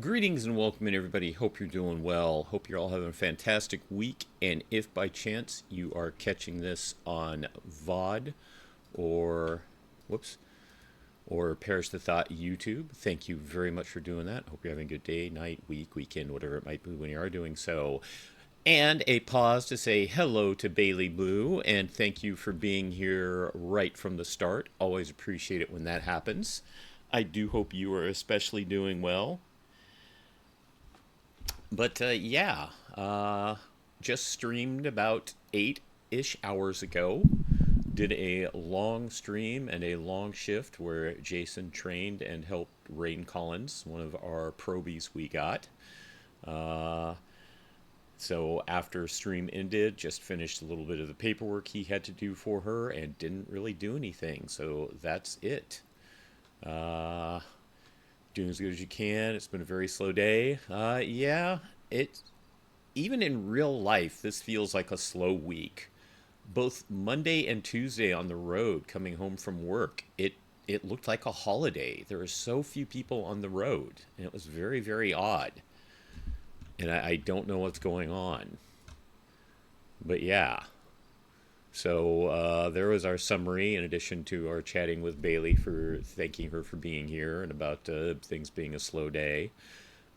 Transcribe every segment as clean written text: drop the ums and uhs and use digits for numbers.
Greetings and welcome in, everybody. Hope you're doing well. Hope you're all having a fantastic week. And if by chance you are catching this on VOD or, whoops, or Perish the Thought YouTube, thank you very much for doing that. Hope you're having a good day, night, week, weekend, whatever it might be when you are doing so. And a pause to say hello to Bailey Blue and thank you for being here right from the start. Always appreciate it when that happens. I do hope you are especially doing well. But yeah, just streamed about 8-ish hours ago. Did a long stream and a long shift where Jason trained and helped Rain Collins, one of our probies we got. Uh, so after stream ended, just finished a little bit of the paperwork he had to do for her and didn't really do anything. So that's it. Uh, Doing as good as you can. It's been a very slow day. Yeah, it even in real life, this feels like a slow week. Both Monday and Tuesday on the road coming home from work, it looked like a holiday. There were so few people on the road, and it was very, very odd. And I don't know what's going on. But yeah. So there was our summary, in addition to our chatting with Bailey for thanking her for being here and about things being a slow day.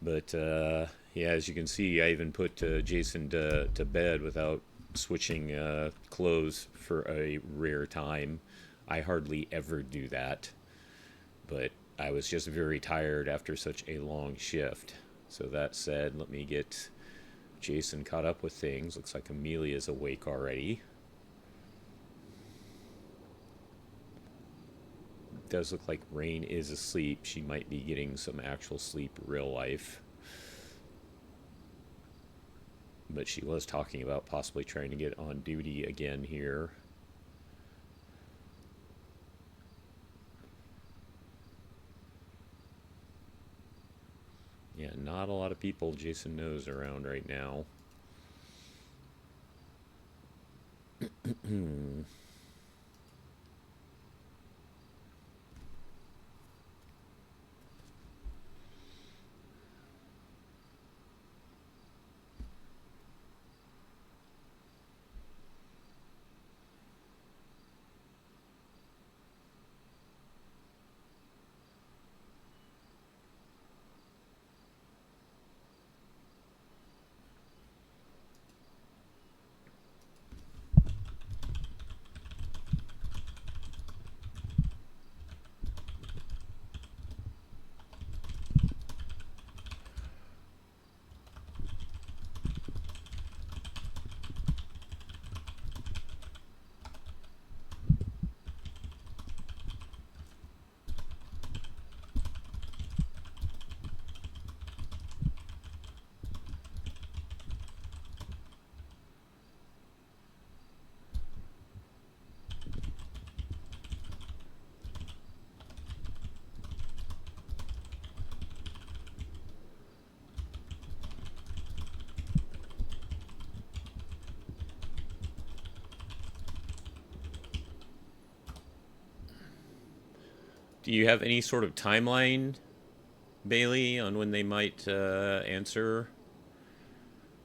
But yeah, as you can see, I even put Jason to bed without switching clothes for a rare time. I hardly ever do that, but I was just very tired after such a long shift. So that said, let me get Jason caught up with things. Looks like Amelia's awake already. Does look like Rain is asleep. She might be getting some actual sleep real life. But she was talking about possibly trying to get on duty again here. Yeah, not a lot of people Jason knows around right now. Do you have any sort of timeline, Bailey, on when they might answer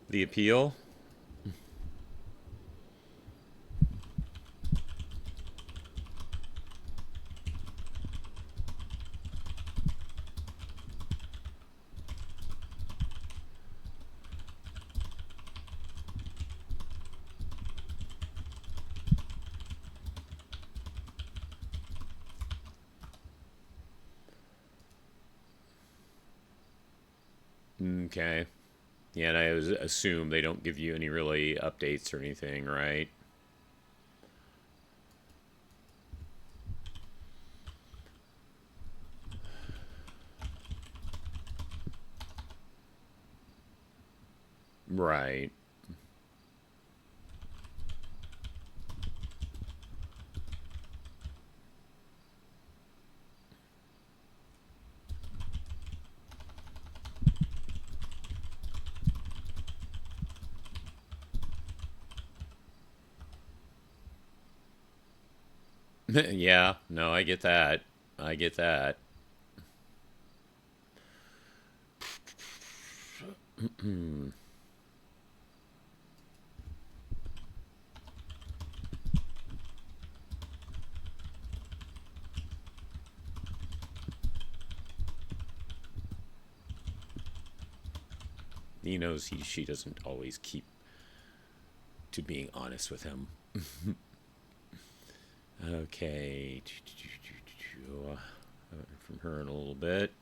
the appeal? Okay. Yeah, and I assume they don't give you any really updates or anything, right? Right. Yeah, no, I get that. I get that. He knows she doesn't always keep to being honest with him. Okay. From her in a little bit.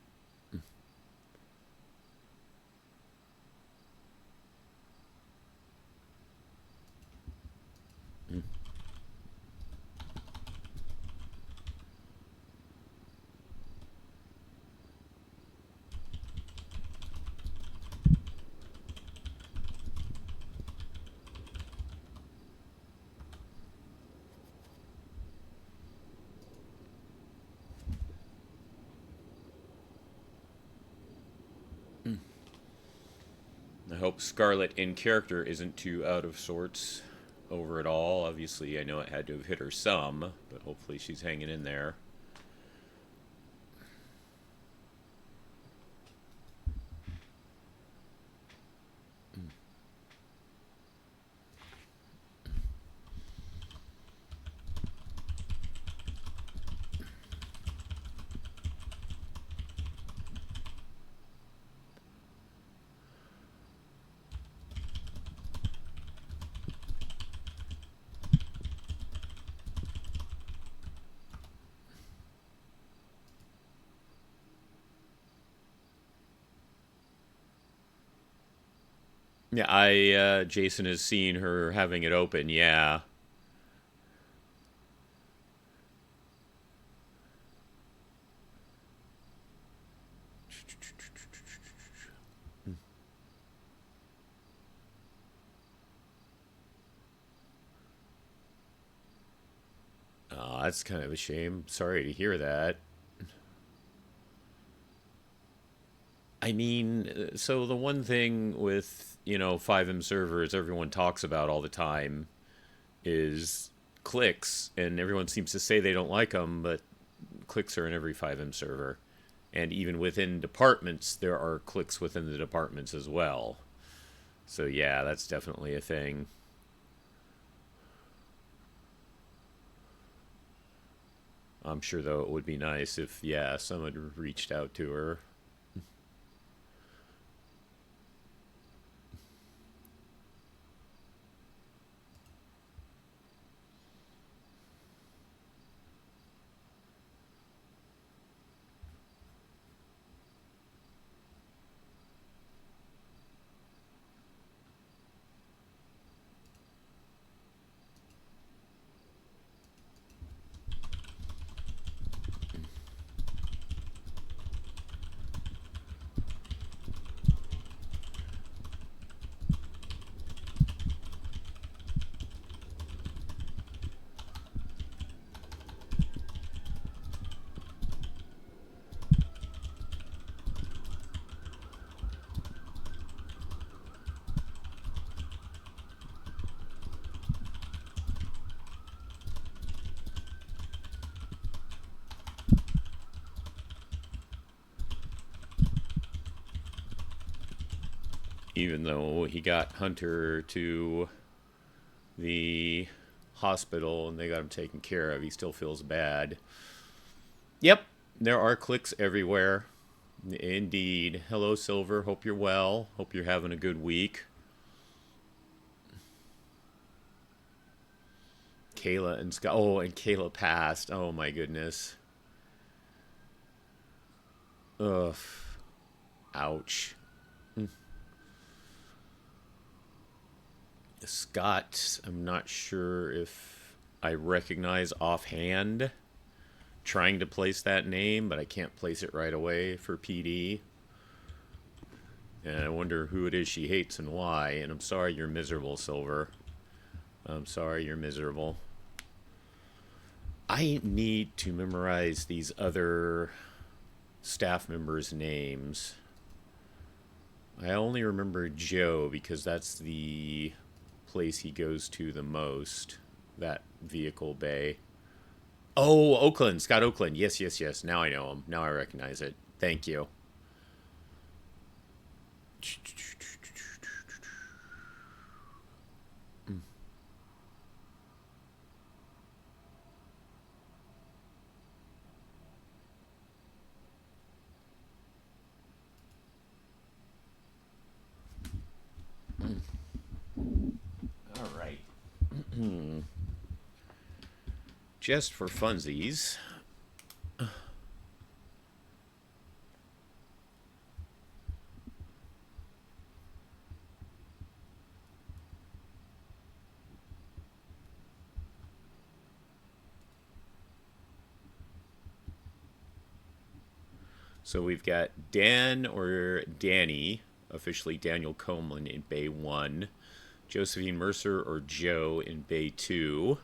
I hope Scarlet in character isn't too out of sorts over it all. Obviously, I know it had to have hit her some, but hopefully she's hanging in there. Yeah, Jason has seen her having it open. Yeah. Oh, that's kind of a shame. Sorry to hear that. I mean, so the one thing with, 5M servers everyone talks about all the time is clicks, and everyone seems to say they don't like them, but clicks are in every 5M server. And even within departments, there are clicks within the departments as well. So yeah, that's definitely a thing. I'm sure, though, it would be nice if, yeah, someone reached out to her. Even though he got Hunter to the hospital and they got him taken care of, he still feels bad. Yep, there are clicks everywhere. Indeed. Hello, Silver. Hope you're well. Hope you're having a good week. Kayla and Scott. Oh, and Kayla passed. Oh, my goodness. Ugh. Ouch. Scott, I'm not sure if I recognize offhand trying to place that name, but I can't place it right away for PD. And I wonder who it is she hates and why. And I'm sorry you're miserable, Silver. I'm sorry you're miserable. I need to memorize these other staff members' names. I only remember Joe because that's the place he goes to the most. That vehicle bay. Oh, Oakland. Scott Oakland. Yes, yes, yes. Now I know him. Now I recognize it. Thank you. All right. Just for funsies. So we've got Dan or Danny, officially Daniel Coleman in Bay 1, Josephine Mercer or Joe in Bay 2.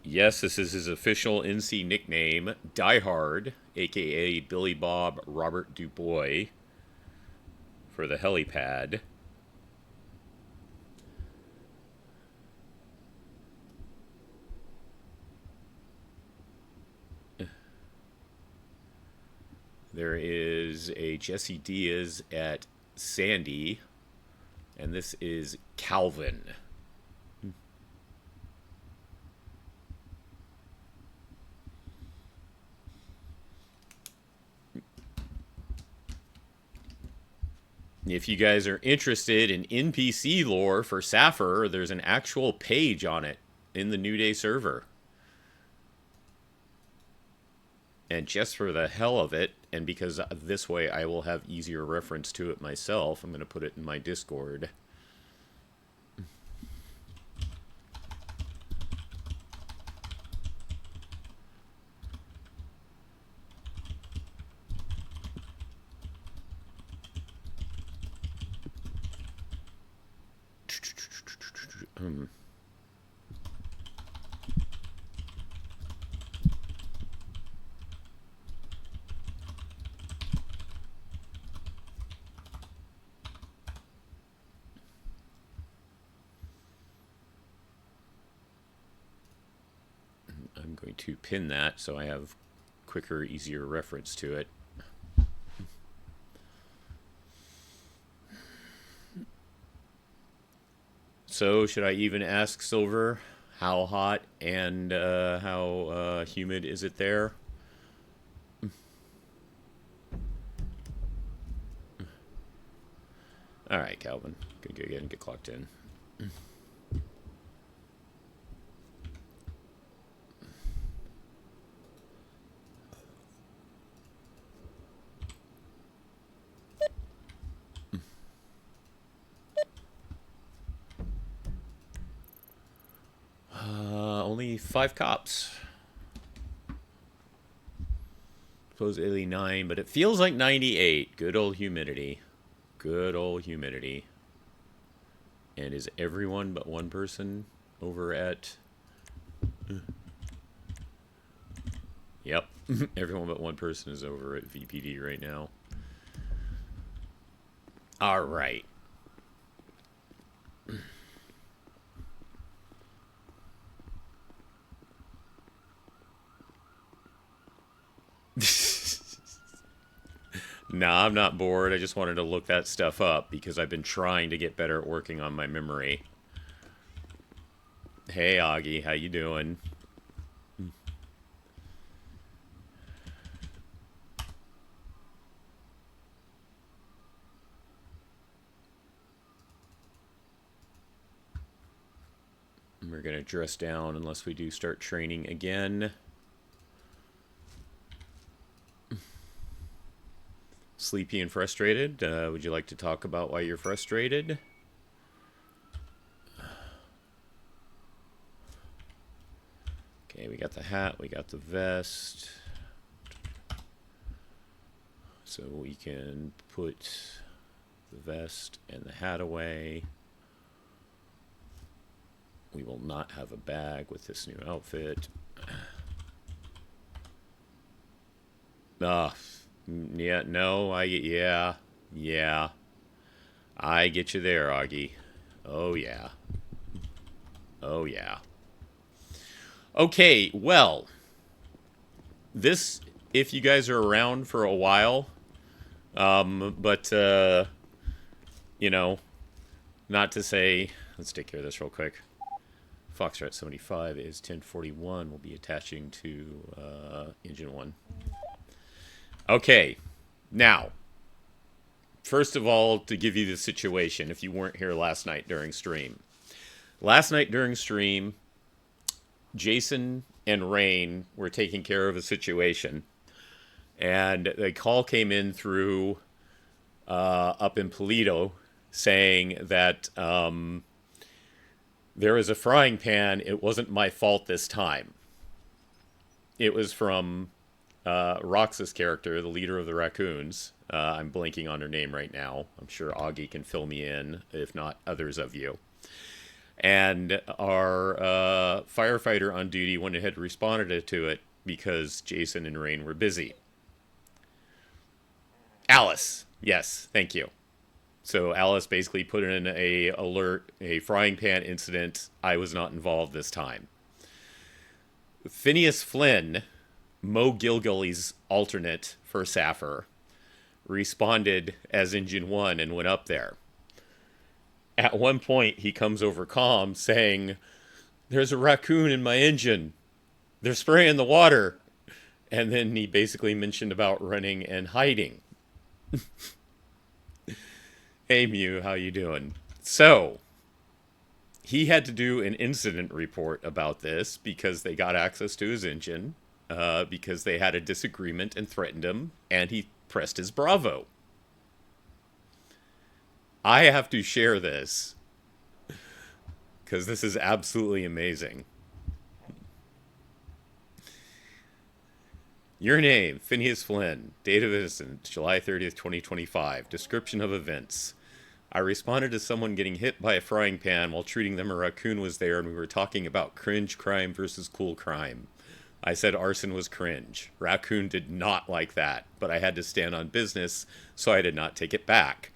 Yes, this is his official NC nickname, Die Hard, aka Billy Bob Robert Dubois, for the helipad. There is a Jesse Diaz at Sandy, and this is Calvin. If you guys are interested in NPC lore for Sapphire, there's an actual page on it in the NewDay server. And just for the hell of it, and because this way I will have easier reference to it myself, I'm going to put it in my Discord. I'm going to pin that so I have quicker, easier reference to it. So, should I even ask Silver how hot and how humid is it there? All right, Calvin. Good, go ahead and get clocked in. 5 cops. Suppose 89, but it feels like 98. Good old humidity. Good old humidity. And is everyone but one person over at... Yep. Everyone but one person is over at VPD right now. All right. Nah, I'm not bored. I just wanted to look that stuff up because I've been trying to get better at working on my memory. Hey, Augie, how you doing? We're going to dress down unless we do start training again. Sleepy and frustrated. Would you like to talk about why you're frustrated? Okay, we got the hat, we got the vest. So we can put the vest and the hat away. We will not have a bag with this new outfit. Yeah, no, yeah. I get you there, Augie. Oh, yeah. Oh, yeah. Okay, well, this, if you guys are around for a while, But you know, not to say. Let's take care of this real quick. Foxtrot 75 is 1041. We'll be attaching to engine 1. Okay, now, first of all, to give you the situation, if you weren't here last night during stream. Last night during stream, Jason and Rain were taking care of a situation, and the call came in through up in Polito saying that there was a frying pan. It wasn't my fault this time. It was from Roxas' character, the leader of the raccoons. I'm blanking on her name right now. I'm sure Augie can fill me in, if not others of you. And our firefighter on duty went ahead and responded to it because Jason and Rain were busy. Alice. Yes, thank you. So Alice basically put in a alert, a frying pan incident. I was not involved this time. Phineas Flynn, Mo Gilgully's alternate for Sappher, responded as Engine 1 and went up there. At one point, he comes over comm saying, "There's a raccoon in my engine. They're spraying the water." And then he basically mentioned about running and hiding. Hey Mew, how you doing? So, he had to do an incident report about this because they got access to his engine, because they had a disagreement and threatened him, and he pressed his Bravo. I have to share this because this is absolutely amazing. Your name, Phineas Flynn. Date of innocence, July 30th, 2025. Description of events. I responded to someone getting hit by a frying pan while treating them. A raccoon was there and we were talking about cringe crime versus cool crime. I said arson was cringe. Raccoon did not like that, but I had to stand on business, so I did not take it back.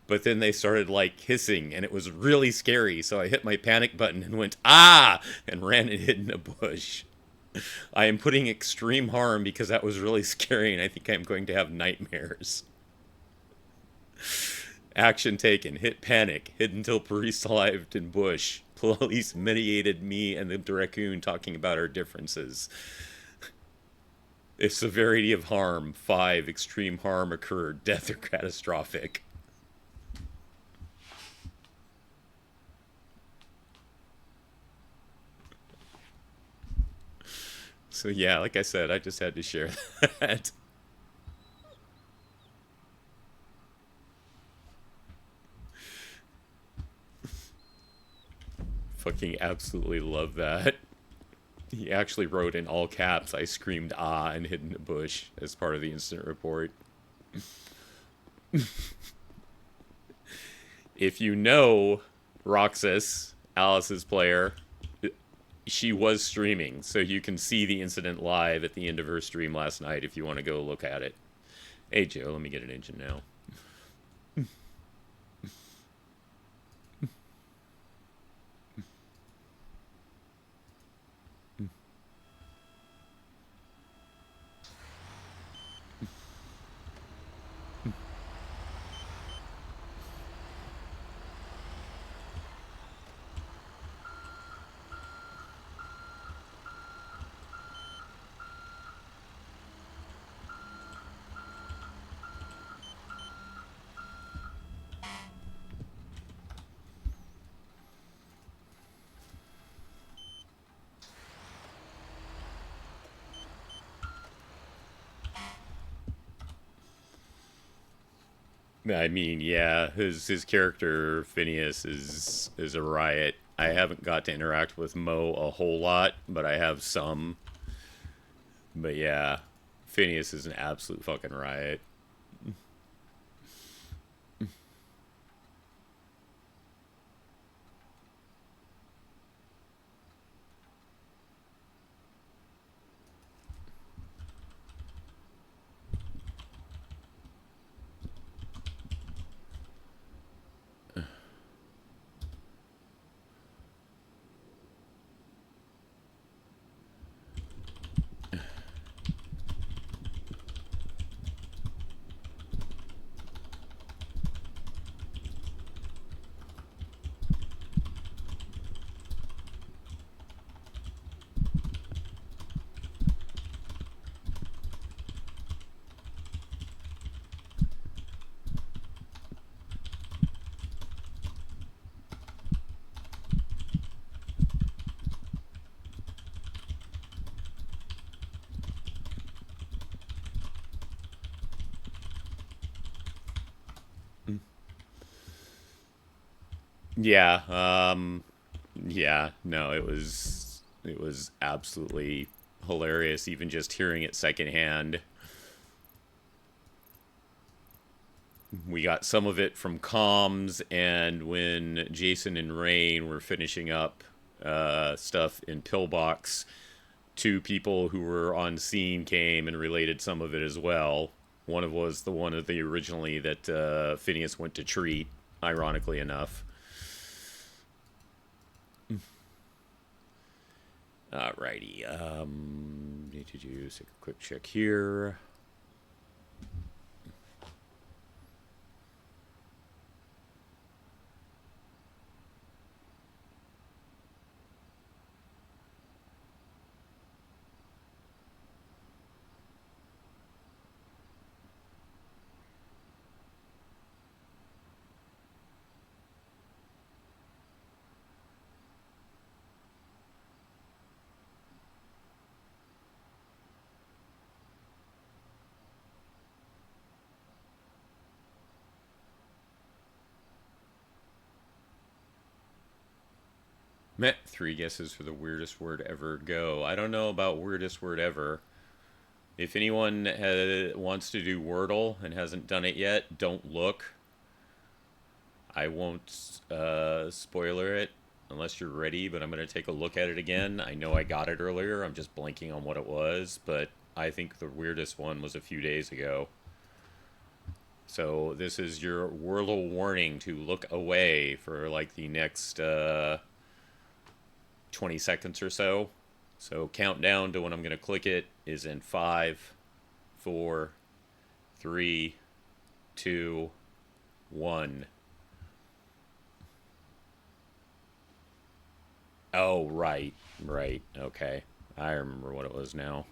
But then they started like hissing and it was really scary, so I hit my panic button and went, "Ah!" and ran and hid in a bush. I am putting extreme harm because that was really scary and I think I'm going to have nightmares. Action taken. Hit panic. Hid until police arrived in bush. Police mediated me and the raccoon talking about our differences. If severity of harm, 5. Extreme harm occurred. Death or catastrophic. So yeah, like I said, I just had to share that. Fucking absolutely love that. He actually wrote in all caps, "I screamed ah" and hid in a bush as part of the incident report. If you know Roxas, Alice's player, she was streaming, so you can see the incident live at the end of her stream last night if you want to go look at it. Hey Joe, let me get an engine now. I mean, yeah, his character Phineas is a riot. I haven't got to interact with Mo a whole lot, but I have some. But yeah, Phineas is an absolute fucking riot. Yeah, yeah, no, it was absolutely hilarious even just hearing it secondhand. We got some of it from comms, and when Jason and Rain were finishing up stuff in Pillbox, two people who were on scene came and related some of it as well. One of was the one of the originally that Phineas went to treat, ironically enough. Alrighty. Need to do a quick check here. Met three guesses for the weirdest word ever. Go. I don't know about weirdest word ever. If anyone wants to do Wordle and hasn't done it yet, don't look. I won't spoiler it unless you're ready, but I'm going to take a look at it again. I know I got it earlier. I'm just blanking on what it was, but I think the weirdest one was a few days ago. So this is your Wordle warning to look away for like the next 20 seconds or so. So countdown to when I'm going to click it is in 5, 4, 3, 2, 1. Oh, right. Right. Okay. I remember what it was now.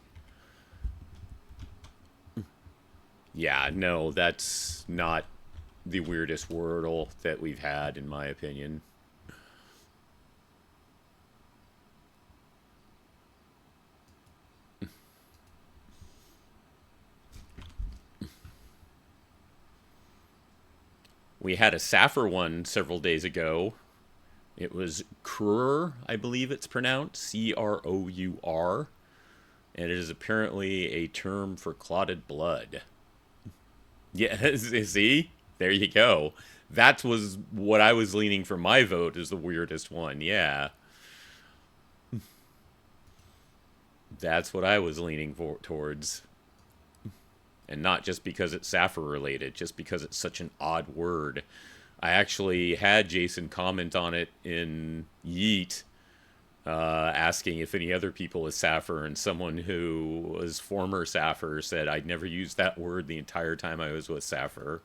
Yeah, no, that's not the weirdest Wordle that we've had, in my opinion. We had a Saffir one several days ago. It was Crur, I believe it's pronounced, Crour, and it is apparently a term for clotted blood. Yeah, see? There you go. That was what I was leaning for my vote as the weirdest one. Yeah, that's what I was leaning towards. And not just because it's Saffir related, just because it's such an odd word. I actually had Jason comment on it in Yeet, asking if any other people is Saffir, and someone who was former Saffir said I'd never used that word the entire time I was with Saffir.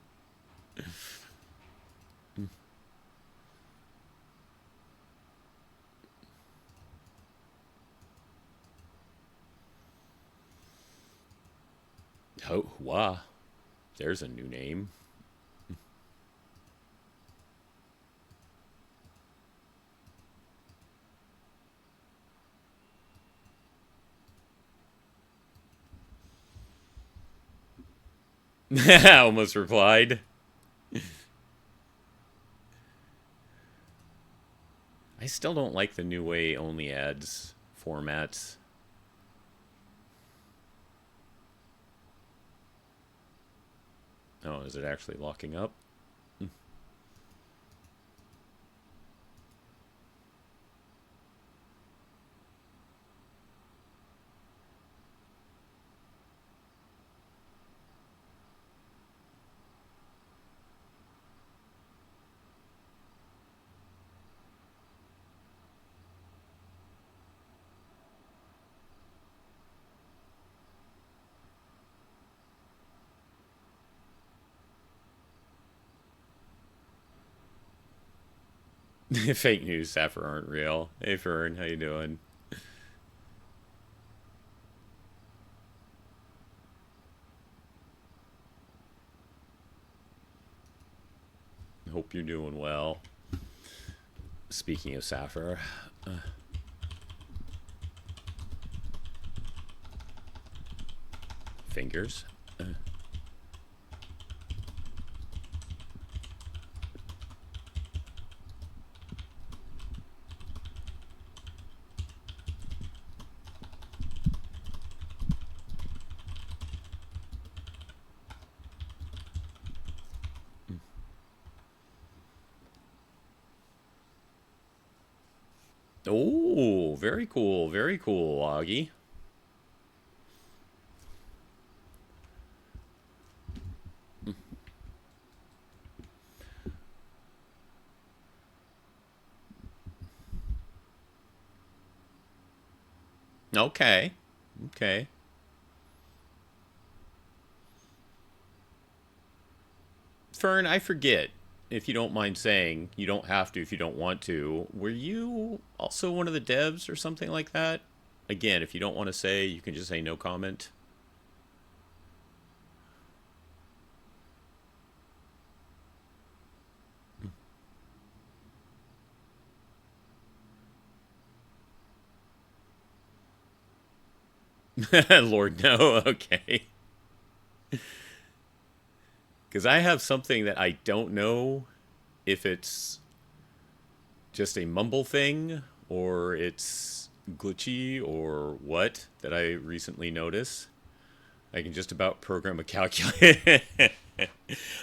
Oh, wow. There's a new name. I almost replied. I still don't like the new way only ads formats. Oh, is it actually locking up? Fake news, Saffir aren't real. Hey Fern, how you doing? Hope you're doing well. Speaking of Saffir, fingers. Oh, very cool, Augie. Okay, okay. Fern, I forget. If you don't mind saying, you don't have to if you don't want to. Were you also one of the devs or something like that? Again, if you don't want to say, you can just say no comment. Lord, no. Okay. Because I have something that I don't know if it's just a mumble thing or it's glitchy or what that I recently noticed. I can just about program a calculator.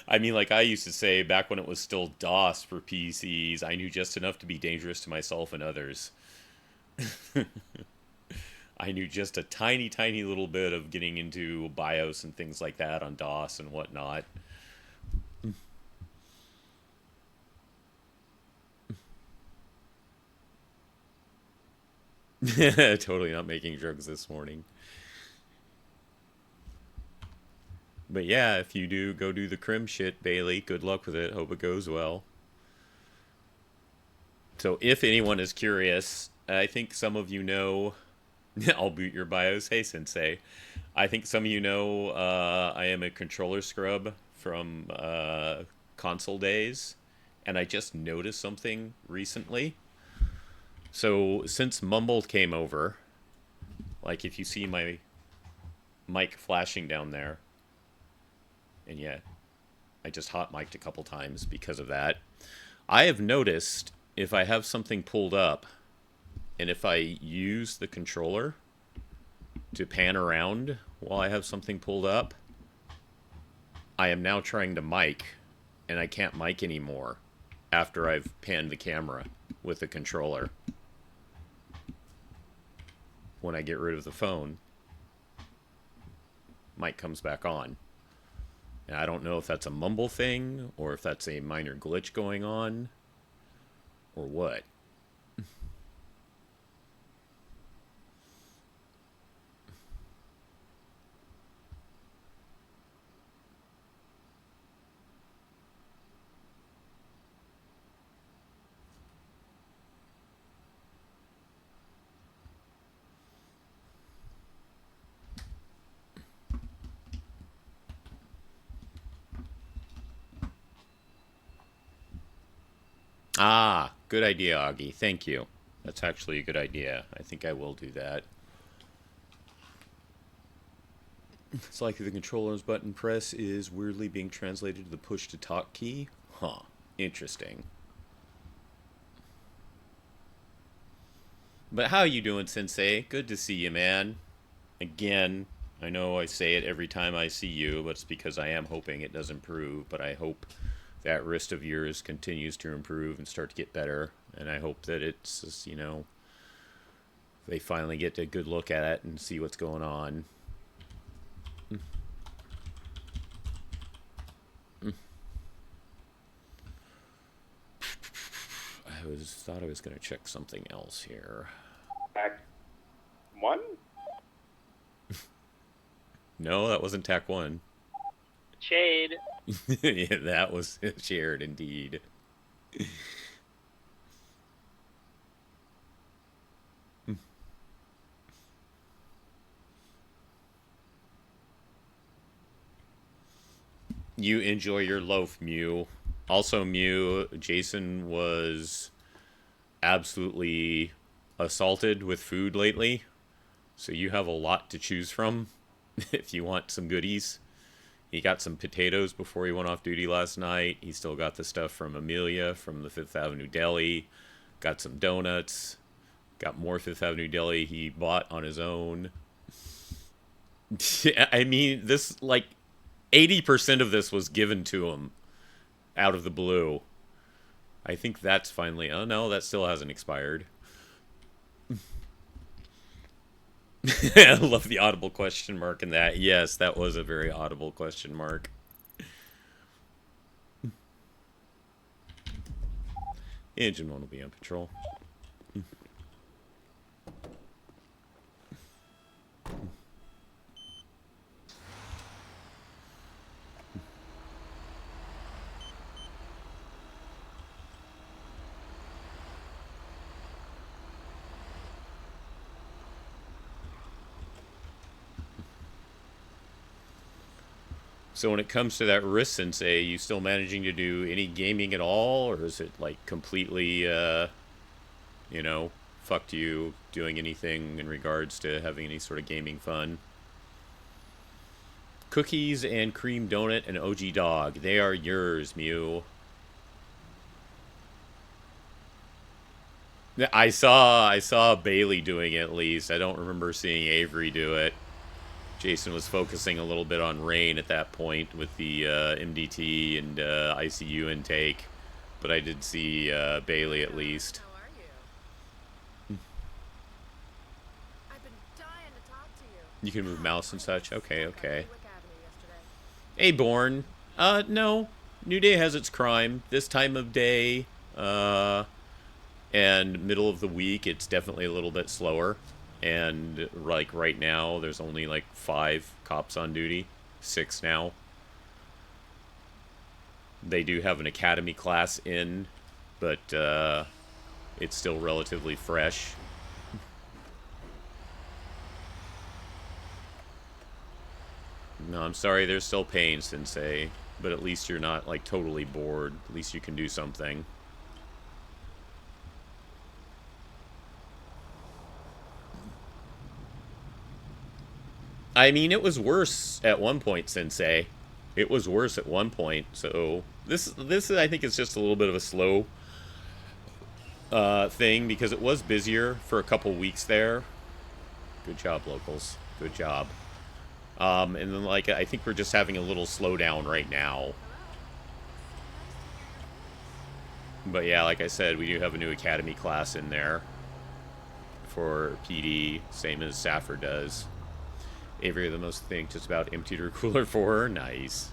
I mean, like I used to say back when it was still DOS for PCs, I knew just enough to be dangerous to myself and others. I knew just a tiny, tiny little bit of getting into BIOS and things like that on DOS and whatnot. Totally not making drugs this morning. But yeah, if you do go do the crim shit, Bailey, good luck with it. Hope it goes well. So if anyone is curious, I think some of you know. I'll boot your BIOS. Hey, Sensei. I think some of you know I am a controller scrub from console days, and I just noticed something recently. So since Mumble came over, like if you see my mic flashing down there, and yeah, I just hot mic'd a couple times because of that. I have noticed if I have something pulled up, and if I use the controller to pan around while I have something pulled up, I am now trying to mic, and I can't mic anymore after I've panned the camera with the controller. When I get rid of the phone, mic comes back on. And I don't know if that's a mumble thing, or if that's a minor glitch going on, or what. Ah, good idea, Augie. Thank you. That's actually a good idea. I think I will do that. It's like the controller's button press is weirdly being translated to the push to talk key. Huh. Interesting. But how you doing, Sensei? Good to see you, man. Again, I know I say it every time I see you, but it's because I am hoping it does improve. But I hope that wrist of yours continues to improve and start to get better. And I hope that it's, just, they finally get a good look at it and see what's going on. I was going to check something else here. Act one? No, that wasn't TAC 1. Shade. Yeah, that was shared indeed. You enjoy your loaf, Mew. Also, Mew, Jason was absolutely assaulted with food lately. So you have a lot to choose from if you want some goodies. He got some potatoes before he went off duty last night. He still got the stuff from Amelia from the Fifth Avenue Deli. Got some donuts. Got more Fifth Avenue Deli he bought on his own. I mean, this, like, 80% of this was given to him out of the blue. I think that's finally. Oh no, that still hasn't expired. I love the audible question mark in that. Yes, that was a very audible question mark. Engine 1 will be on patrol. So when it comes to that wrist sensei, you still managing to do any gaming at all, or is it like completely, you know, fucked you doing anything in regards to having any sort of gaming fun? Cookies and cream donut and OG dog, they are yours, Mew. I saw Bailey doing it at least. I don't remember seeing Avery do it. Jason was focusing a little bit on Rain at that point with the MDT and ICU intake, but I did see Bailey at least. How are you? I've been dying to talk to you. You can move mouse and such. Okay, okay. Wick Avenue yesterday. Hey, Born. No. New Day has its crime. This time of day, and middle of the week, it's definitely a little bit slower. And like right now, there's only like 5 cops on duty, 6 now. They do have an academy class in, but it's still relatively fresh. No, I'm sorry, there's still pain, Sensei, but at least you're not like totally bored. At least you can do something. I mean, it was worse at one point, Sensei. It was worse at one point. So this I think is just a little bit of a slow thing because it was busier for a couple weeks there. Good job, locals. Good job. And then like I think we're just having a little slowdown right now. But yeah, like I said, we do have a new academy class in there for PD, same as Safford does. Avery, the most thing just about emptied her cooler for her. Nice.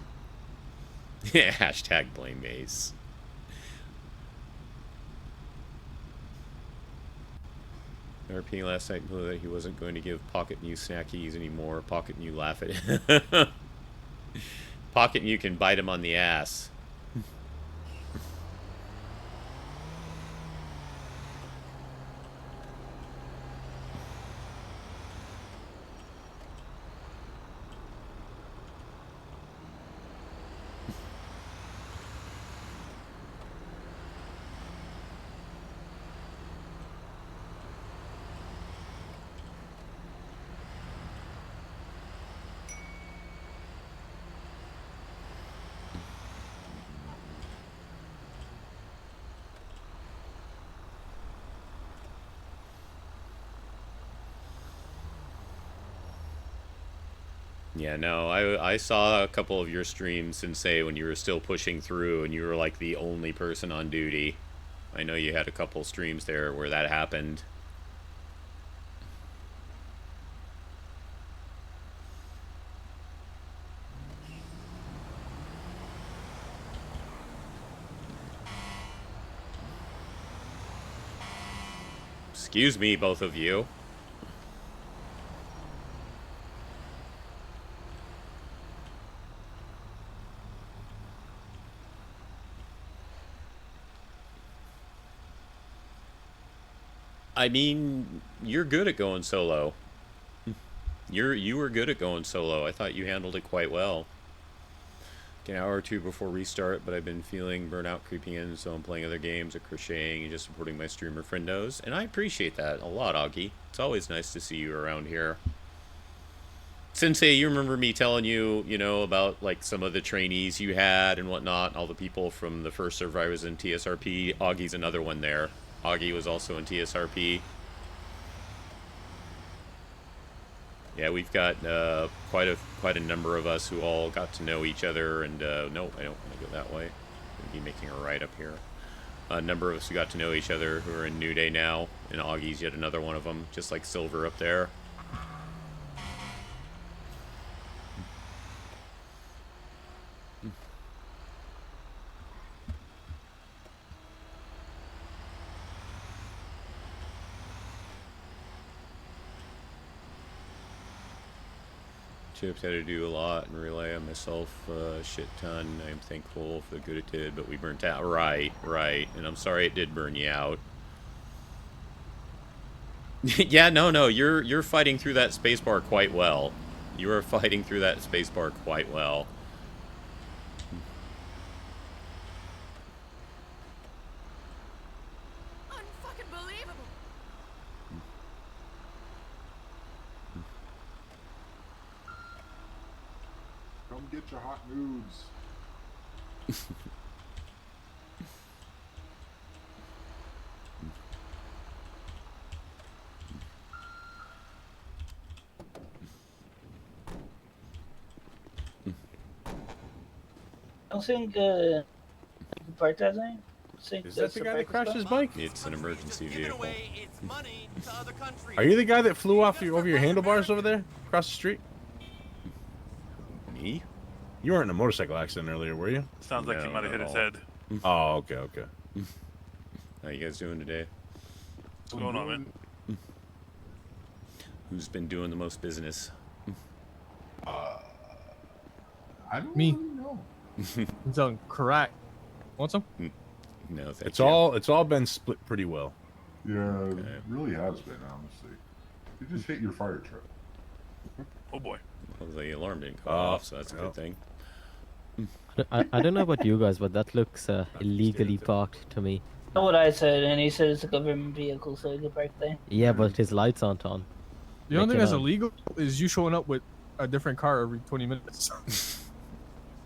Hashtag blame Mace. RP last night knew that he wasn't going to give Pocket Mew snackies anymore. Pocket Mew laugh at him. Pocket Mew can bite him on the ass. Yeah, no, I saw a couple of your streams, Sensei, when you were still pushing through and you were like the only person on duty. I know you had a couple streams there where that happened. Excuse me, both of you. I mean, you're good at going solo. You were good at going solo. I thought you handled it quite well. An hour or two before restart, but I've been feeling burnout creeping in, so I'm playing other games or crocheting and just supporting my streamer friendos, and I appreciate that a lot, Augie. It's always nice to see you around here. Sensei, you remember me telling you, you know, about like some of the trainees you had and whatnot, all the people from the first survivors in TSRP. Augie's another one there. Augie was also in TSRP. Yeah, we've got quite a number of us who all got to know each other, and no, I don't want to go that way. I'm going to be making a right up here. A number of us who got to know each other who are in New Day now, and Augie's yet another one of them, just like Silver up there. Chips had to do a lot and rely on myself a shit ton. I'm thankful for the good it did, but we burnt out. Right. And I'm sorry it did burn you out. Yeah, no, you're fighting through that spacebar quite well. You are fighting through that spacebar quite well. Unfucking believable. Come get your hot nudes. Jag think prioritizing. Is that the guy that crashed his bike? It's an emergency vehicle. Are you the guy that flew off over your handlebars over there across the street? Me? You weren't in a motorcycle accident earlier, were you? Sounds like he No, might have hit not his at all. head. Oh, okay. How you guys doing today? What's going on, man? Who's been doing the most business? I don't Me. really know. It's on crack. Want some? No, thank It's you. all been split pretty well. Yeah, Okay. it really has been, honestly. You just hit your fire truck. Oh boy. Well, the alarm didn't go off, so that's a no. good thing. I don't know about you guys, but that looks illegally parked to me. That's what I said, and he said it's a government vehicle, so he could park there. Yeah, but his lights aren't on. The only thing Make it that's on. illegal is you showing up with a different car every 20 minutes.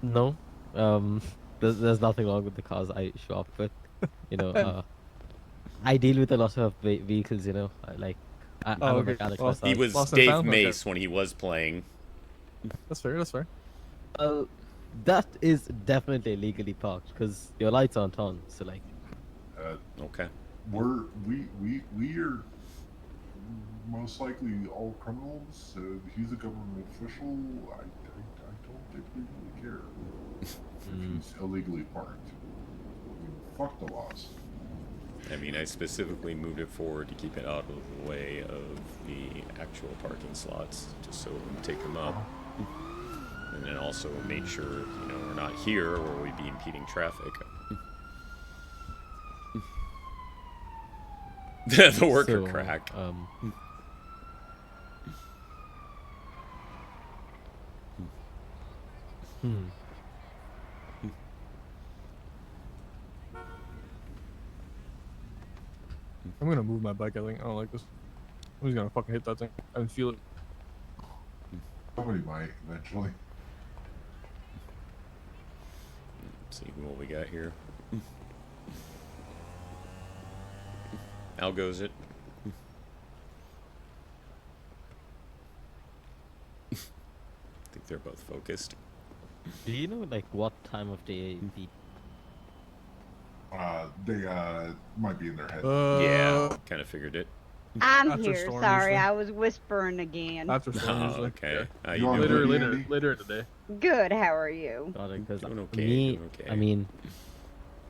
No, there's nothing wrong with the cars I show up with. You know, I deal with a lot of vehicles. You know, I'm Oh, a okay. mechanic Well, myself. He was Lost and Dave found? Okay. Mace when he was playing. That's fair. That's fair. That is definitely illegally parked because your lights aren't on. So like, Okay. We are most likely all criminals. He's a government official. I don't think we really care if he's illegally parked. I mean, fuck the laws. I mean, I specifically moved it forward to keep it out of the way of the actual parking slots, just so we can take them up. And then also make sure, you know, we're not here where we'd be impeding traffic. The worker so, crack. I'm gonna move my bike. I think I don't like this. I'm just gonna fucking hit that thing. I can feel it. Somebody might eventually. Let's see what we got here. How goes it? I think they're both focused. do you know like what time of day the They might be in their head. Yeah, kind of figured it. I'm After here. storm, Sorry, usually. I was whispering again. After storm, Oh, usually. okay. How You you want doing? me Later, Andy? later in the day. Good. How are you? because Doing okay, me, doing okay. I mean,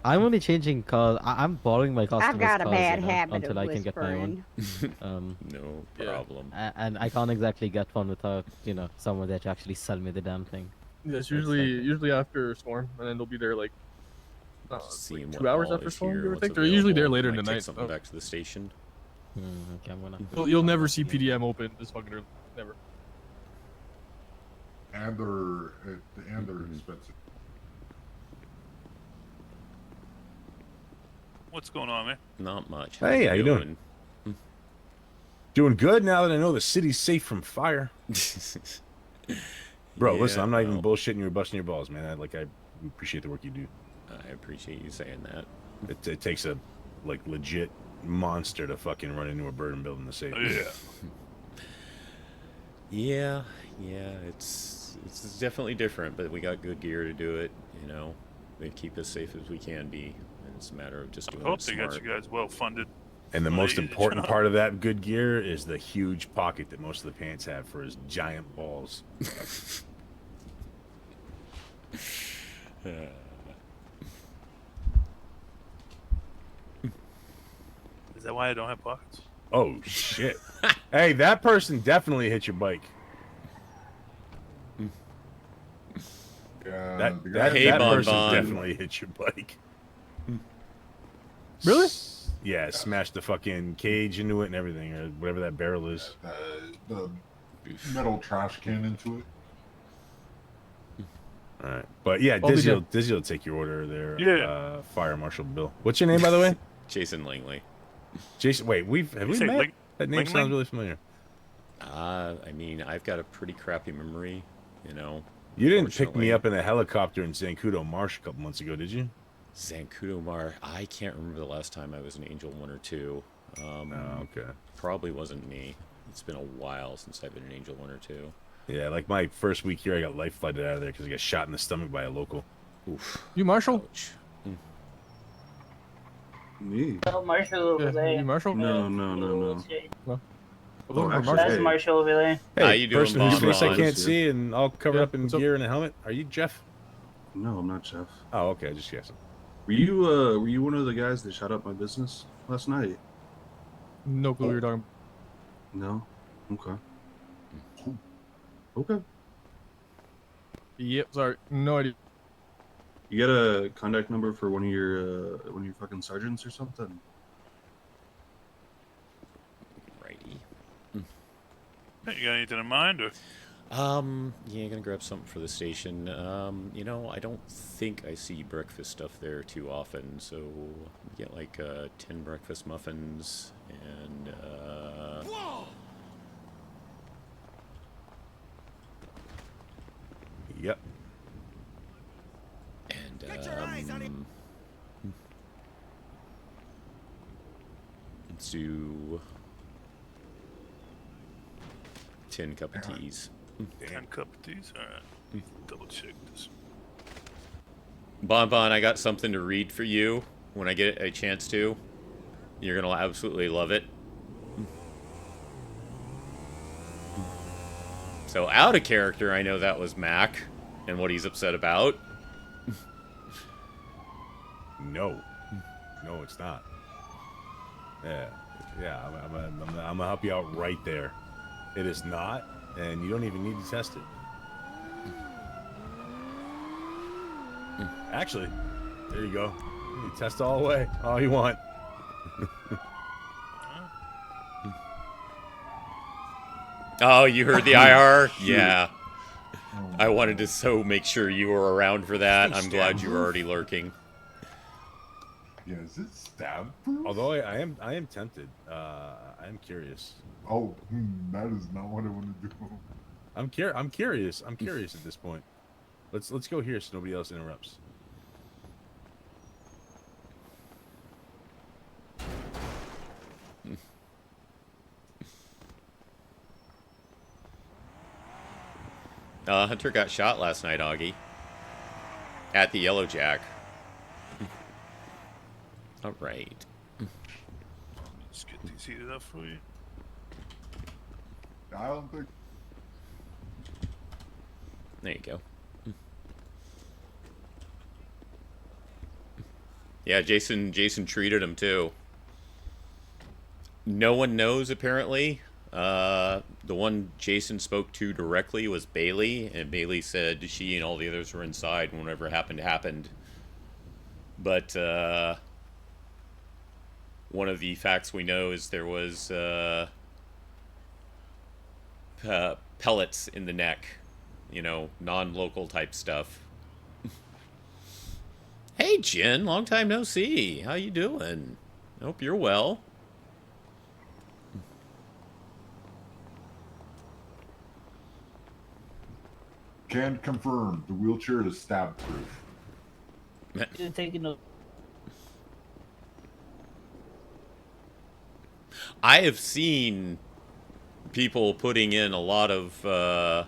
I'm only changing cars. I'm borrowing my customers' I've got a cars, bad you know, habit until of I can get my own. whispering. No Yeah. problem. And I can't exactly get one without, you know, someone that actually sell me the damn thing. Yeah, it's That's usually after storm, and then they'll be there like, Seeing like what 2 hours all after is storm. here, Give or what's take. They're usually there available. later in Might the take night. something back to the station. Okay, I'm gonna. You'll never see PDM open this fucking early. Never. And they're expensive. What's going on, man? Not much. Hey, how you doing? Doing good now that I know the city's safe from fire. Bro, listen, Yeah, I'm not even well, bullshitting you or busting your balls, man. I appreciate the work you do. I appreciate you saying that. It takes a like legit monster to fucking run into a burning building to save. Yeah. Yeah, it's definitely different, but we got good gear to do it. You know, they keep us safe as we can be, and it's a matter of just I doing hope it they got smart. you guys well funded. And the Well, most you- important part of that good gear is the huge pocket that most of the pants have for his giant balls. Is that why I don't have pockets? Oh shit! Hey, that person definitely hit your bike. Yeah, That the that, guy- Hey, that Bon person Bon. definitely hit your bike. Really? Yeah, smashed the fucking cage into it and everything, or whatever that barrel is. the metal trash can into it. All right, but yeah, I'll be Dizzy will take your order there. Yeah. Fire Marshal Bill. What's your name, by the way? Jason Langley. Jason. Wait, have You we say met? Ling- That name Ling sounds Ling? really familiar. I mean, I've got a pretty crappy memory, you know. You didn't pick me Fortunately. up in a helicopter in Zancudo Marsh a couple months ago, did you? Zancudo Mar. I can't remember the last time I was an Angel 1 or 2. Oh, okay. Probably wasn't me. It's been a while since I've been an Angel 1 or 2. Yeah, like my first week here, I got life flighted out of there because I got shot in the stomach by a local. Oof. You Marshall? Ouch. Me? Oh, Marshall over Yeah, there. you Marshall? No, no, no, no. I was Oh, looking for actually, Marshall. That's Hey. Marshall over there. Hey, How you doing, person whose Bon face I Bon? can't see and all covered Yeah, up in what's up? gear and a helmet. Are you Jeff? No, I'm not Jeff. Oh, okay, just guessing. Were you one of the guys that shot up my business last night? No clue what you're talking No. Okay. Okay. about. Yep, sorry. No idea. You got a contact number for one of your fucking sergeants or something? Righty. Hey, you got anything in mind? Or Yeah, gonna grab something for the station. You know, I don't think I see breakfast stuff there too often, so get like 10 breakfast muffins and Yep. and let's do 10 cup of teas. 10 cup of teas? Alright. Double check this. Bon Bon, I got something to read for you when I get a chance to. You're gonna absolutely love it. So out of character, I know that was Mac and what he's upset about. No. No, it's not. Yeah. Yeah, I'm gonna help you out right there. It is not, and you don't even need to test it. Actually, there you go. You test all the way, all you want. Oh, you heard the IR? Yeah. I wanted to so make sure you were around for that. I'm glad you were already lurking. Yeah, is it stab proof? Although I am tempted. I am curious. Oh, that is not what I want to do. I'm curious. I'm curious at this point. Let's go here so nobody else interrupts. Hunter got shot last night, Augie. At the Yellow Jack. All right. Let's get these heated up for you. I don't think. There you go. Yeah, Jason treated him too. No one knows apparently. The one Jason spoke to directly was Bailey, and Bailey said she and all the others were inside when whatever happened. But one of the facts we know is there was pellets in the neck, you know, non-local type stuff. Hey, Jen, long time no see. How you doing? Hope you're well. Can confirm the wheelchair is stab proof. You're taking a I have seen people putting in a lot of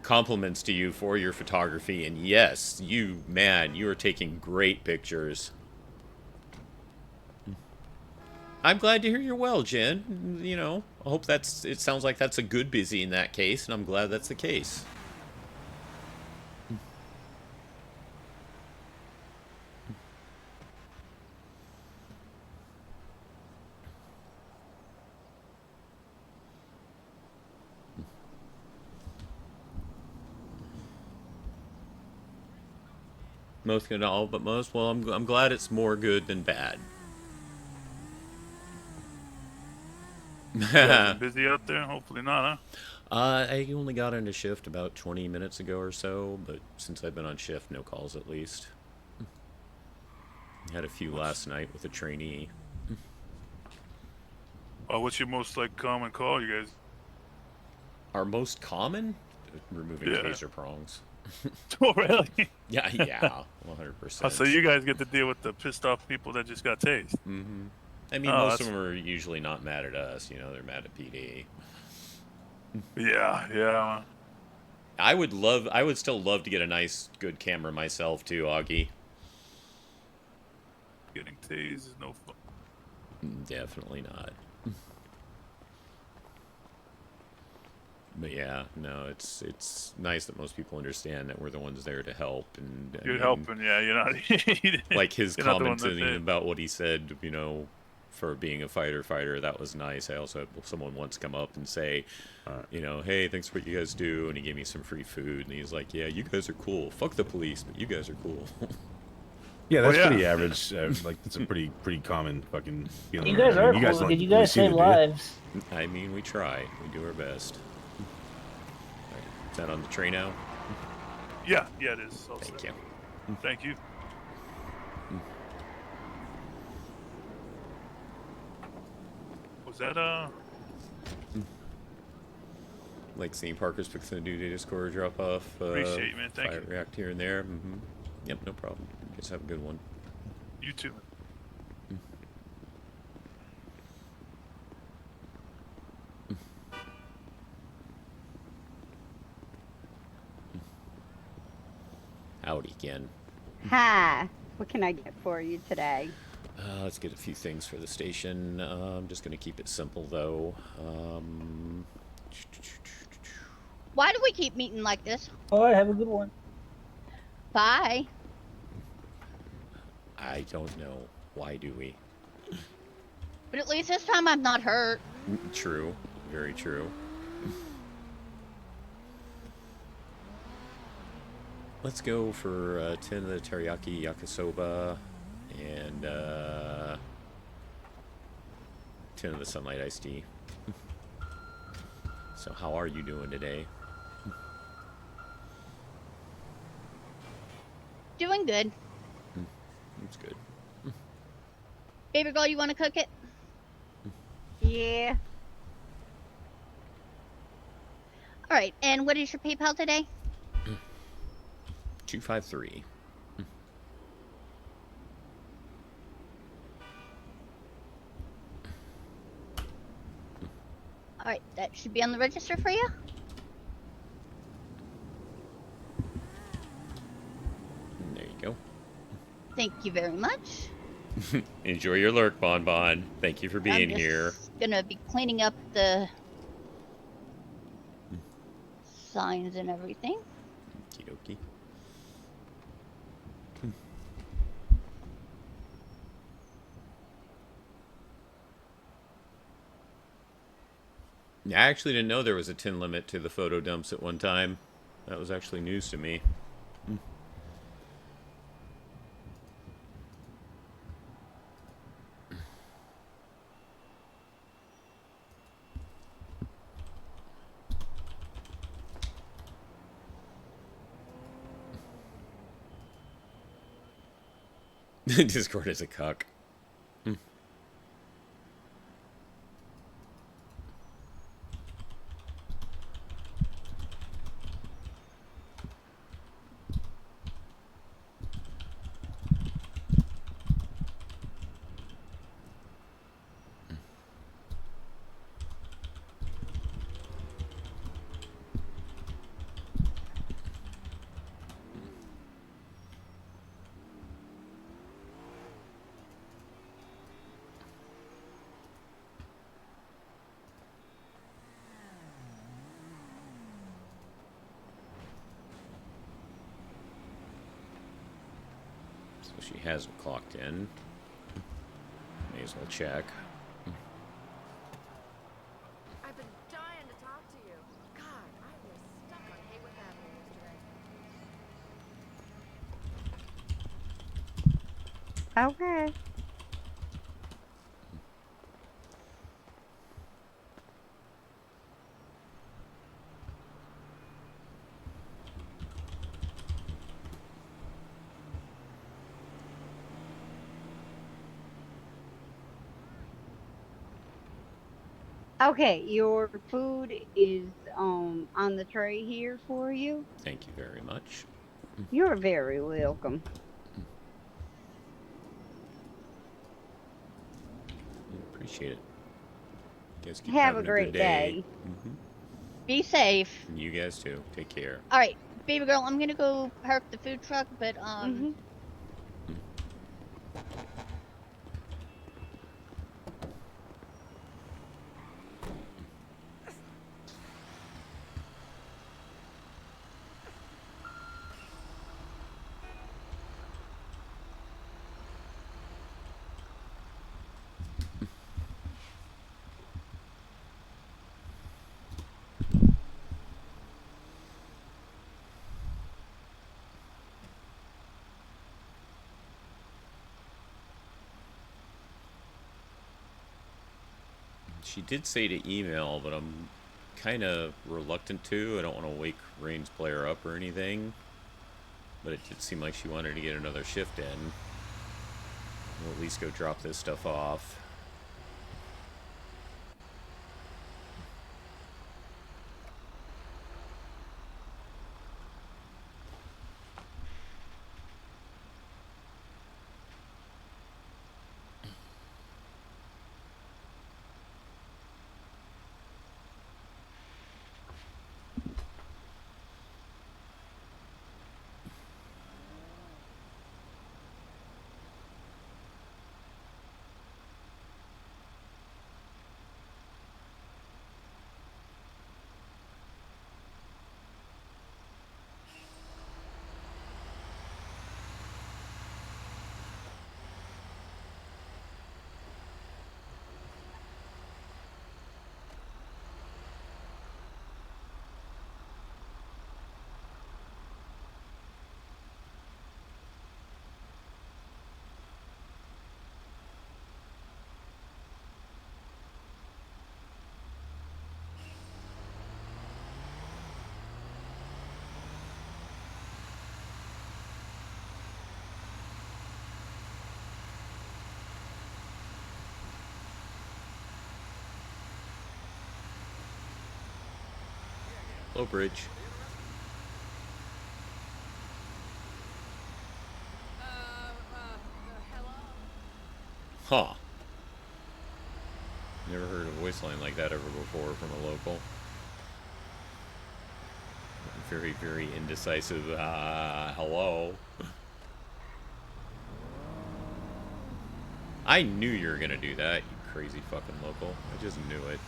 compliments to you for your photography, and yes, you are taking great pictures. I'm glad to hear you're well, Jen. You know, I hope it sounds like that's a good busy in that case, and I'm glad that's the case. Most good, all but most. Well, I'm glad it's more good than bad. You guys been busy out there? Hopefully not, huh? I only got into shift about 20 minutes ago or so, but since I've been on shift, no calls at least. Had a few last night with a trainee. What's your most like common call, you guys? Our most common? Removing Yeah. taser prongs. Oh, really? Yeah, 100%. So you guys get to deal with the pissed off people that just got tased. Mm-hmm. I mean, most of them are usually not mad at us. You know, they're mad at PD. Yeah. I would still love to get a nice, good camera myself too, Augie. Getting tased is no fun. Definitely not. But yeah, no, it's nice that most people understand that we're the ones there to help. And You're helping, yeah. You're not like his you're not the one commenting that did. about what he said, you know, for being a fighter. That was nice. I also had someone once come up and say, you know, hey, thanks for what you guys do, and he gave me some free food, and he's like, yeah, you guys are cool. Fuck the police, but you guys are cool. Yeah, that's pretty average. Like, it's a pretty common fucking feeling. You guys are cool. Like, Did you guys save lives? I mean, we try. We do our best. Is that on the tray now? Yeah, it is. Thank you. Thank you. Was that Like seeing Parker's fixing to do data score drop off. Appreciate you, man. Thank you. React here and there. Yep, no problem. Just have a good one. You too. Howdy again. Hi. What can I get for you today? Let's get a few things for the station. I'm just going to keep it simple, though. Why do we keep meeting like this? All right, have a good one. Bye. I don't know. Why do we? But at least this time I'm not hurt. True. Very true. Let's go for 10 of the teriyaki yakisoba and 10 of the sunlight iced tea. So how are you doing today? Doing good. That's good. Baby girl, you want to cook it? Yeah. Alright, and what is your PayPal today? 253. Alright, that should be on the register for you. There you go. Thank you very much. Enjoy your lurk, Bon Bon. Thank you for being I'm here. just gonna be cleaning up the signs and everything. Okie dokie. I actually didn't know there was a 10 limit to the photo dumps at one time. That was actually news to me. Discord is a cuck. So she hasn't clocked in. May as well check. I've been dying to talk to you. God, I was stuck on Haywood Avenue yesterday. Okay. Okay, your food is on the tray here for you. Thank you very much. You're very welcome. Appreciate it. You guys keep Have a having a good great day. day. Be safe. You guys too. Take care. All right, baby girl, I'm gonna go park the food truck, but Mhm. She did say to email, but I'm kind of reluctant to. I don't want to wake Rain's player up or anything. But it did seem like she wanted to get another shift in. We'll at least go drop this stuff off. Low bridge. Huh. Never heard a voice line like that ever before from a local. Very, very indecisive. Hello. I knew you were gonna do that, you crazy fucking local. I just knew it.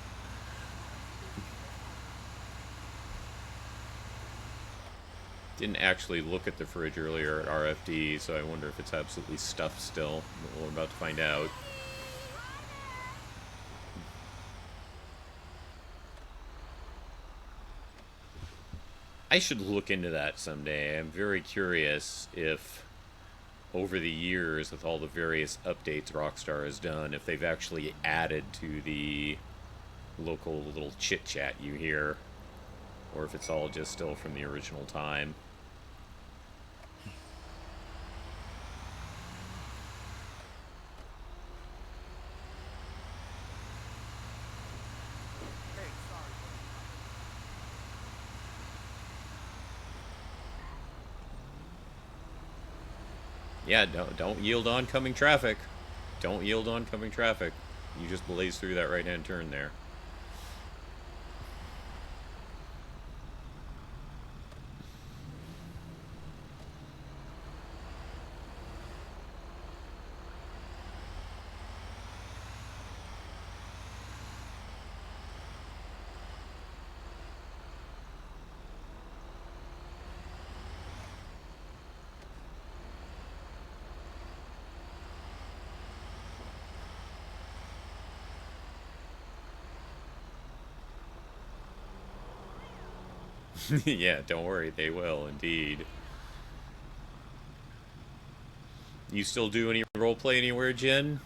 Didn't actually look at the fridge earlier at RFD, so I wonder if it's absolutely stuffed still. But we're about to find out. I should look into that someday. I'm very curious if, over the years, with all the various updates Rockstar has done, if they've actually added to the local little chit-chat you hear, or if it's all just still from the original time. Yeah, don't yield oncoming traffic. Don't yield oncoming traffic. You just blaze through that right-hand turn there. Yeah, don't worry, they will indeed. You still do any Role play anywhere, Jen?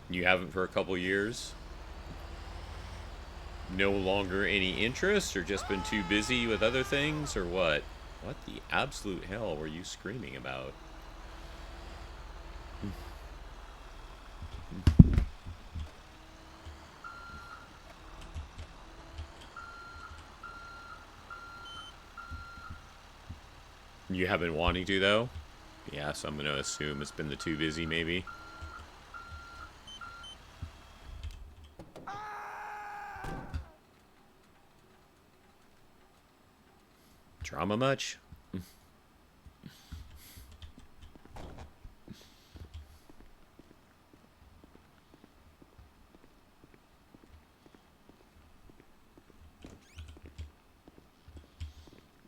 You haven't for a couple years? No longer any interest, or just been too busy with other things, or what? What the absolute hell were you screaming about? You have been wanting to, though? Yeah, so I'm going to assume it's been the too busy, maybe. Drama much?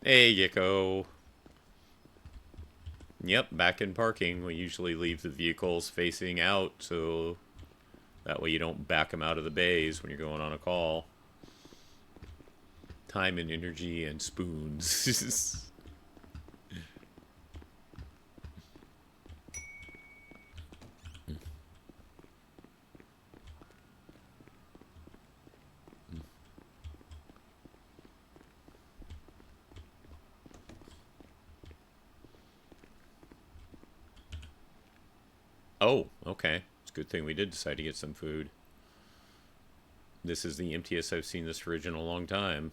Hey, Yiko. Yep, back in parking. We usually leave the vehicles facing out, so that way you don't back them out of the bays when you're going on a call. Time and energy and spoons. Oh, okay. It's a good thing we did decide to get some food. This is the emptiest I've seen this fridge in a long time.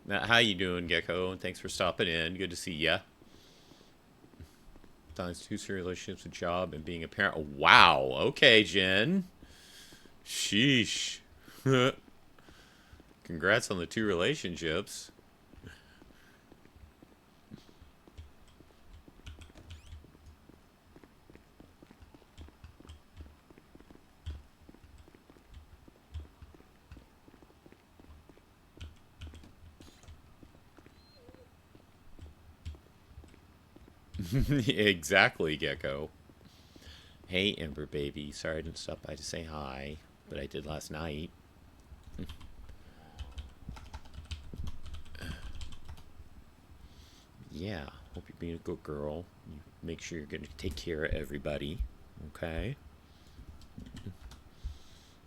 Now, how you doing, Gecko? Thanks for stopping in. Good to see ya. Don's 2 serious relationships, a job, and being a parent. Oh, wow. Okay, Jen. Sheesh. Congrats on the 2 relationships. Exactly, Gecko. Hey, Ember baby. Sorry I didn't stop by to say hi, but I did last night. Yeah, hope you're being a good girl. You make sure you're going to take care of everybody, okay?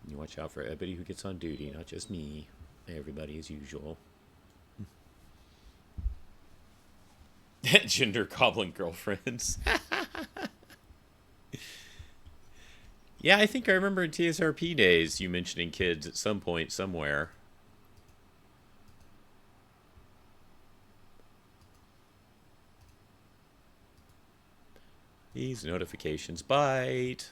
You watch out for everybody who gets on duty, not just me. Everybody as usual. Gender goblin girlfriends. Yeah, I think I remember in TSRP days you mentioning kids at some point somewhere. These notifications bite.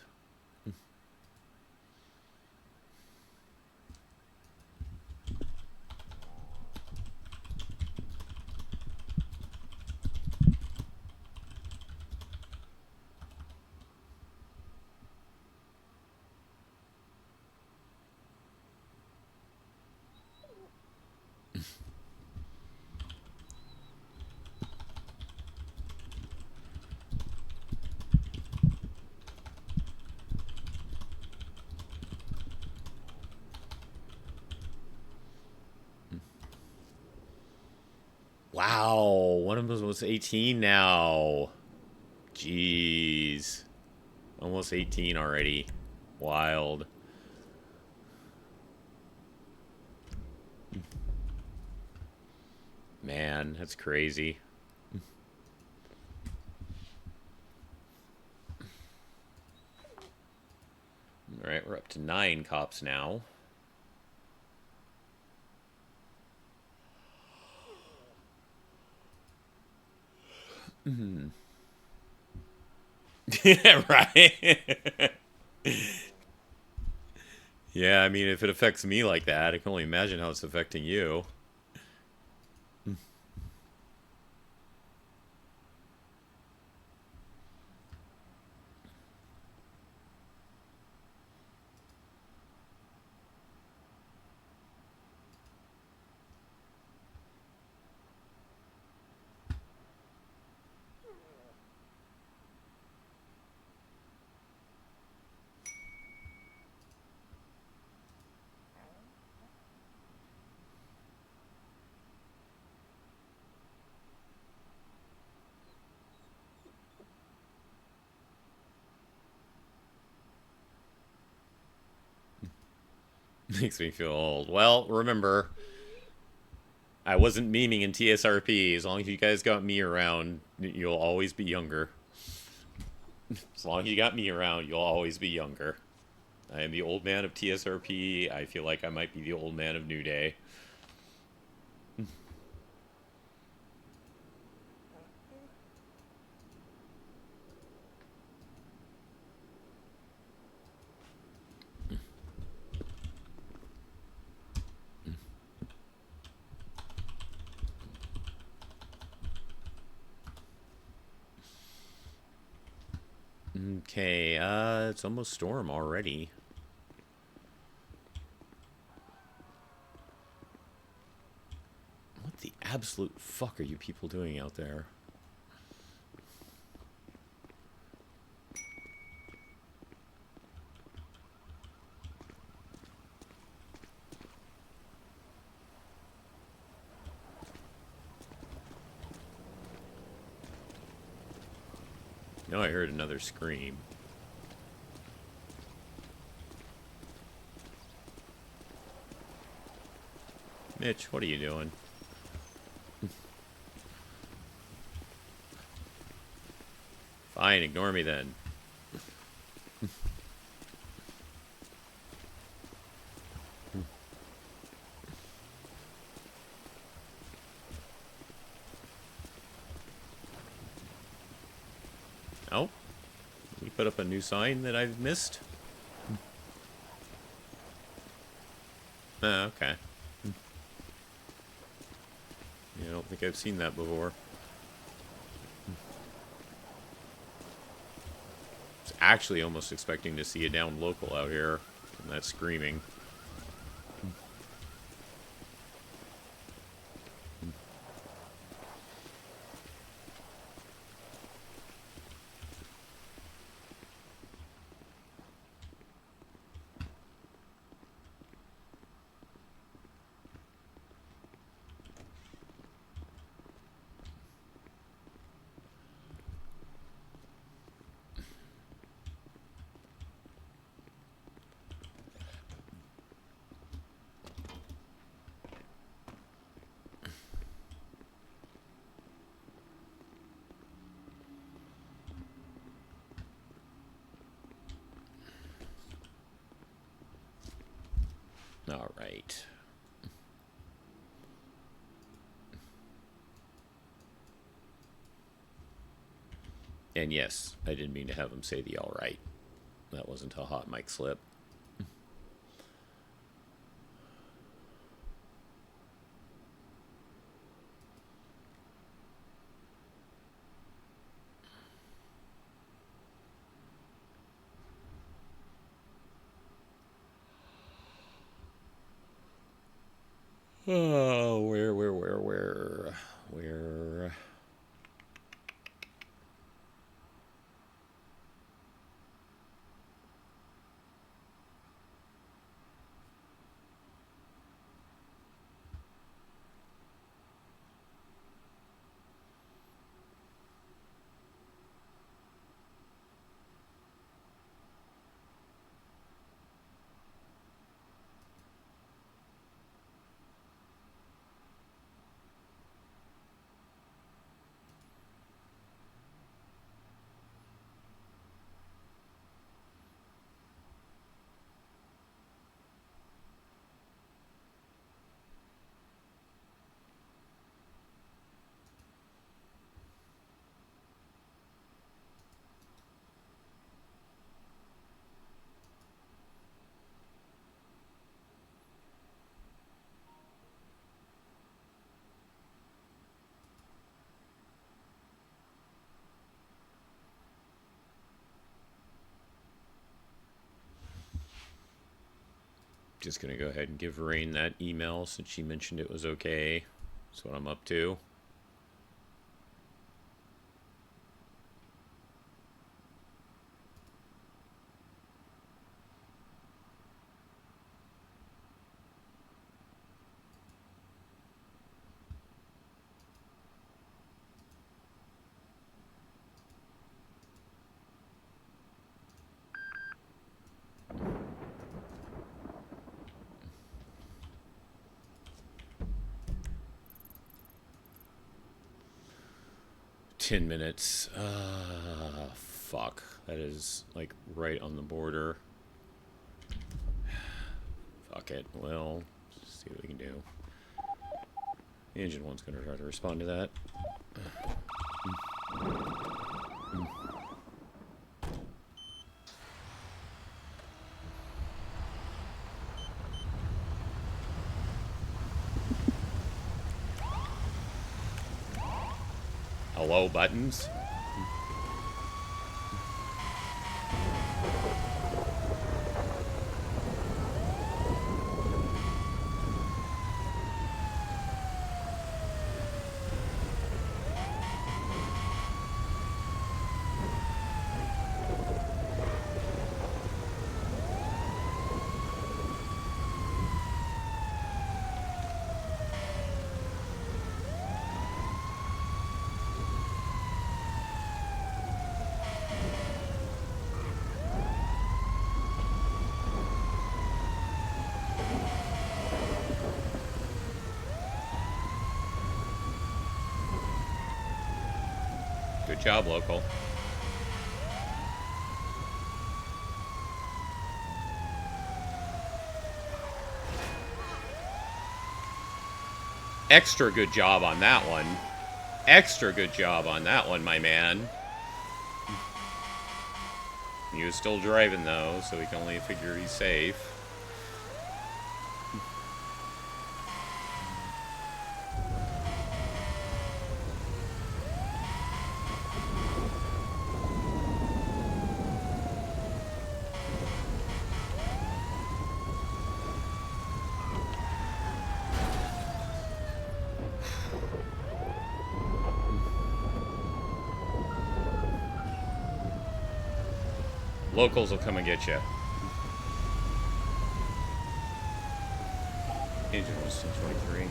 Wow, one of them was 18 now. Jeez. Almost 18 already. Wild. Man, that's crazy. Alright, we're up to 9 cops now. Yeah, right. Yeah, I mean, if it affects me like that, I can only imagine how it's affecting you. Makes me feel old. Well, remember, I wasn't memeing in TSRP. As long as you guys got me around, you'll always be younger. As long as you got me around, you'll always be younger. I am the old man of TSRP. I feel like I might be the old man of New Day. Okay, it's almost storm already. What the absolute fuck are you people doing out there? No, I heard another scream. Mitch, what are you doing? Fine, ignore me then. Oh? You put up a new sign that I've missed? Oh, okay. Yeah, I don't think I've seen that before. I was actually almost expecting to see a down local out here from that screaming. All right. And yes, I didn't mean to have him say the all right. That wasn't a hot mic slip. Oh, where? Just gonna go ahead and give Rain that email since she mentioned it was okay. That's what I'm up to. $10. Fuck. That is like right on the border. Fuck it. Well, let's see what we can do. The engine one's gonna try to respond to that. Hello, buttons. Good job, local. Extra good job on that one. Extra good job on that one, my man. He was still driving, though, so we can only figure he's safe. Locals will come and get you. Engine was 23.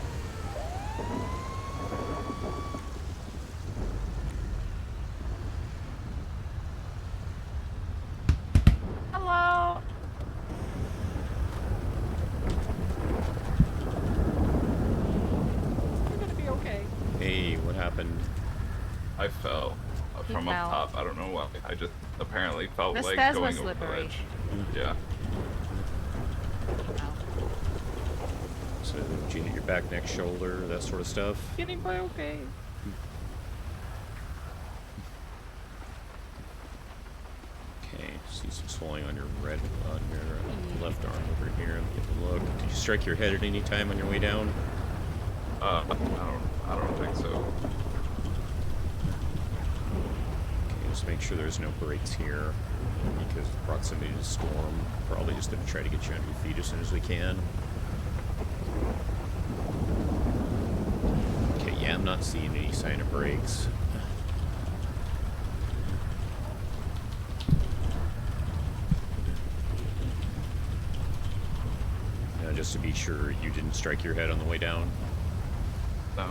Hello. You're gonna be okay. Hey, what happened? I fell from fell. up top. I don't know why. I just apparently felt The like stairs were going over the slippery. ledge. Yeah. So, did you hit your back, neck, shoulder, that sort of stuff? Getting by okay. Okay, see some swelling on your left arm over here. Let me get a look. Did you strike your head at any time on your way down? I don't think so. Okay, just make sure there's no brakes here because of proximity to the storm. Probably just going to try to get you on your feet as soon as we can. Okay, yeah, I'm not seeing any sign of brakes. Now, just to be sure, you didn't strike your head on the way down? No.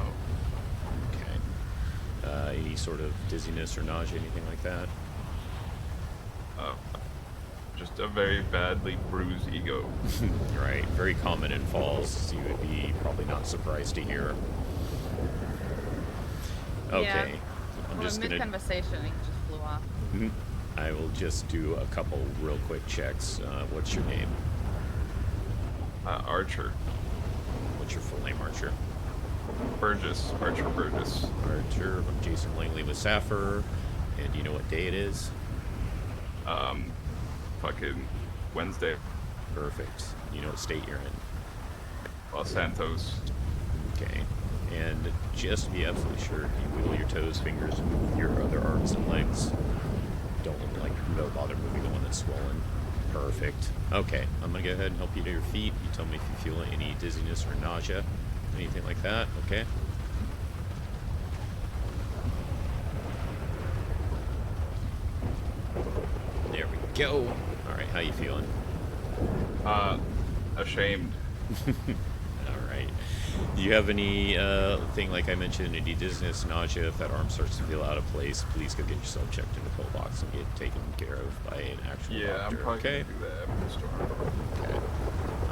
Okay. Any sort of dizziness or nausea, anything like that? Just a very badly bruised ego. Right, very common in falls. You would be probably not surprised to hear. Okay, Yeah. I'm Well, just gonna. mid-conversation, it just flew off. I will just do a couple real quick checks. What's your name? Archer. What's your full name, Archer? Burgess. Archer Burgess. Archer. I'm Jason Langley with Sappher. And do you know what day it is? Fucking Wednesday. Perfect. You know what state you're in? Los Santos. Okay. And just to be absolutely sure, you wiggle your toes, fingers, and move your other arms and legs. Don't bother moving the one that's swollen. Perfect. Okay, I'm gonna go ahead and help you to your feet. You tell me if you feel any dizziness or nausea, anything like that. Okay. There we go. All right, how you feeling? Ashamed. All right. Do you have any thing like I mentioned, any dizziness, nausea? If that arm starts to feel out of place, please go get yourself checked in the pill box and get taken care of by an actual Yeah, doctor. I'm probably Okay. gonna do that after the storm. Okay.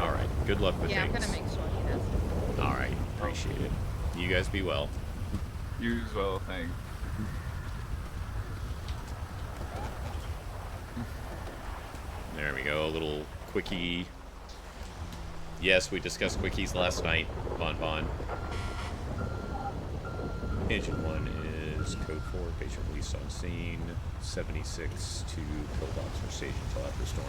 All right. Good luck with Yeah, I'm things. gonna make sure he does. All right. Appreciate it. You guys be well. You as well, thanks. There we go. A little quickie. Yes, we discussed quickies last night. Bon Bon. Agent 1 is code 4. Patient released on scene. 76 to pillbox for stage until after storm.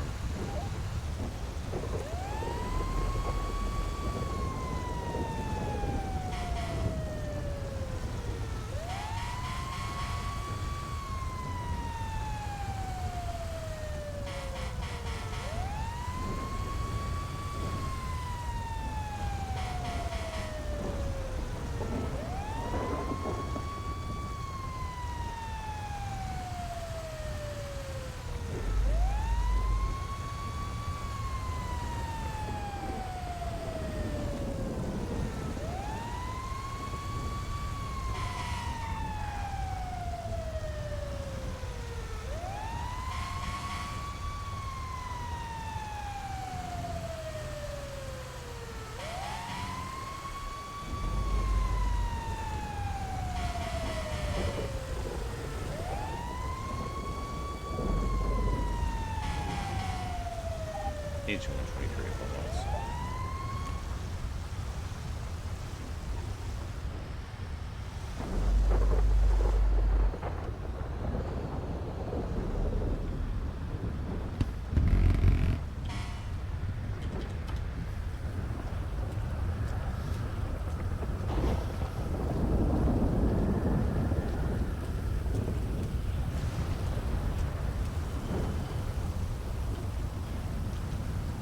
Agent 123 pillbox.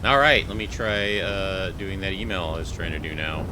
All right, let me try doing that email I was trying to do now.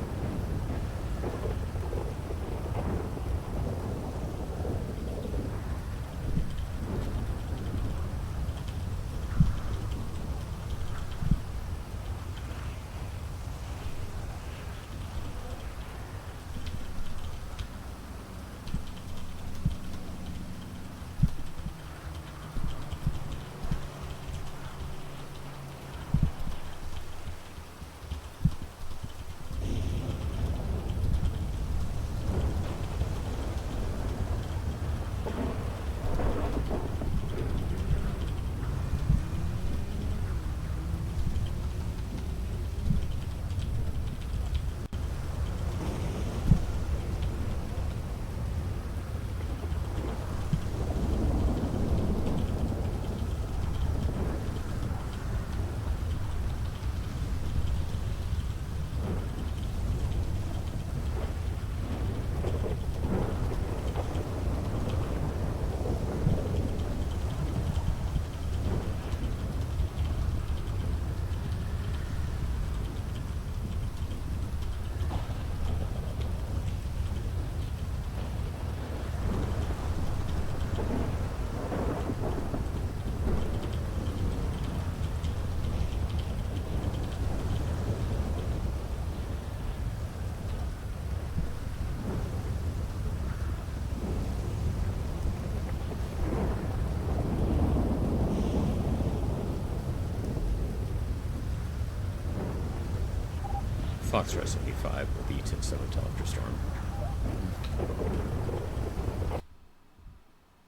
Foxtrot 75 will be 10-7 till after storm.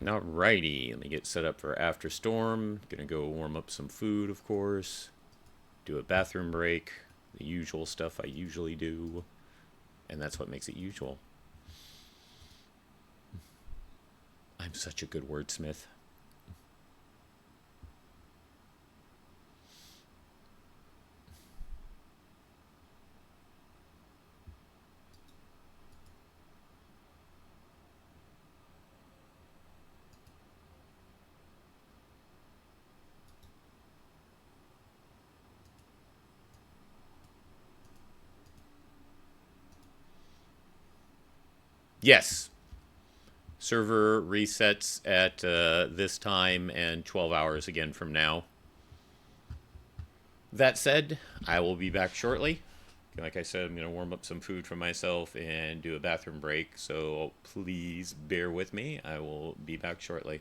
Alrighty, let me get set up for after storm. Gonna go warm up some food, of course. Do a bathroom break. The usual stuff I usually do. And that's what makes it usual. I'm such a good wordsmith. Yes. Server resets at this time and 12 hours again from now. That said, I will be back shortly. Like I said, I'm going to warm up some food for myself and do a bathroom break, so please bear with me. I will be back shortly.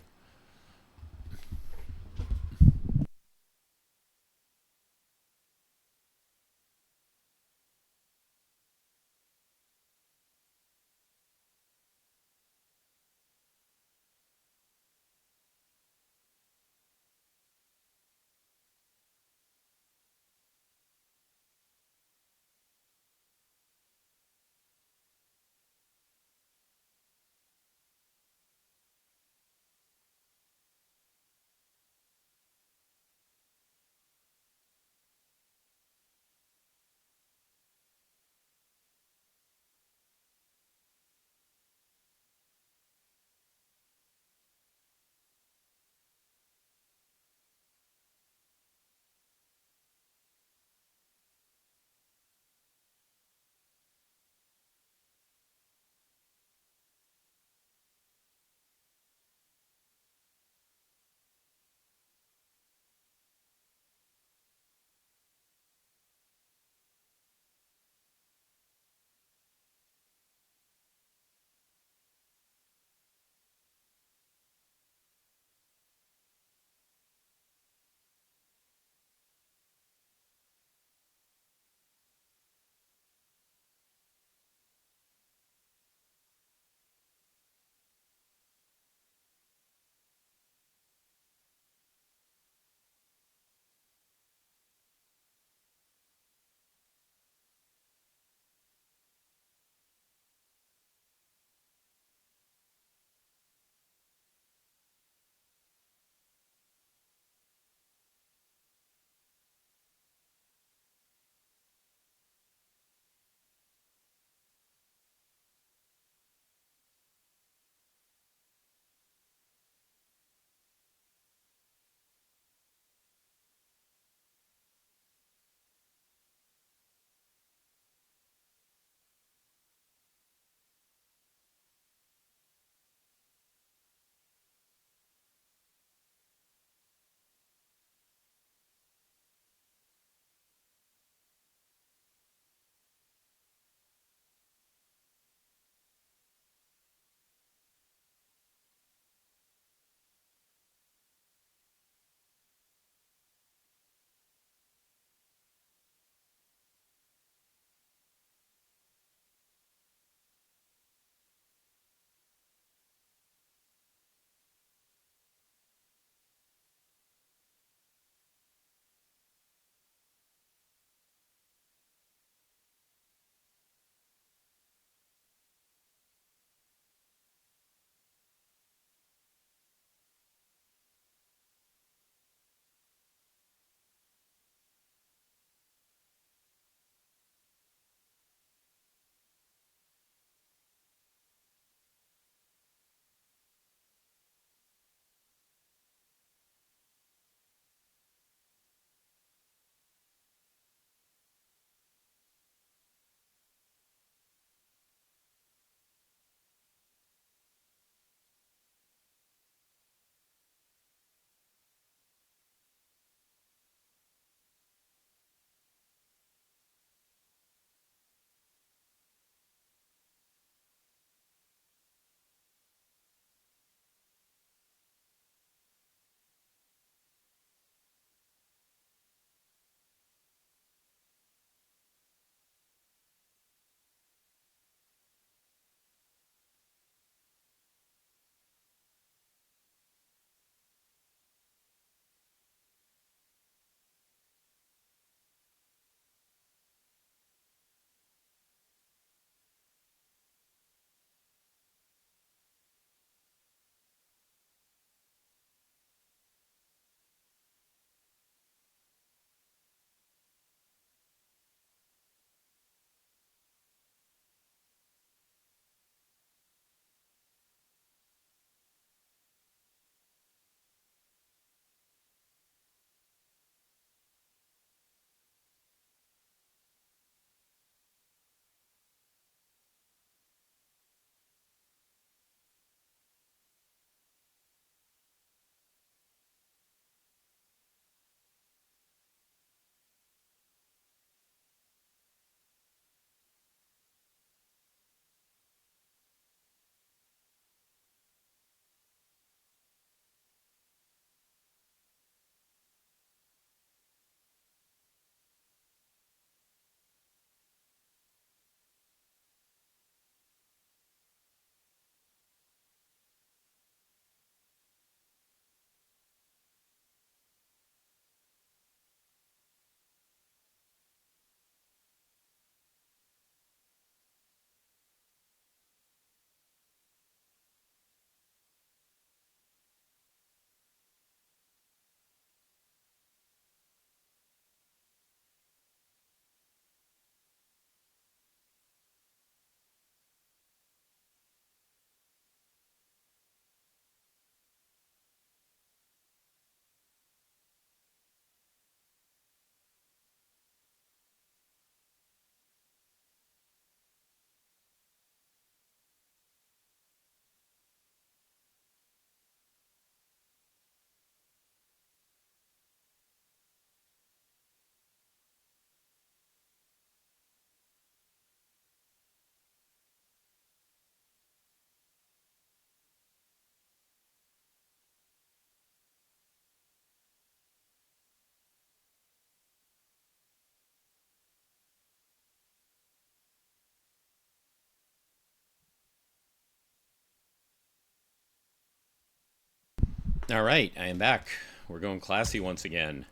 All right, I am back. We're going classy once again.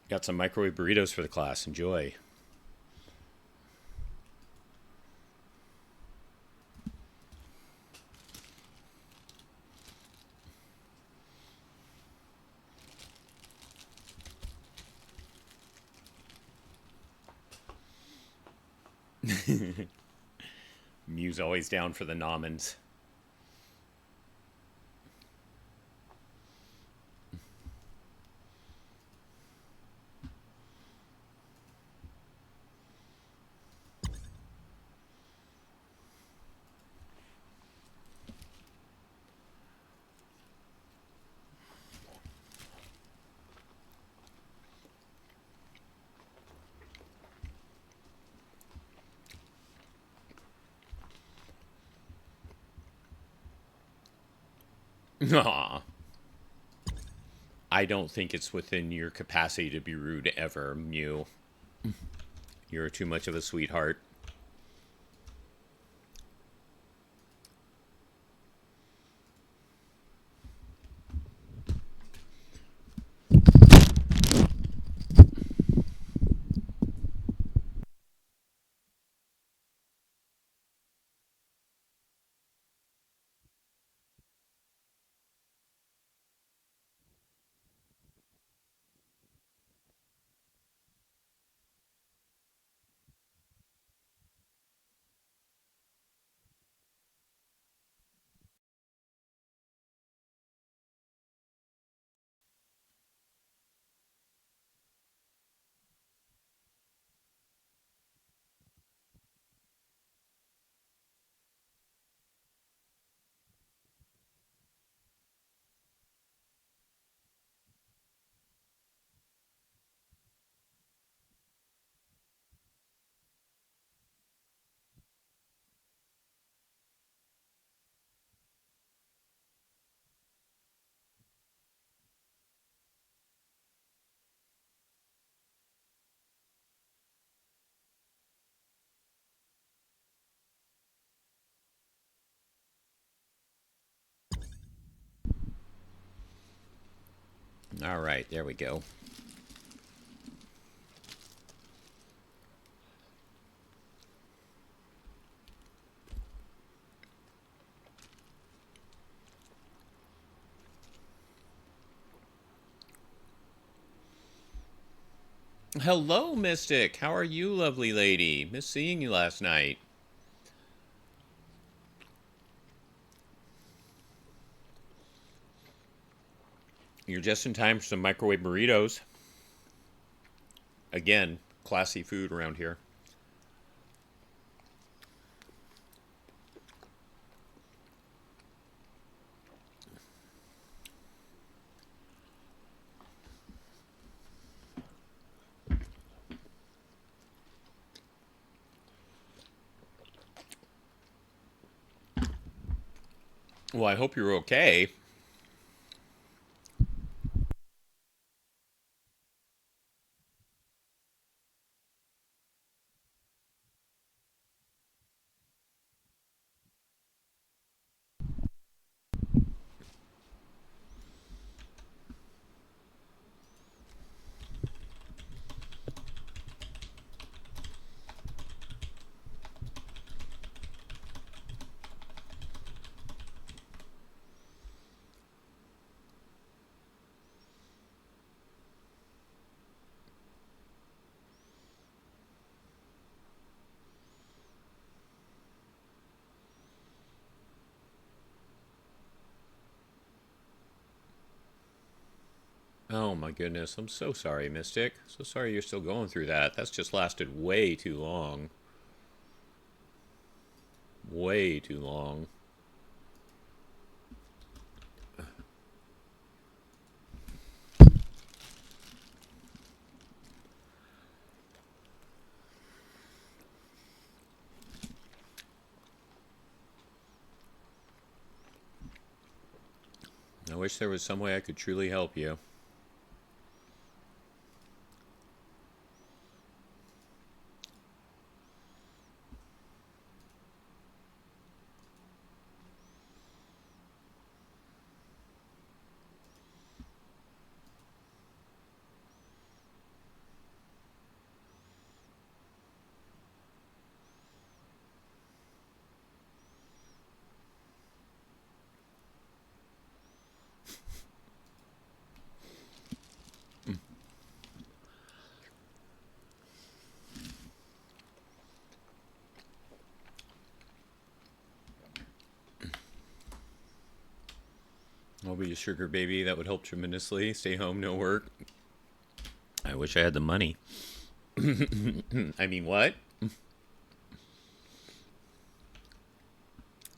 Got some microwave burritos for the class. Enjoy. Mew's always down for the nomins. Aw. I don't think it's within your capacity to be rude ever, Mew. You're too much of a sweetheart. All right, there we go. Hello, Mystic. How are you, lovely lady? Miss seeing you last night. You're just in time for some microwave burritos. Again, classy food around here. Well, I hope you're okay. Oh my goodness, I'm so sorry, Mystic. So sorry you're still going through that. That's just lasted way too long. Way too long. I wish there was some way I could truly help you. I'll be a sugar baby. That would help tremendously. Stay home, no work. I wish I had the money. I mean, what?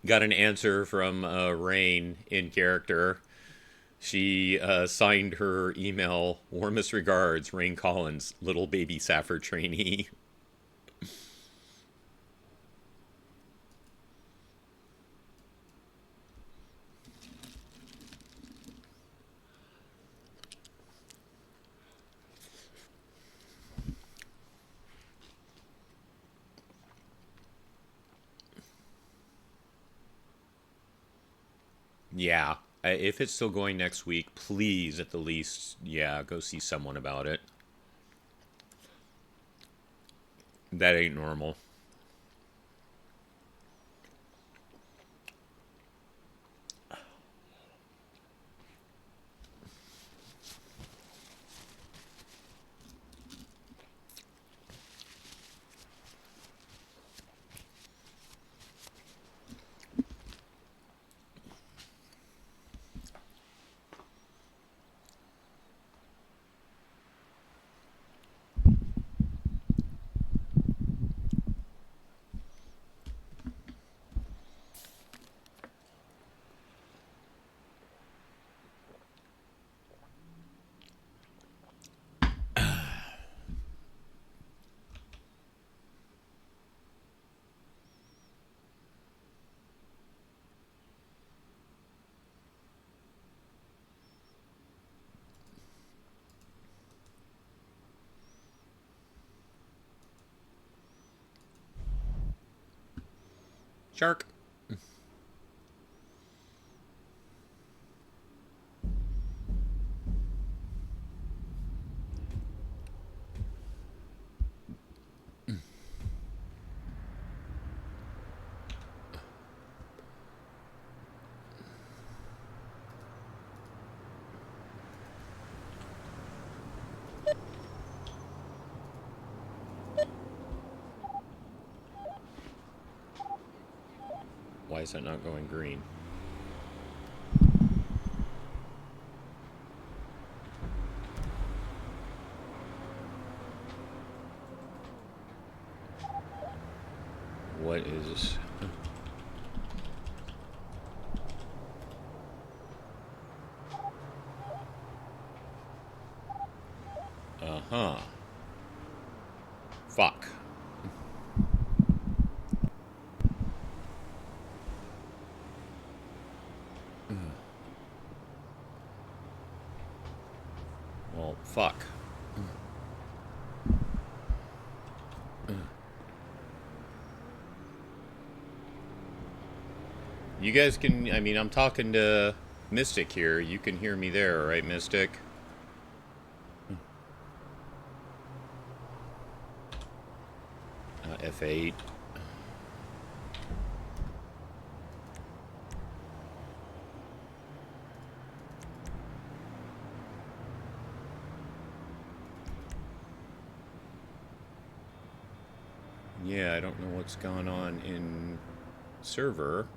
Got an answer from Rain in character. She signed her email, warmest regards, Rain Collins, little baby Safford trainee. Yeah. If it's still going next week, please, at the least, yeah, go see someone about it. That ain't normal. Shark. Why is that not going green? What is... Uh-huh. Fuck. Well, fuck. You guys can, I mean, I'm talking to Mystic here. You can hear me there, right, Mystic? F8. Yeah, I don't know what's going on in server.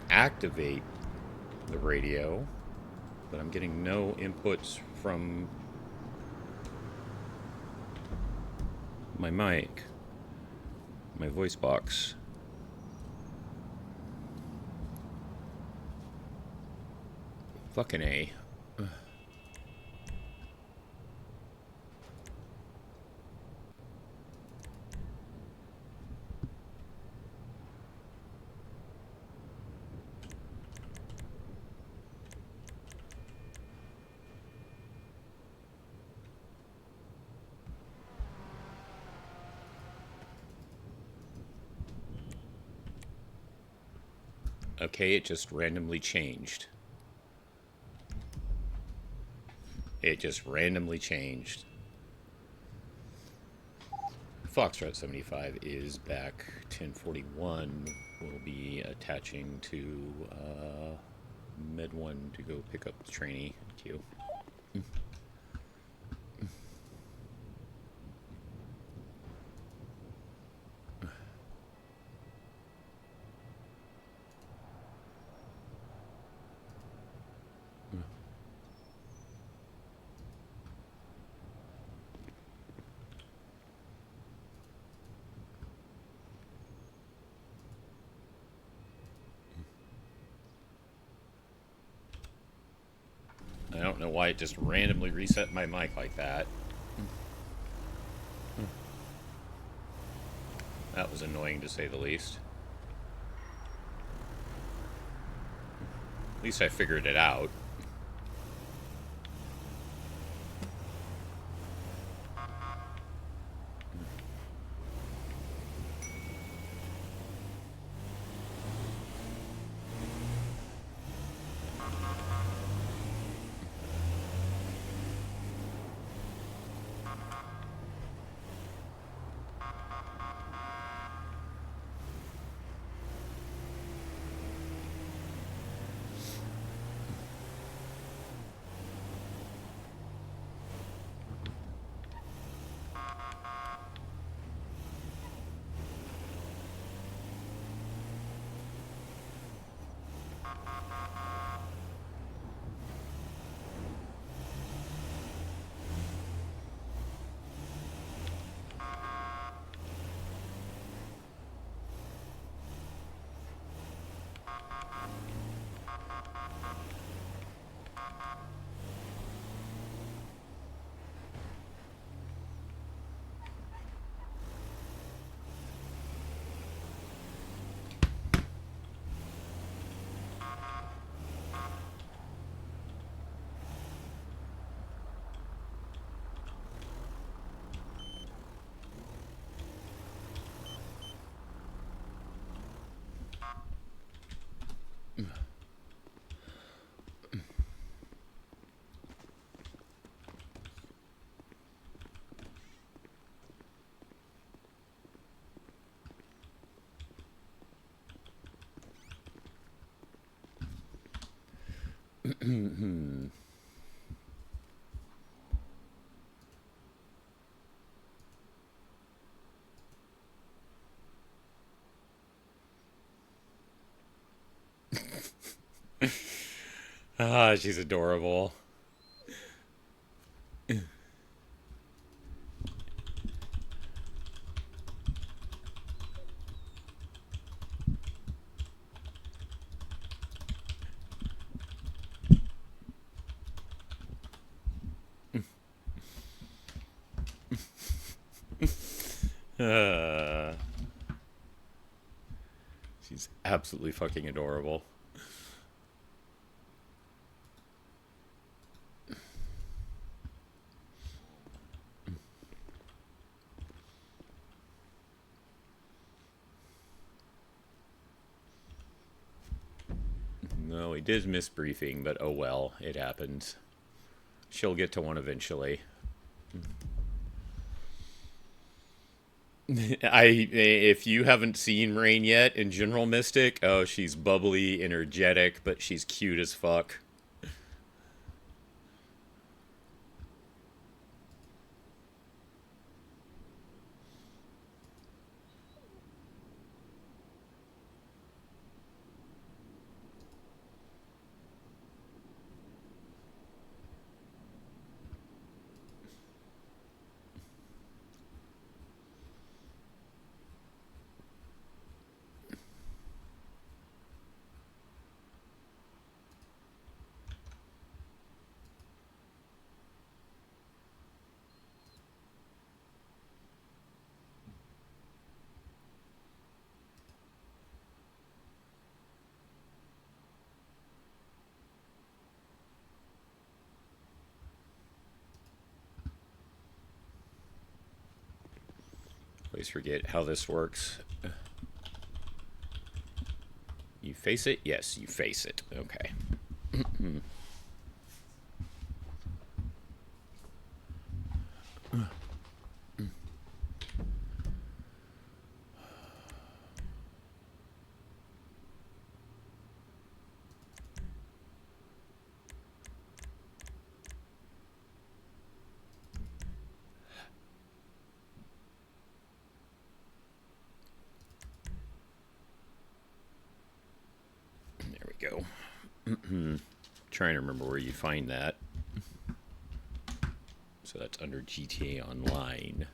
Activate the radio, but I'm getting no inputs from my mic, my voice box. Fucking A. Ugh. Okay, it just randomly changed. It just randomly changed. Foxtrot 75 is back. 1041 will be attaching to Med 1 to go pick up the trainee queue. I don't know why it just randomly reset my mic like that. That was annoying to say the least. At least I figured it out. Ah, she's adorable. She's absolutely fucking adorable. No, he did miss briefing, but oh well, it happens. She'll get to one eventually. If you haven't seen Rain yet in General Mystic, oh, she's bubbly, energetic, but she's cute as fuck. Always forget how this works. You face it? Yes, you face it. Okay. There we go. Trying to remember where you find that. So that's under GTA Online.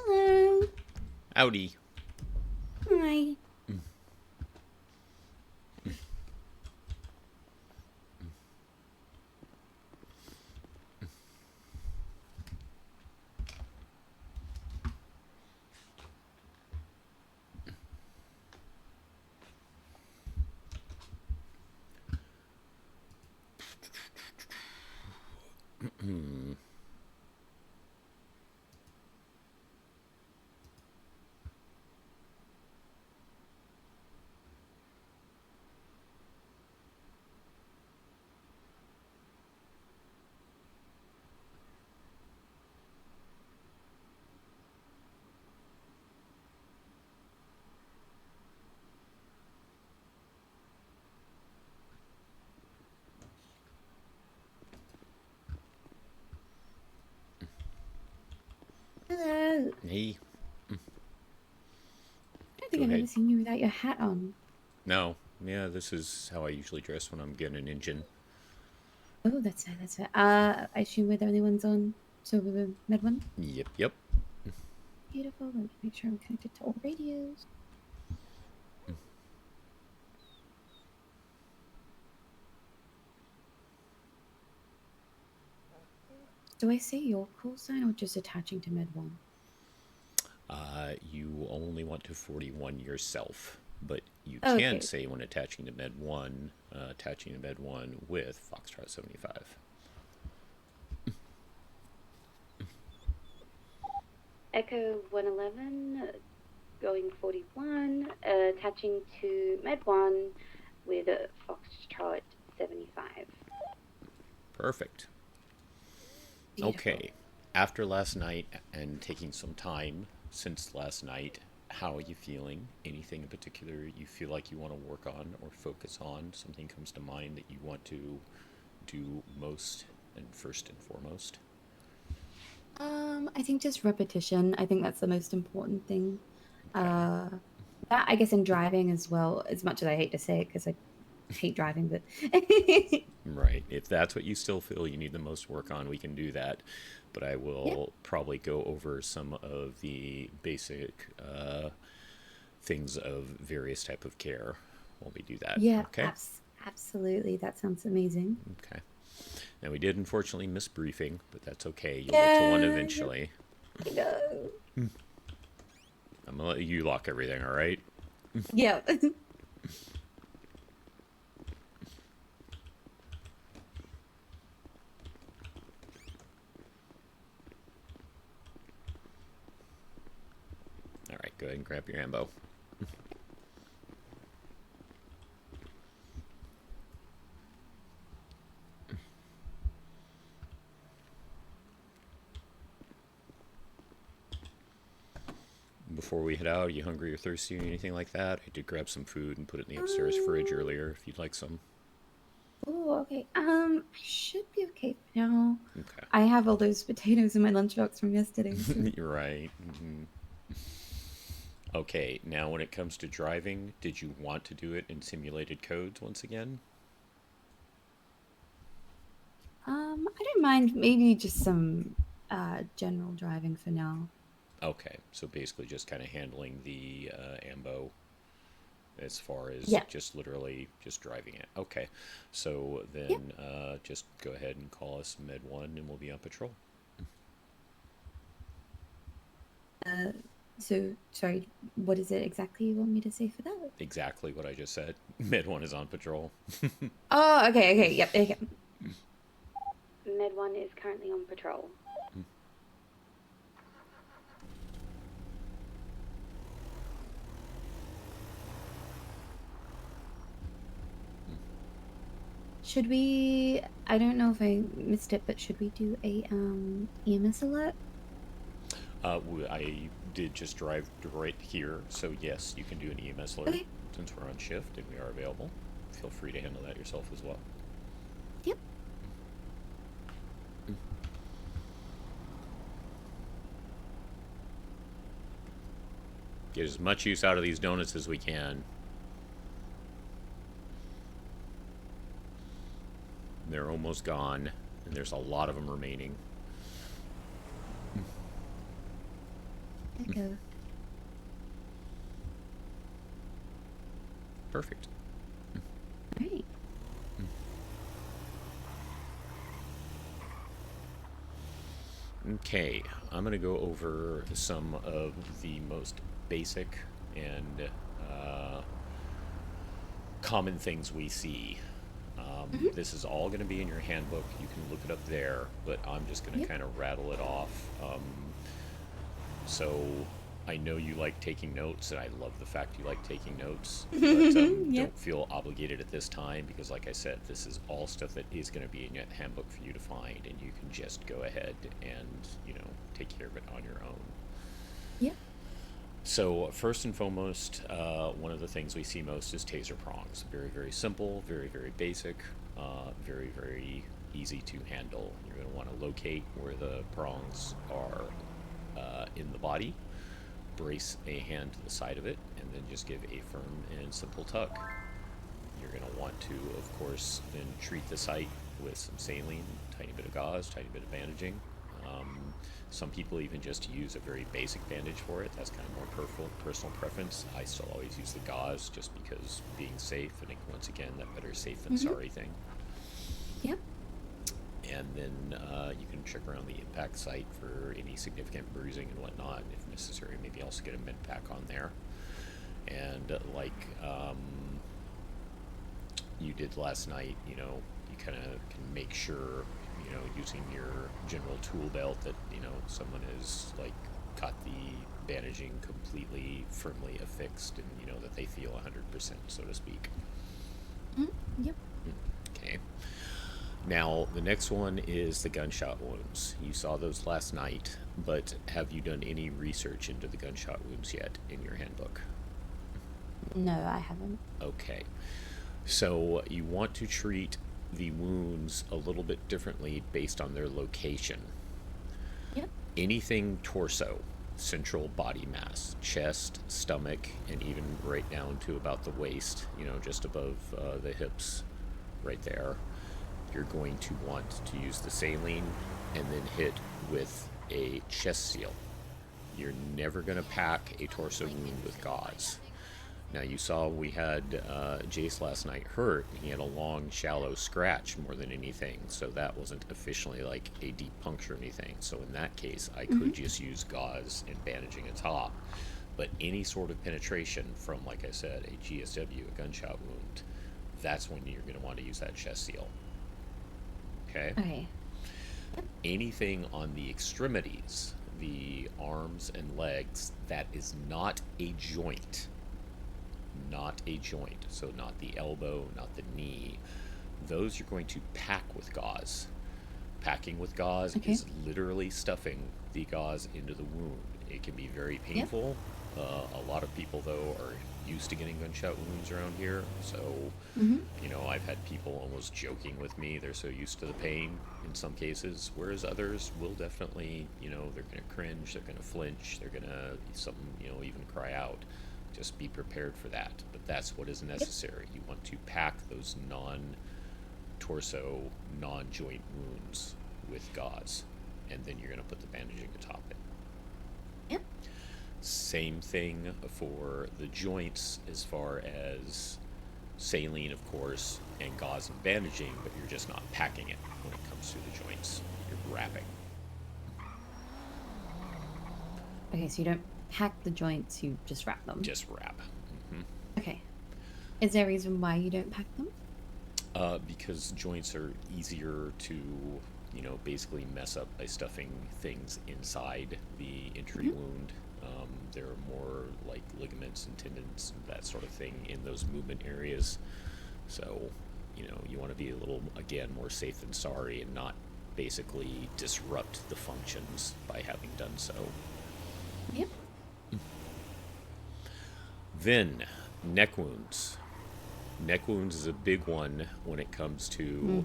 Hello. Howdy. Hi. Hello. Hey. I don't think I've ever seen you without your hat on. No. Yeah, this is how I usually dress when I'm getting an engine. Oh, that's fair, that's fair. I assume we're the only ones on Silver Med One? Yep. Beautiful. Let me make sure I'm connected to all radios. Do I say your call sign or just attaching to Med One? You only want to 41 yourself, but you Okay. can say when attaching to Med 1, attaching to Med 1 with Foxtrot 75. Echo 111, going 41, attaching to Med 1 with Foxtrot 75. Perfect. Beautiful. Okay. After last night and taking some time since last night, how are you feeling? Anything in particular you feel like you want to work on or focus on? Something comes to mind that you want to do most and first and foremost? I think just repetition. I think that's the most important thing. That I guess in driving as well, as much as I hate to say it because I hate driving, but Right. If that's what you still feel you need the most work on, we can do that. But I will probably go over some of the basic things of various type of care while we do that. yeah, Okay. absolutely. That sounds amazing. Okay. Now we did unfortunately miss briefing, but that's okay. You'll get to one eventually. I know. I'm gonna let you lock everything. All right. Yeah. All right. Go ahead and grab your ambo. Before we head out, are you hungry or thirsty or anything like that? I did grab some food and put it in the upstairs fridge earlier if you'd like some. Oh, okay. I should be okay for now. Okay. I have all those potatoes in my lunchbox from yesterday. So. You're right. Okay, now when it comes to driving, did you want to do it in simulated codes once again? I don't mind maybe just some general driving for now. Okay, so basically just kind of handling the ambo as far as just literally just driving it. Okay, so then just go ahead and call us Med 1 and we'll be on patrol. So, sorry, what is it exactly you want me to say for that? Exactly what I just said. Med 1 is on patrol. Oh, okay, yep, okay. Med 1 is currently on patrol. Should we, I don't know if I missed it, but should we do a EMS alert? I did just drive right here, so yes, you can do an EMS alert. Okay. Since we're on shift and we are available. Feel free to handle that yourself as well. Yep. Get as much use out of these donuts as we can. They're almost gone, and there's a lot of them remaining. Echo. Perfect. Alright. Okay, I'm going to go over some of the most basic and common things we see. This is all going to be in your handbook. You can look it up there, but I'm just going to kind of rattle it off. So I know you like taking notes, and I love the fact you like taking notes, but don't feel obligated at this time because, like I said, this is all stuff that is going to be in your handbook for you to find, and you can just go ahead and, take care of it on your own. Yep. So first and foremost, one of the things we see most is taser prongs. Very, very simple, very, very basic, very, very easy to handle. You're going to want to locate where the prongs are in the body, brace a hand to the side of it, and then just give a firm and simple tug. You're going to want to, of course, then treat the site with some saline, tiny bit of gauze, tiny bit of bandaging. Some people even just use a very basic bandage for it. That's kind of more personal preference. I still always use the gauze just because being safe, and once again, that better safe than sorry thing. Yep. And then you can check around the impact site for any significant bruising and whatnot. If necessary, maybe also get a med pack on there. And like you did last night, you kind of can make sure, using your general tool belt that, someone is got the bandaging completely firmly affixed and, that they feel 100%, so to speak. Yep. Okay. Now, the next one is the gunshot wounds. You saw those last night, but have you done any research into the gunshot wounds yet in your handbook? No, I haven't. Okay. So you want to treat the wounds a little bit differently based on their location. Yep. Anything torso, central body mass, chest, stomach, and even right down to about the waist, just above the hips right there. You're going to want to use the saline and then hit with a chest seal. You're never going to pack a torso wound with gauze. Now, you saw we had Jace last night hurt. He had a long, shallow scratch more than anything, so that wasn't officially like a deep puncture or anything. So in that case, I could just use gauze and bandaging atop. But any sort of penetration from, like I said, a GSW, a gunshot wound, that's when you're going to want to use that chest seal. Okay? Anything on the extremities, the arms and legs, that is not a joint. Not a joint. So not the elbow, not the knee. Those you're going to pack with gauze. Packing with gauze is literally stuffing the gauze into the wound. It can be very painful. A lot of people, though, are used to getting gunshot wounds around here, so I've had people almost joking with me. They're so used to the pain in some cases, whereas others will definitely, they're going to cringe, they're going to flinch, they're going to even cry out. Just be prepared for that. But that's what is necessary. You want to pack those non-torso, non-joint wounds with gauze, and then you're going to put the bandaging atop it. Same thing for the joints as far as saline, of course, and gauze and bandaging, but you're just not packing it when it comes to the joints. You're wrapping. Okay, so you don't pack the joints, you just wrap them. Just wrap. Mm-hmm. Okay. Is there a reason why you don't pack them? Because joints are easier to, you know, basically mess up by stuffing things inside the entry wound. There are more like ligaments and tendons and that sort of thing in those movement areas. So, you know, you want to be a little, again, more safe than sorry and not basically disrupt the functions by having done so. Yep. Then, neck wounds. Neck wounds is a big one when it comes to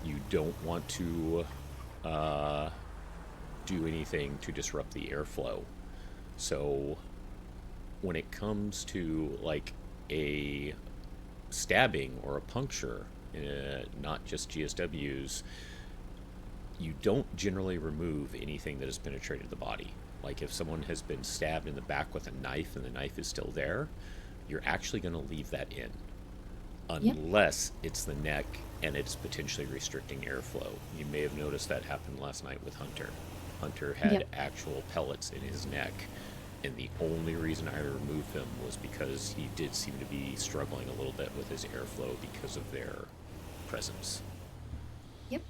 you don't want to do anything to disrupt the airflow. So when it comes to like a stabbing or a puncture, not just GSWs, you don't generally remove anything that has penetrated the body. Like if someone has been stabbed in the back with a knife and the knife is still there, you're actually going to leave that in. Unless it's the neck and it's potentially restricting airflow. You may have noticed that happened last night with Hunter. Hunter had actual pellets in his neck, and the only reason I removed them was because he did seem to be struggling a little bit with his airflow because of their presence. Yep.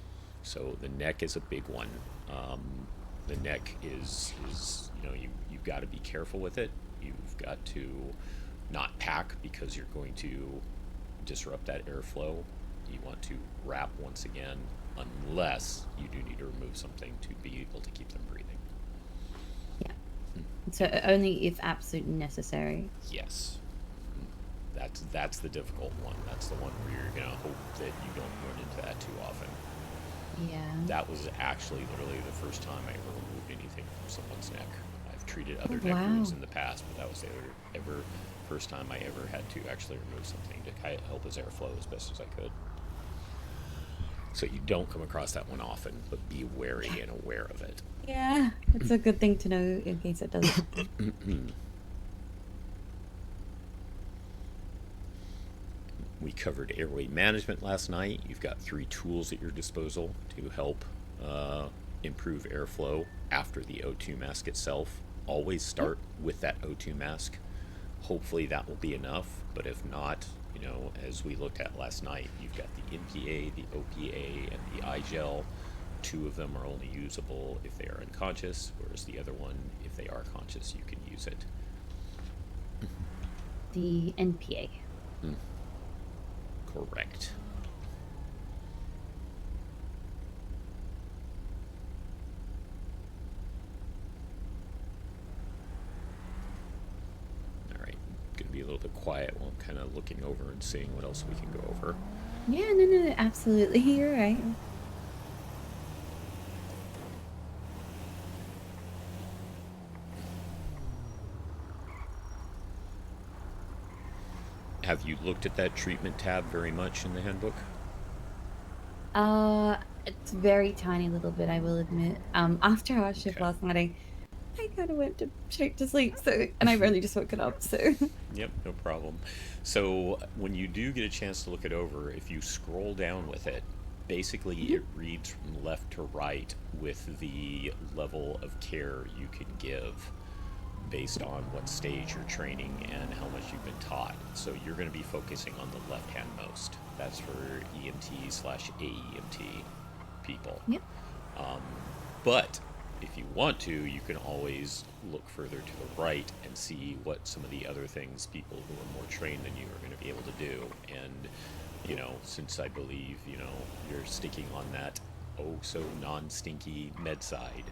So the neck is a big one. The neck is you know, you've got to be careful with it. You've got to not pack because you're going to disrupt that airflow. You want to wrap once again, unless you do need to remove something to be able to keep them breathing. Yeah. So only if absolutely necessary. Yes. That's the difficult one. That's the one where you're gonna hope that you don't run into that too often. Yeah. That was actually literally the first time I ever removed anything from someone's neck. I've treated other neck wounds in the past, but that was the first time I ever had to actually remove something to help his airflow as best as I could. So you don't come across that one often, but be wary and aware of it. Yeah, it's a good thing to know in case it does. We covered airway management last night. You've got 3 tools at your disposal to help improve airflow after the O2 mask itself. Always start with that O2 mask. Hopefully that will be enough, but if not, you know, as we looked at last night, you've got the NPA, the OPA, and the iGel. 2 of them are only usable if they are unconscious, whereas the other one, if they are conscious, you can use it. The NPA. Correct. Going to be a little bit quiet while I'm kind of looking over and seeing what else we can go over. Yeah, no, absolutely. You're right. Have you looked at that treatment tab very much in the handbook? It's very tiny little bit, I will admit. After our shift last night, I kind of went straight to sleep, so, and I've only just woken up, so. Yep, no problem. So when you do get a chance to look it over, if you scroll down with it, basically it reads from left to right with the level of care you can give based on what stage you're training and how much you've been taught. So you're going to be focusing on the left-hand most. That's for EMT/AEMT people. Yep. But if you want to, you can always look further to the right and see what some of the other things people who are more trained than you are going to be able to do. And, you know, since I believe, you know, you're sticking on that non-stinky med side,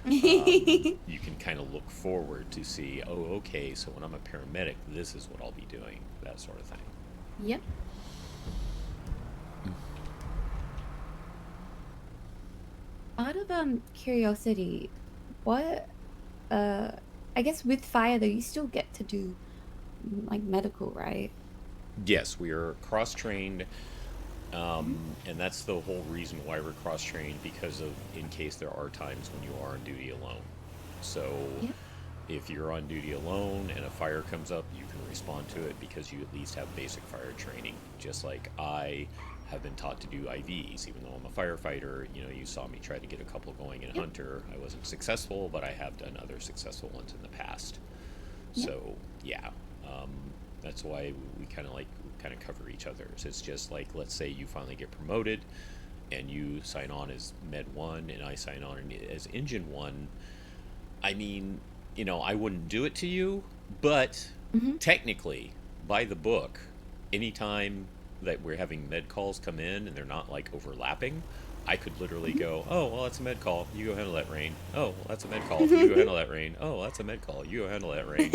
you can kind of look forward to see, oh, okay, so when I'm a paramedic, this is what I'll be doing, that sort of thing. Yep. Out of curiosity, what I guess with fire though, you still get to do like medical, right? Yes, we are cross-trained, and that's the whole reason why we're cross-trained, because of in case there are times when you are on duty alone. So if you're on duty alone and a fire comes up, you can respond to it because you at least have basic fire training. Just like I have been taught to do IVs, even though I'm a firefighter. You know, you saw me try to get a couple going in Hunter. I wasn't successful, but I have done other successful ones in the past. So yeah, that's why we kind of cover each other's. It's just like, let's say you finally get promoted and you sign on as Med 1 and I sign on as Engine 1. I mean, you know, I wouldn't do it to you, but technically, by the book, anytime that we're having med calls come in and they're not like overlapping, I could literally go, oh, well, that's a med call. You go handle that, Rain. Oh, well, that's a med call. You go handle that, Rain. Oh, that's a med call. You go handle that, Rain.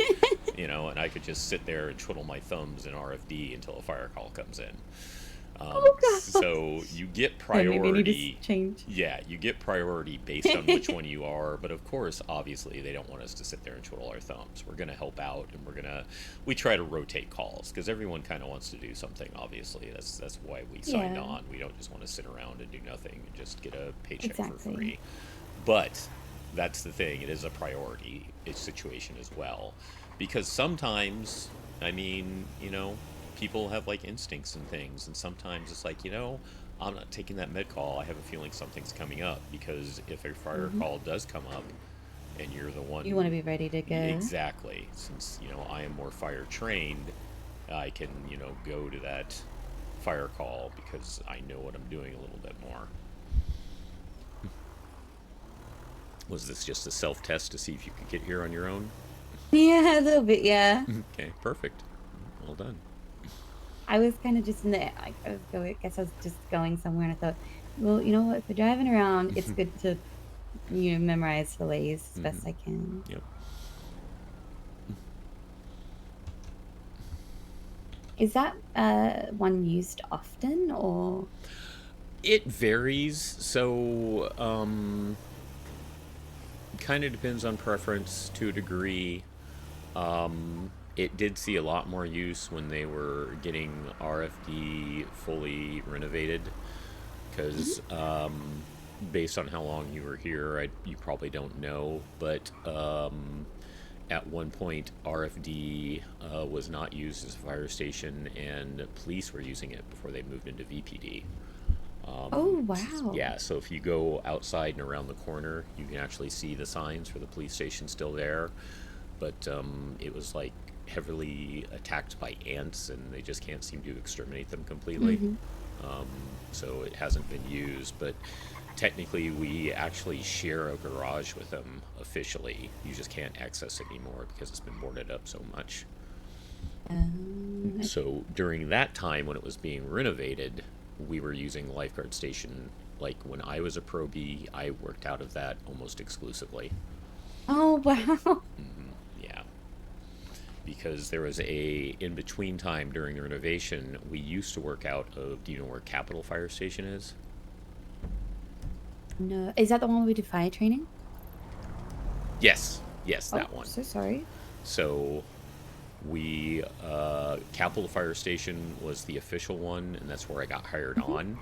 You know, and I could just sit there and twiddle my thumbs in RFD until a fire call comes in. So you get priority. Yeah, you get priority based on which one you are. But of course, obviously, they don't want us to sit there and twiddle our thumbs. We're going to help out, and we try to rotate calls because everyone kind of wants to do something. Obviously, that's why we signed on. We don't just want to sit around and do nothing and just get a paycheck for free. But that's the thing; it is a priority situation as well, because sometimes, I mean, you know, people have like instincts and things, and sometimes it's like, you know, I'm not taking that med call. I have a feeling something's coming up, because if a fire call does come up and you're the one, you want to be ready to go. Exactly. Since, you know, I am more fire trained, I can, you know, go to that fire call because I know what I'm doing a little bit more. Was this just a self-test to see if you could get here on your own? Yeah, a little bit, yeah. Okay, perfect. Well done. I was kind of just in the, like, I guess I was just going somewhere, and I thought, well, you know what, if we're driving around, it's good to, you know, memorize the ways as best I can. Yep. Is that one used often, or? It varies. So, kind of depends on preference to a degree. It did see a lot more use when they were getting RFD fully renovated, because based on how long you were here, you probably don't know, but at one point RFD was not used as a fire station, and police were using it before they moved into VPD. Oh, wow. Yeah, so if you go outside and around the corner, you can actually see the signs for the police station still there, but it was like heavily attacked by ants, and they just can't seem to exterminate them completely. So it hasn't been used, but technically we actually share a garage with them officially. You just can't access it anymore because it's been boarded up so much. So during that time when it was being renovated, we were using lifeguard station. Like when I was a Pro B, I worked out of that almost exclusively. Oh, wow. Yeah. Because there was a in-between time during the renovation, we used to work out of, do you know where Capitol Fire Station is? No. Is that the one where we do fire training? Yes. Yes, that Oh, one. so sorry. So we, Capitol Fire Station was the official one, and that's where I got hired on.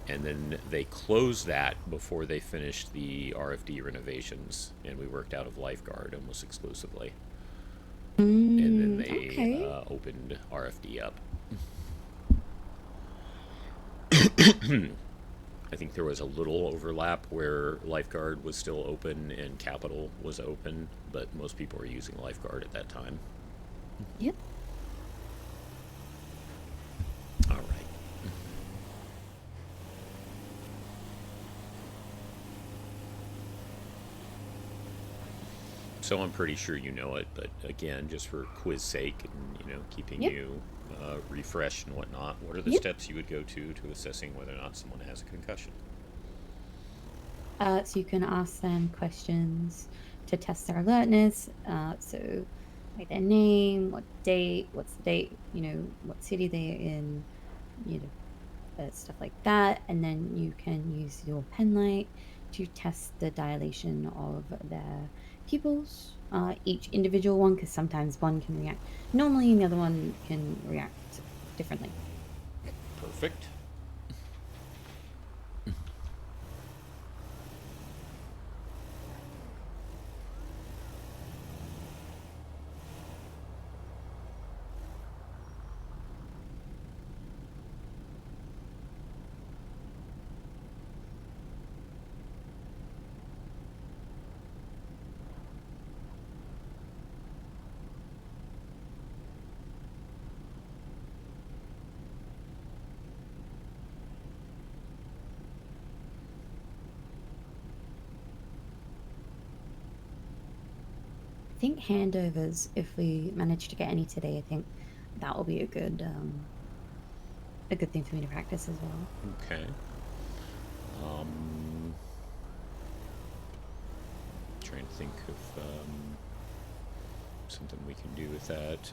And then they closed that before they finished the RFD renovations, and we worked out of lifeguard almost exclusively. And then they opened RFD up. I think there was a little overlap where lifeguard was still open and Capitol was open, but most people were using lifeguard at that time. Yep. All right. So I'm pretty sure you know it, but again, just for quiz sake and, you know, keeping you refreshed and whatnot, what are the steps you would go to assessing whether or not someone has a concussion? So you can ask them questions to test their alertness. So like their name, what's the date, you know, what city they're in, you know, stuff like that. And then you can use your pen light to test the dilation of their pupils, each individual one, because sometimes one can react normally and the other one can react differently. Perfect. think handovers, if we manage to get any today, I think that will be a good thing for me to practice as well. Okay. Trying to think of something we can do with that.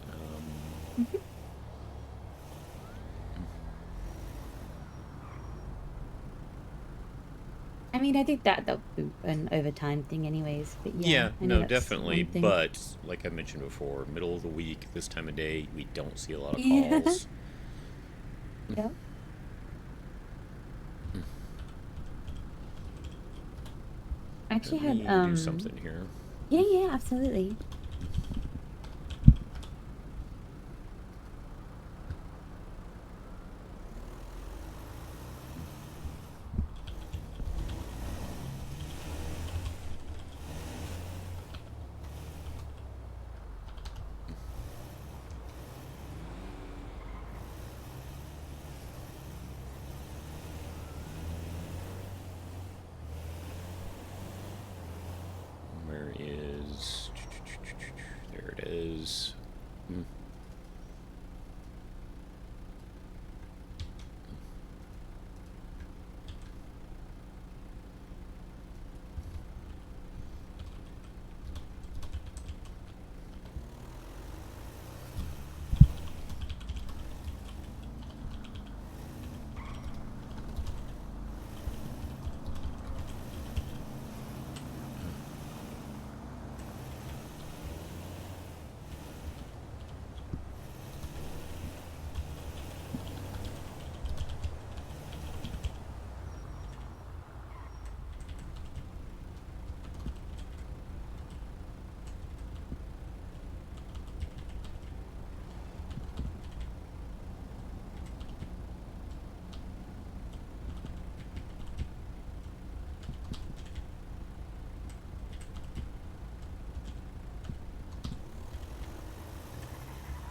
I mean, I think that'll be an overtime thing anyways, but yeah. Yeah, I know no, that's definitely. one thing. But like I mentioned before, middle of the week, this time of day, we don't see a lot of Yeah. calls. Yep. I actually Let had me do something here. Yeah, absolutely. Where is... There it is.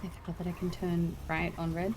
I forgot that I can turn right on red.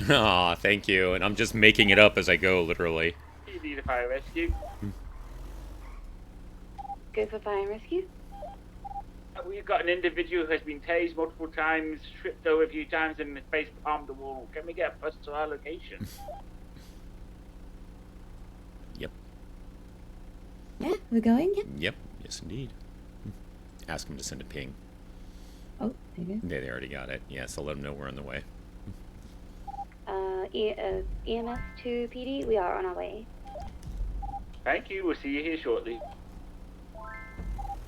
Aw, thank you. And I'm just making it up as I go, literally. You need a fire rescue. Go for fire and rescue. We've got an individual who has been tased multiple times, tripped over a few times, and face palmed the wall. Can we get a bus to our location? Yep. Yeah, we're going? Yep. Yes, indeed. Ask them to send a ping. Oh, there you go. They already got it. Yeah, so let them know we're on the way. EMS to PD, we are on our way. Thank you. We'll see you here shortly.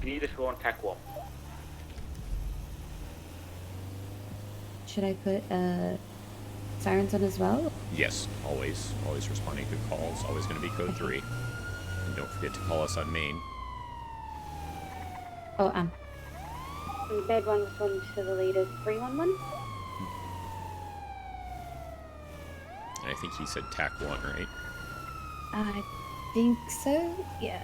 You need us to go on TAC 1. Should I put sirens on as well? Yes, always responding to calls. Always going to be code 3. And don't forget to call us on main. Oh, Bed 1 responds to the leader 311. And I think he said TAC 1, right? I think so. Yeah.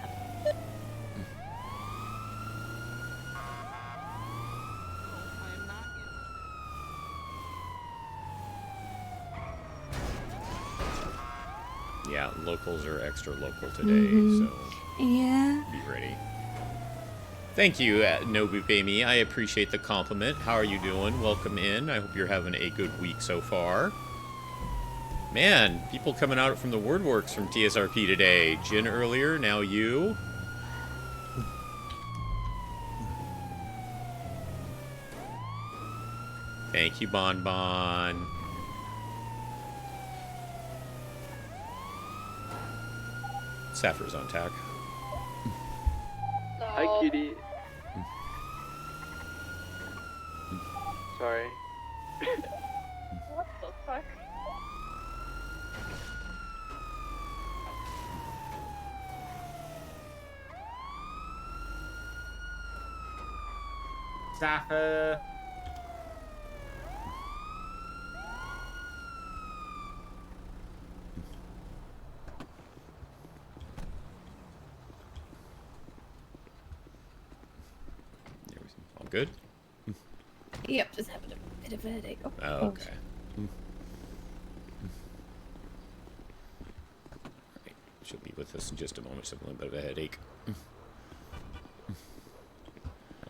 Yeah, locals are extra local today, so yeah. be ready. Thank you, Nobu Bami. I appreciate the compliment. How are you doing? Welcome in. I hope you're having a good week so far. Man, people coming out from the Wordworks from TSRP today. Jin earlier, now you. Thank you, Bon Bon. Sapphire's on tack. Hi, kitty. Sorry. What the fuck? Sapphire. All good? Yep, just having a bit of a headache. Oh, okay. Alright, she'll be with us in just a moment. She'll have a little bit of a headache.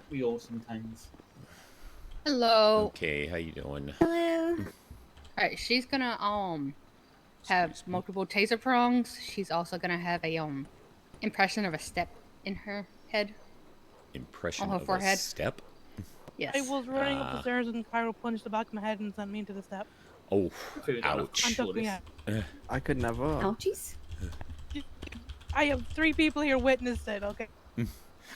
We all sometimes. Hello. Okay, how you doing? Hello. Alright, she's gonna have multiple taser prongs. She's also gonna have a impression of a step in her head. Impression On her of forehead. a step? Yes. I was running up the stairs and Cairo punched the back of my head and sent me into the step. Oh, ouch. And took me out. I could never. Ouchies. I have 3 people here witnessed it, okay?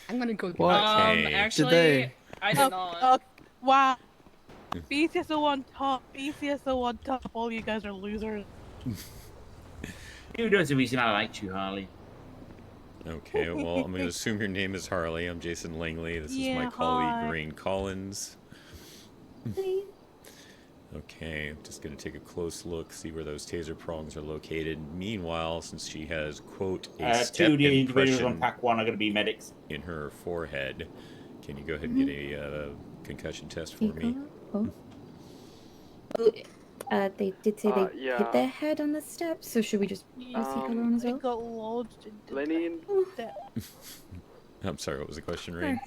I'm gonna go. What? Actually, I did not. Wow. BCSO on top. BCSO on top. All you guys are losers. You know the reason I liked you, Harley. Okay, well, I'm going to assume your name is Harley. I'm Jason Langley. This is Yeah, my colleague, hi. Rain Collins. Okay, I'm just going to take a close look, see where those taser prongs are located. Meanwhile, since she has, quote, a step 2 individuals impression on pack 1 are going to be medics. in her forehead, can you go ahead and get a concussion test for me? They did say they yeah. hit their head on the steps, so should we just see color on as well? It got lodged into Lenny and I'm sorry, what was the question, Rain?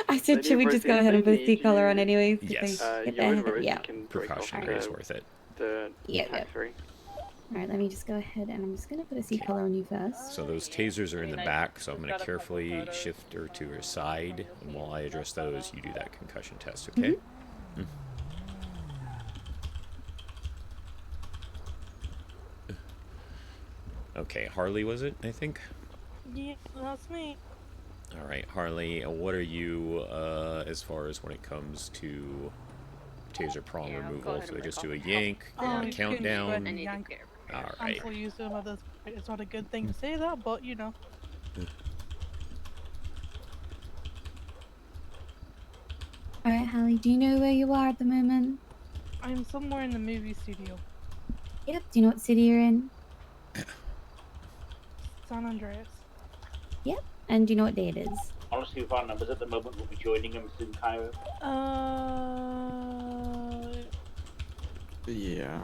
I said, should we just go ahead and put the color on anyways? if Yes. they hit you their and head? Rose, Yeah. you can break off Precautionary is worth it. the Yeah, pack 3. Alright, let me just go ahead and I'm just gonna put a C color on you first. So those tasers are in the back, so I'm going to carefully shift her to her side, and while I address those, you do that concussion test, okay? Okay, Harley was it, I think? Yeah, that's me. All right, Harley, what are you as far as when it comes to taser prong removal? So I just do a yank, a countdown. All I'm right. so used to them at this point. It's not a good thing to say that, but you know. Alright, Hallie, do you know where you are at the moment? I'm somewhere in the movie studio. Yep. Do you know what city you're in? San Andreas. Yep. And do you know what day it is? Honestly, with our numbers at the moment, we'll be joining them soon, Cairo. Yeah.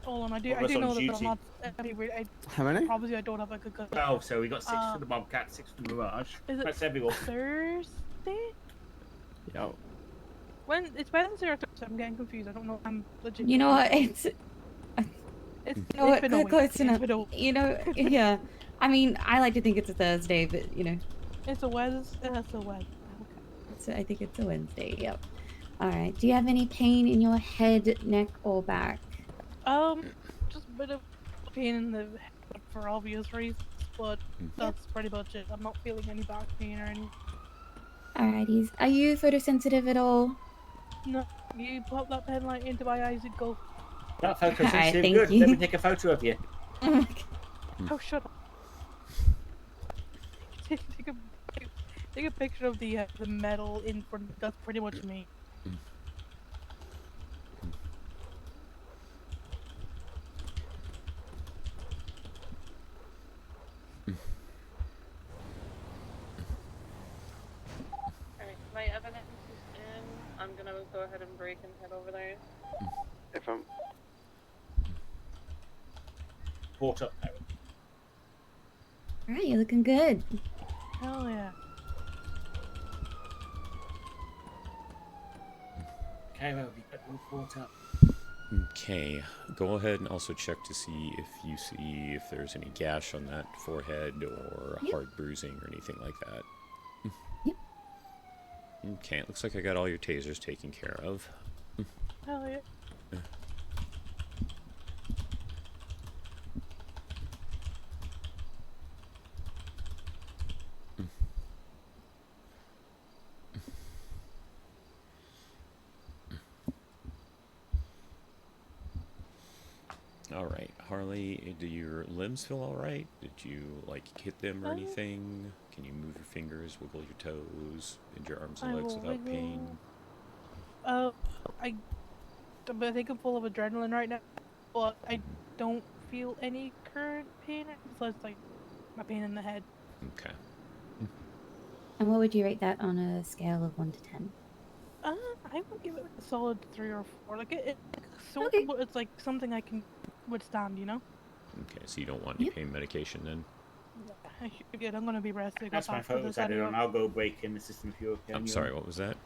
Hold on, I do What was know on that duty? I'm not. Anyway, How many? Obviously, I don't have a good gun. 12, so we got 6 for the Bobcat, 6 for the Mirage. Is it That's everyone. Thursday? Yo. When it's Wednesday or Thursday? I'm getting confused. I don't know. I'm legit. You know what? It's It's you know what? been a week. Close It's enough. been a week. You know, yeah. I mean, I like to think it's a Thursday, but you know. It's a Wednesday. That's a Wednesday. So I think it's a Wednesday. Yep. All right. Do you have any pain in your head, neck, or back? Just a bit of pain in the head for obvious reasons, but that's pretty much it. I'm not feeling any back pain or any. Alrighties. Are you photosensitive at all? No, you pop that pen light into my eyes and go. That photo Alright, seems thank good. you. Let me take a photo of you. Oh, shut up. take a take a picture of the medal in front. That's pretty much me. Alright, my evidence is in. I'm gonna go ahead and break and head over there. If I'm Brought up, Harry. Alright, you're looking good. Hell yeah. Okay, well, we got them brought up. Okay, go ahead and also check to see if there's any gash on that forehead or hard bruising or anything like that. Yep. Okay, it looks like I got all your tasers taken care of. Hell yeah. All right, Harley, do your limbs feel all right? Did you like hit them or anything? Can you move your fingers, wiggle your toes, bend your arms and I legs will without wiggle. pain? I think I'm full of adrenaline right now, but I don't feel any current pain besides like my pain in the head. Okay. And what would you rate that on a scale of 1 to 10? I would give it like a solid 3 or 4. Like it's like something I can withstand, you know. Okay, so you don't want any pain medication then? I should be good. I'm gonna be resting That's up my after photos this added anyway. on. I'll go break in the system if you're okay. I'm sorry, what was that?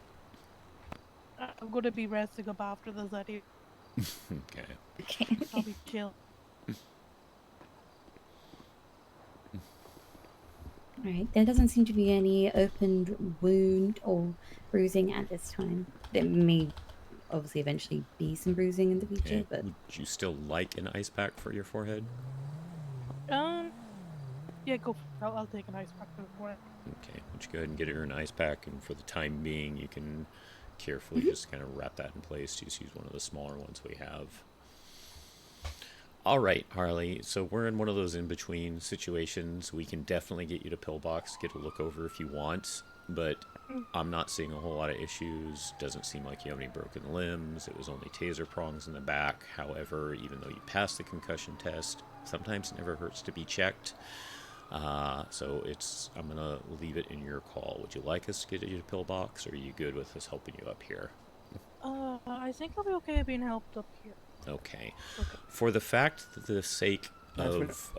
I'm gonna be resting up after this anyway. Okay. Okay. I'll be chill. Alright, there doesn't seem to be any opened wound or bruising at this time. There may obviously eventually be some bruising in the future, Okay. but Would you still like an ice pack for your forehead? Yeah, go for it. I'll take an ice pack for it. Okay, why don't you go ahead and get her an ice pack, and for the time being, you can carefully just kind of wrap that in place. Just use one of the smaller ones we have. All right, Harley, so we're in one of those in-between situations. We can definitely get you to Pillbox, get a look over if you want, but I'm not seeing a whole lot of issues. Doesn't seem like you have any broken limbs. It was only taser prongs in the back. However, even though you passed the concussion test, sometimes it never hurts to be checked. So I'm gonna leave it in your call. Would you like us to get you to Pillbox, or are you good with us helping you up here? I think I'll be okay being helped up here. Okay. For the sake of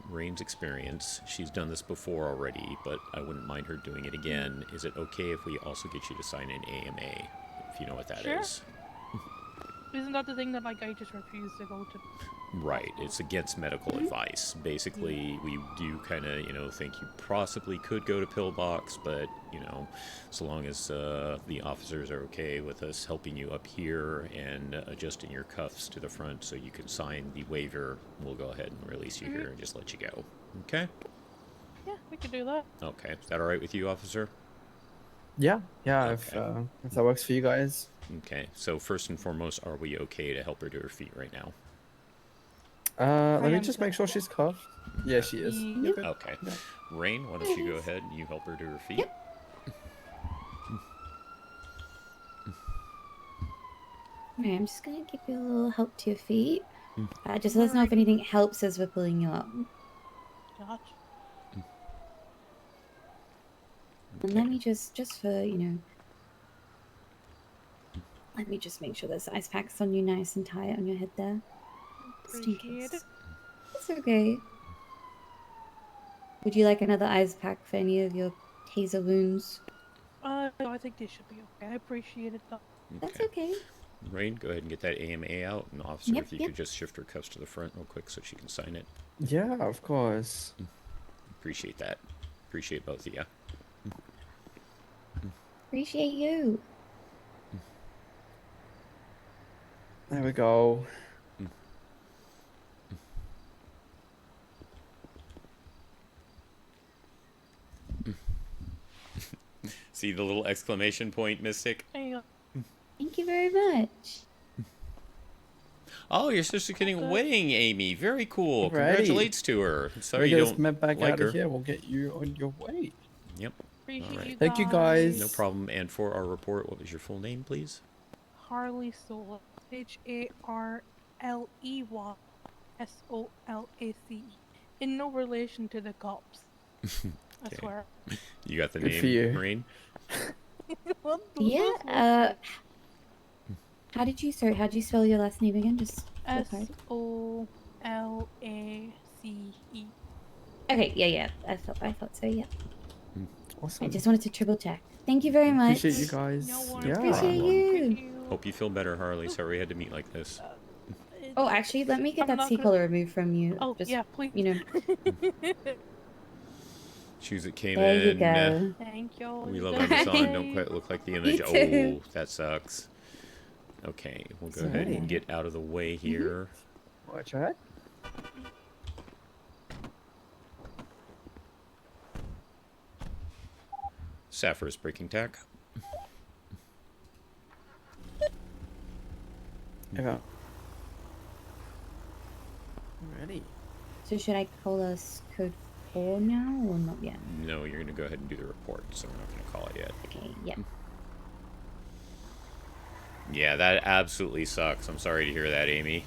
Rain's experience, she's done this before already, but I wouldn't mind her doing it again. Is it okay if we also get you to sign an AMA, if you know what that is? Isn't that the thing that like I just refuse to go to? Right, it's against medical advice. Basically, we do kind of, think you possibly could go to Pillbox, but, so long as the officers are okay with us helping you up here and adjusting your cuffs to the front so you can sign the waiver, we'll go ahead and release you here and just let you go. Okay? Yeah, we can do that. Okay, is that all right with you, officer? Yeah, Okay. if that works for you guys. Okay, so first and foremost, are we okay to help her to her feet right now? Let me just make sure she's cuffed. Yeah, she is. Yep. Okay. Rain, why don't you go ahead and you help her to her feet? Alright, I'm just gonna give you a little help to your feet. Just let us know if anything helps as we're pulling you up. Gotcha. And let me just for, let me just make sure this ice pack's on you nice and tight on your head there. Just in Appreciate case. it. It's okay. Would you like another ice pack for any of your taser wounds? No, I think they should be okay. I appreciate it though. That's okay. Rain, go ahead and get that AMA out. And officer, if you could just shift her cuffs to the front real quick so she can sign it. Yeah, of course. Appreciate that. Appreciate both of you. Appreciate you. There we go. See the little exclamation point, Mystic? There you go. Thank you very much. Oh, your sister's getting a wedding, Amy. Very cool. Alrighty. Congratulates to her. Sorry We you get don't this met back like out her. of here. We'll get you on your way. Yep. Appreciate All right. you Thank you, guys. No problem. And for our report, what was your full name, please? Harley Sola. HARLEY SOLACE. In no relation to the cops. I swear. You got the Good name, for you. Marine? Yeah. How did you spell your last name again? Just for clarity. SOLACE. Okay, yeah. I thought so, yeah. Awesome. I just wanted to triple check. Thank you very much. Appreciate you guys. Yeah. Appreciate you. Hope you feel better, Harley. Sorry we had to meet like this. Oh, actually, let me get I'm that not C gonna- color removed from you. Oh, Just, yeah, please. You know. Shoes that came There you in. go. Thank you. We You love guys Amazon. are Don't quite look like the Me image. too. Oh, that sucks. Okay, we'll go ahead and get out of the way here. Watch out. Sapphire's breaking tack. Okay. Ready. So should I call us code 4 now or not yet? No, you're going to go ahead and do the report, so we're not going to call it yet. Okay, yeah. Yeah, that absolutely sucks. I'm sorry to hear that, Amy.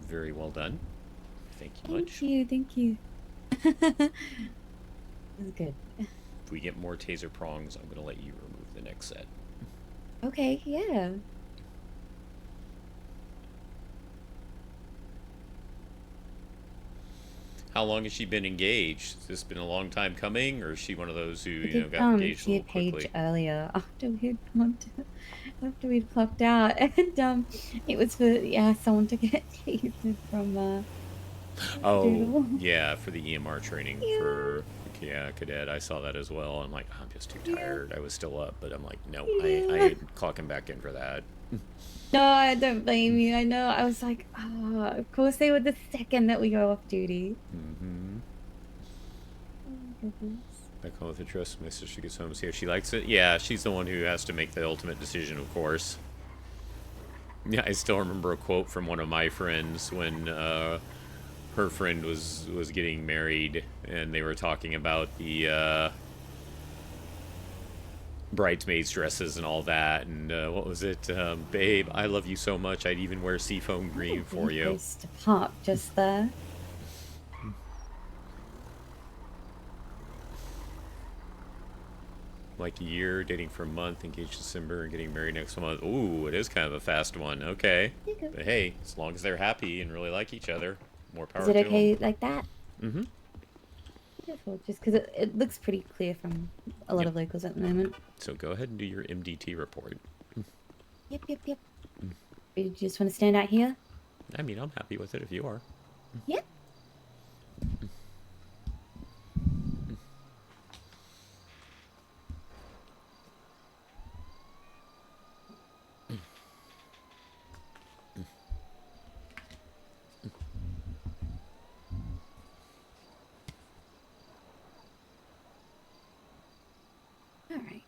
Very well done. Thank you much. Thank you. This is good. If we get more taser prongs, I'm going to let you remove the next set. Okay, yeah. How long has she been engaged? Has this been a long time coming, or is she one of those who, We you know, did, got engaged a see a little page quickly? earlier after we'd clocked out, and it was for someone to get tasered from Oh, Doodle. yeah, for the EMR training for cadet. I saw that as well. I'm like, I'm just too tired. I was still up, but I'm like, no, I ain't clocking back in for that. No, I don't blame you. I know. I was like, of course they were the second that we go off duty. Mm-hmm. Oh, goodness. Back home with interest. My sister gets home. See if she likes it. Yeah, she's the one who has to make the ultimate decision, of course. Yeah, I still remember a quote from one of my friends when her friend was getting married, and they were talking about the bridesmaids dresses and all that, and what was it? Babe, I love you so much, I'd even wear seafoam green for you. Place to park just there. Like a year, dating for a month, engaged December, and getting married next month. Ooh, it is kind of a fast one. Okay. But hey, as long as they're happy and really like each other, more power to Is them. it okay like that? Mm-hmm. Beautiful. Just because it looks pretty clear from a lot of locals at the moment. So go ahead and do your MDT report. Yep. You just want to stand out here? I mean, I'm happy with it if you are. Yep. All right.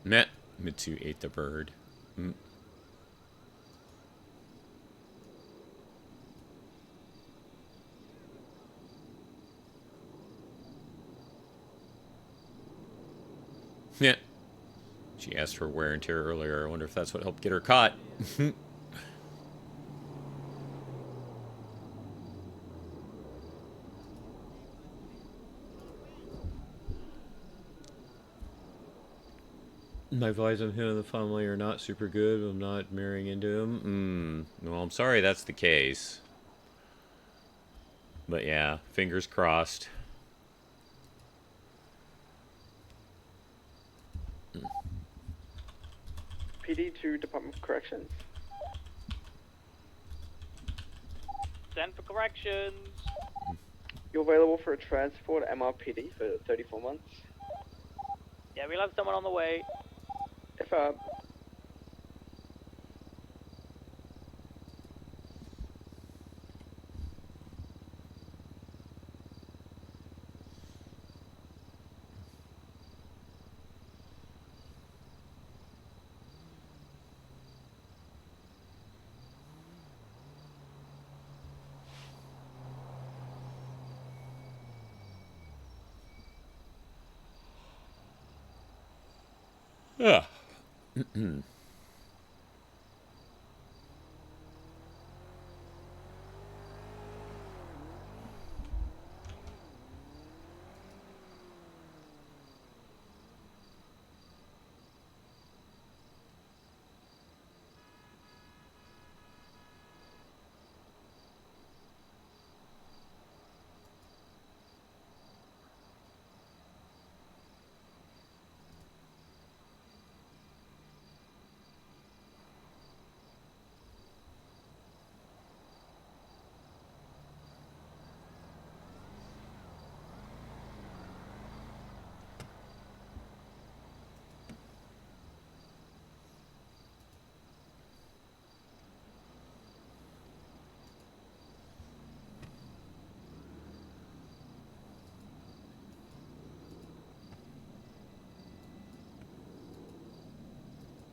Met Mitsu ate the bird. Yeah. She asked for wear and tear earlier. I wonder if that's what helped get her caught. My vibes on him and the family are not super good. I'm not marrying into him. Well, I'm sorry that's the case. But yeah, fingers crossed. PD to Department of Corrections. Send for corrections. You're available for a transfer to MRPD for 34 months. Yeah, we'll have someone on the way. If Yeah.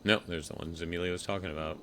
No, there's the ones Amelia was talking about.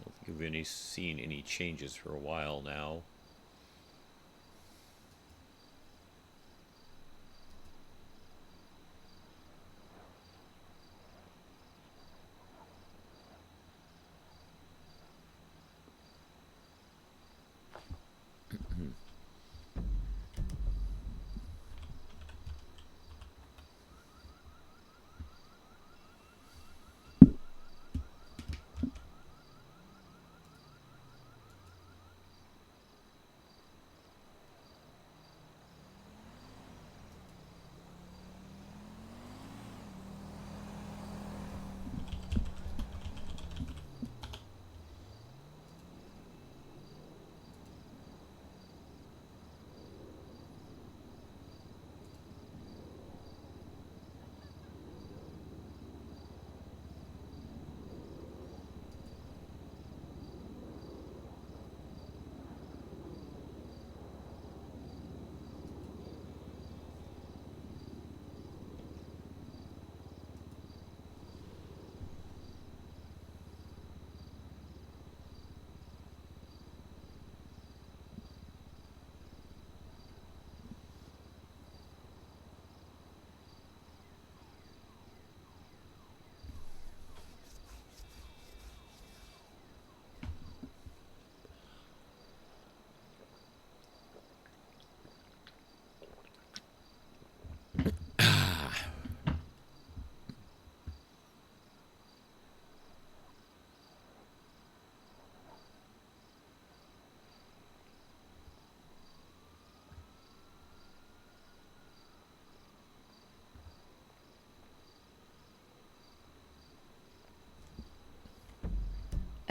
Don't think we've seen any changes for a while now.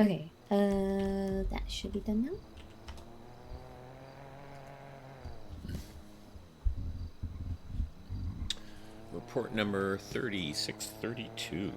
Okay, that should be done now. Report number 3632.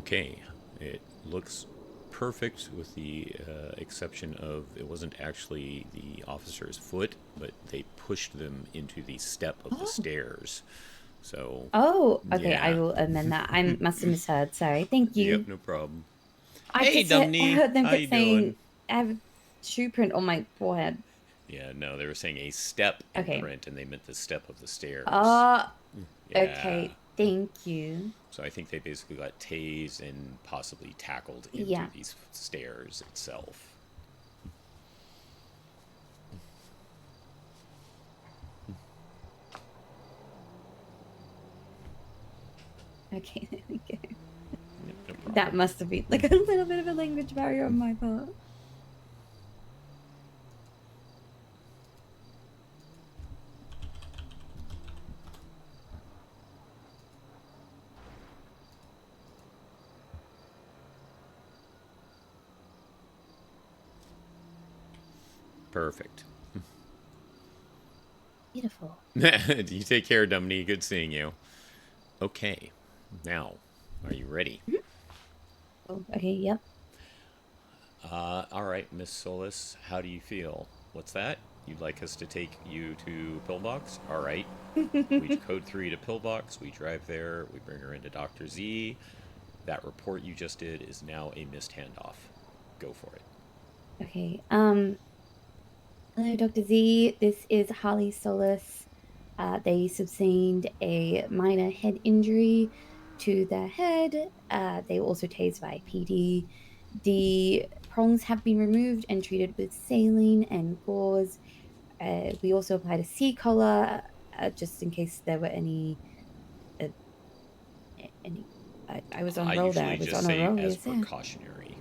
Okay, it looks perfect with the exception of it wasn't actually the officer's foot, but they pushed them into the step of the stairs. So. Oh, okay. I Yeah. will amend that. I must have misheard. Sorry. Thank you. Yep, no problem. I Hey, just Dumney, heard them how get you saying doing? I have a shoe print on my forehead. Yeah, no, they were saying a step Okay. imprint, and they meant the step of the stairs. Yeah. Okay. Thank you. So I think they basically got tased and possibly tackled into Yeah. these stairs itself. Okay, there we go. No problem. That must have been like a little bit of a language barrier on my part. Perfect. Beautiful. You take care, Dumney. Good seeing you. Okay, now, are you ready? Oh, okay, yep. All right, Miss Solis, how do you feel? What's that? You'd like us to take you to Pillbox? All right. We code 3 to Pillbox. We drive there. We bring her into Dr. Z. That report you just did is now a missed handoff. Go for it. Okay. Hello, Dr. Z. This is Holly Solis. They sustained a minor head injury to their head. They were also tased by PD. The prongs have been removed and treated with saline and gauze. We also applied a C-collar just in case there were any. I was on a roll there. I usually was just on a say roll. as Yes, yeah. precautionary.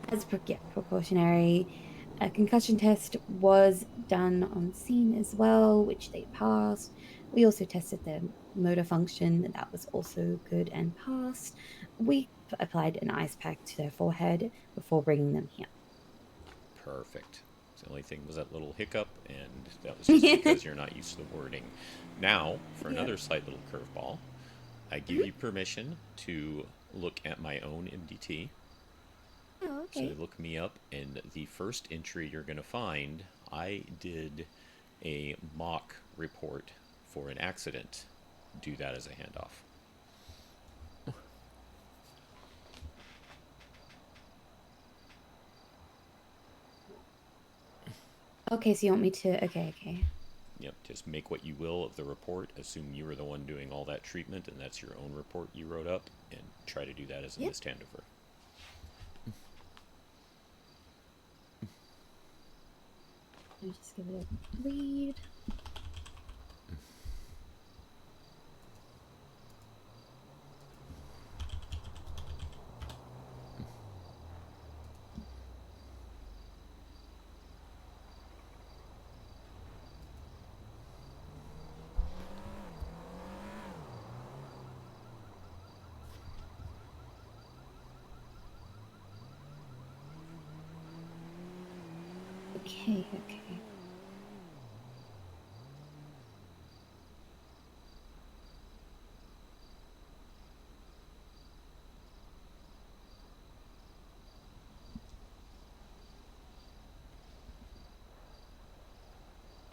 As precautionary. A concussion test was done on scene as well, which they passed. We also tested their motor function, and that was also good and passed. We applied an ice pack to their forehead before bringing them here. Perfect. The only thing was that little hiccup, and that was just because you're not used to the wording. Now, for another slight little curveball, I give you permission to look at my own MDT. Oh, okay. So look me up, and the first entry you're going to find, I did a mock report for an accident. Do that as a handoff. Okay, so you want me to... Okay. Yep, just make what you will of the report. Assume you were the one doing all that treatment, and that's your own report you wrote up, and try to do that as a missed handover. Let me just give it a read. Okay.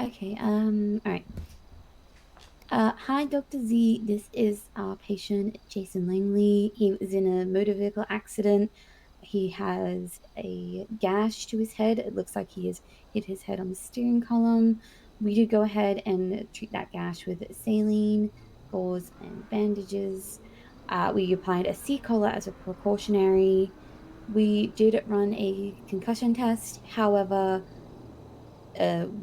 Okay, alright. Hi, Dr. Z. This is our patient, Jason Langley. He was in a motor vehicle accident. He has a gash to his head. It looks like he has hit his head on the steering column. We did go ahead and treat that gash with saline. gauze and bandages. We applied a C-collar as a precautionary. We did run a concussion test. However,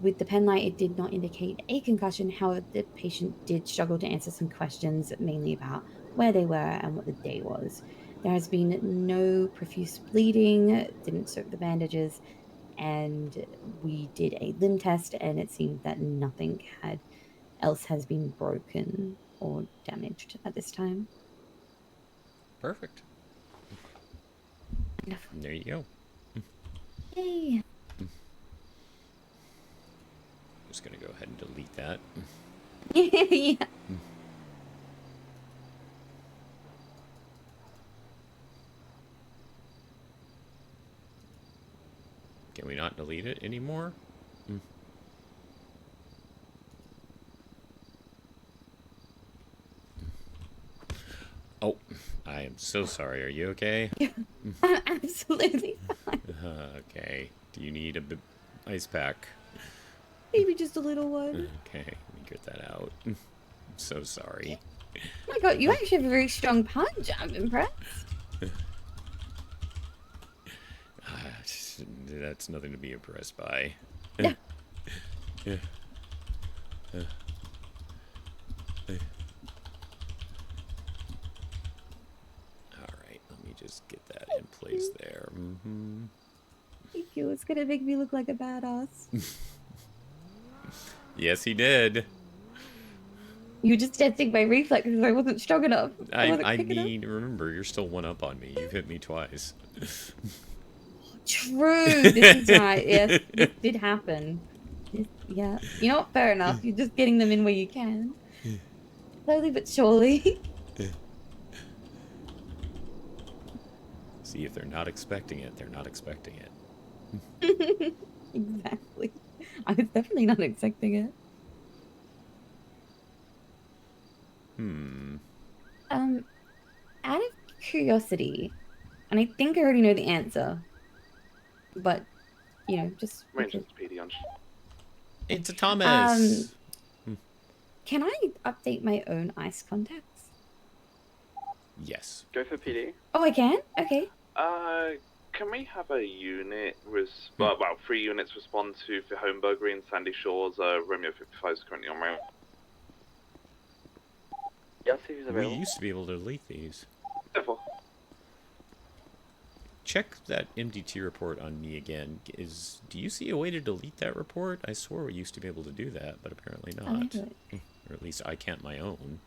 with the pen light, it did not indicate a concussion. However, the patient did struggle to answer some questions, mainly about where they were and what the day was. There has been no profuse bleeding, didn't soak the bandages, and we did a limb test, and it seemed that nothing else has been broken or damaged at this time. Perfect. There you go. Yay! Just gonna go ahead and delete that. Yeah. Can we not delete it anymore? Oh, I am so sorry. Are you okay? I'm absolutely fine. Okay. Do you need a ice pack? Maybe just a little one. Okay, let me get that out. I'm so sorry. Oh my god, you actually have a very strong punch. I'm impressed. That's nothing to be impressed by. Yeah. Yeah. Alright, let me just get that in place there. Thank you. It's gonna make me look like a badass. Yes, he did. You were just testing my reflexes. I wasn't strong enough. I mean, remember, you're still one up on me. You've hit me twice. True. This is right. Yes, this did happen. Yeah. You know what? Fair enough. You're just getting them in where you can. Slowly but surely. See, if they're not expecting it, they're not expecting it. Exactly. I was definitely not expecting it. Out of curiosity, and I think I already know the answer, but you know, just It's a Thomas. Can I update my own ice contacts? Yes. Go for PD. Oh, I can. Okay. Can we have a unit well, 3 units respond to for Homeburgery and Sandy Shores? Romeo 55 is currently on rail. Yes, he's available. We used to be able to delete these. Therefore. Check that MDT report on me again. Do you see a way to delete that report? I swore we used to be able to do that, but apparently not. Or at least I can't my own.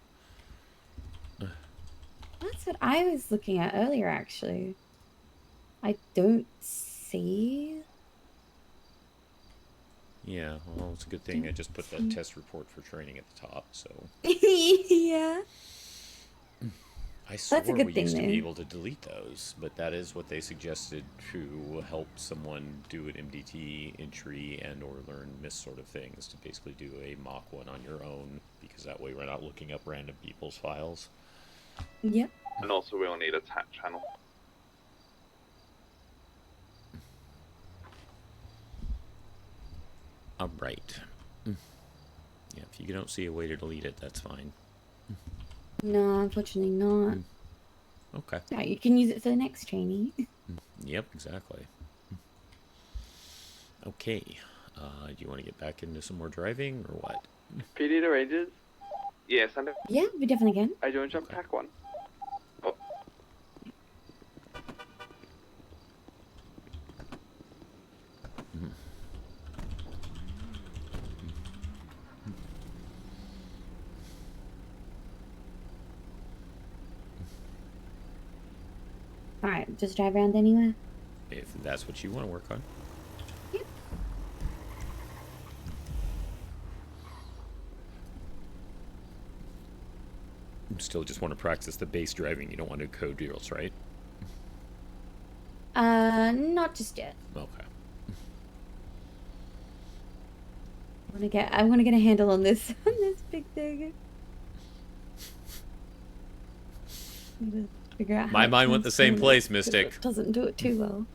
That's what I was looking at earlier, actually. I don't see. Yeah, well, it's a good thing I just put that test report for training at the top, so. Yeah. I swore That's a good we thing, used to though. be able to delete those, but that is what they suggested to help someone do an MDT entry and or learn MISS sort of things, to basically do a mock one on your own, because that way we're not looking up random people's files. Yep. And also we'll need a tap channel. Alright. Yeah, if you don't see a way to delete it, that's fine. No, unfortunately not. Okay. No, you can use it for the next training. Yep, exactly. Okay. Do you want to get back into some more driving, or what? PD to Rangers. Yes, and Yeah, we definitely can. I joined jump pack 1. Oh. Alright, just drive around anywhere. If that's what you want to work on. Yep. You still just want to practice the base driving. You don't want to do code drills, right? Not just yet. Okay. I want to get a handle on this big thing. Need to figure out how My it mind went the same transforms, place, 'cause Mystic. It doesn't do it too well.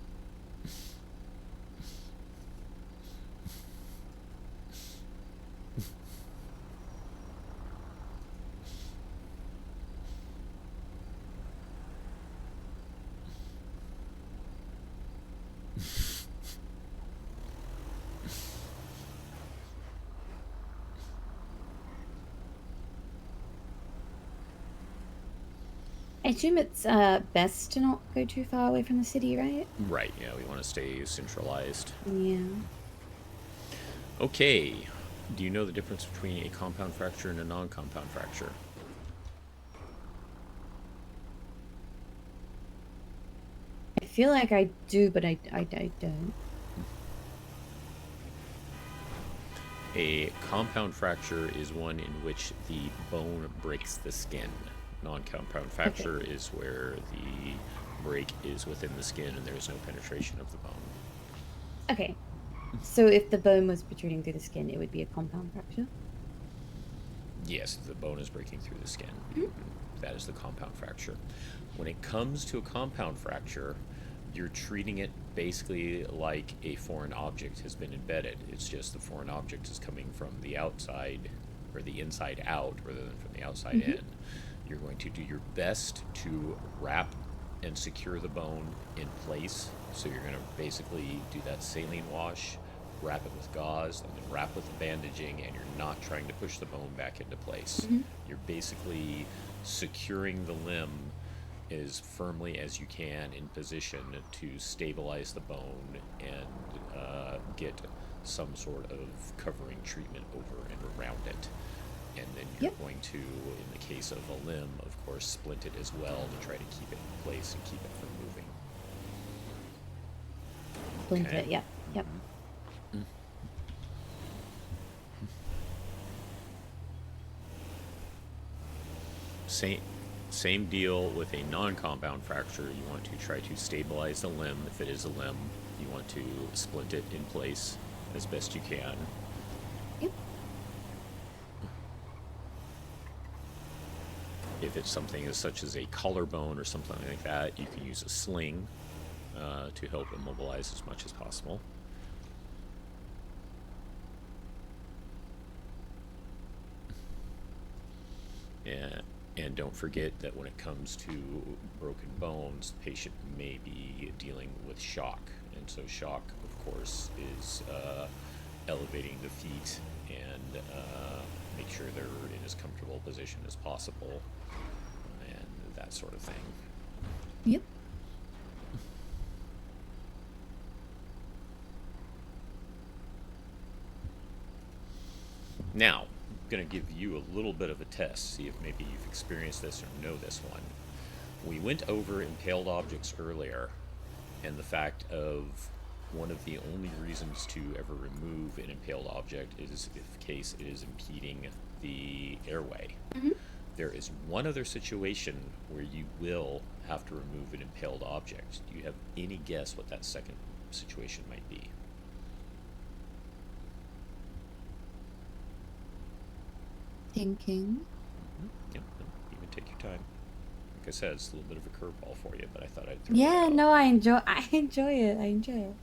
I assume it's best to not go too far away from the city, right? Right, yeah, we want to stay centralized. Yeah. Okay, do you know the difference between a compound fracture and a non-compound fracture? I feel like I do, but I don't. A compound fracture is one in which the bone breaks the skin. Non-compound fracture is where the break is within the skin and there's no penetration of the bone. Okay. So if the bone was protruding through the skin, it would be a compound fracture? Yes, the bone is breaking through the skin. That is the compound fracture. When it comes to a compound fracture, you're treating it basically like a foreign object has been embedded. It's just the foreign object is coming from the outside or the inside out rather than from the outside in. You're going to do your best to wrap and secure the bone in place. So you're going to basically do that saline wash, wrap it with gauze, and then wrap with the bandaging, and you're not trying to push the bone back into place. You're basically securing the limb as firmly as you can in position to stabilize the bone and get some sort of covering treatment over and around it. And then you're going to, in the case of a limb, of course, splint it as well to try to keep it in place and keep it from moving. Splint it, yep. Same deal with a non-compound fracture. You want to try to stabilize the limb. If it is a limb, you want to splint it in place as best you can. If it's something such as a collarbone or something like that, you can use a sling to help immobilize as much as possible. And don't forget that when it comes to broken bones, the patient may be dealing with shock. And so shock, of course, is elevating the feet and make sure they're in as comfortable a position as possible and that sort of thing. Yep. Now, I'm going to give you a little bit of a test, see if maybe you've experienced this or know this one. We went over impaled objects earlier, and the fact of one of the only reasons to ever remove an impaled object is if case it is impeding the airway. There is one other situation where you will have to remove an impaled object. Do you have any guess what that second situation might be? Thinking. Yep, even take your time. Like I said, it's a little bit of a curveball for you, but I thought I'd throw Yeah, it out. no, I enjoy it. I enjoy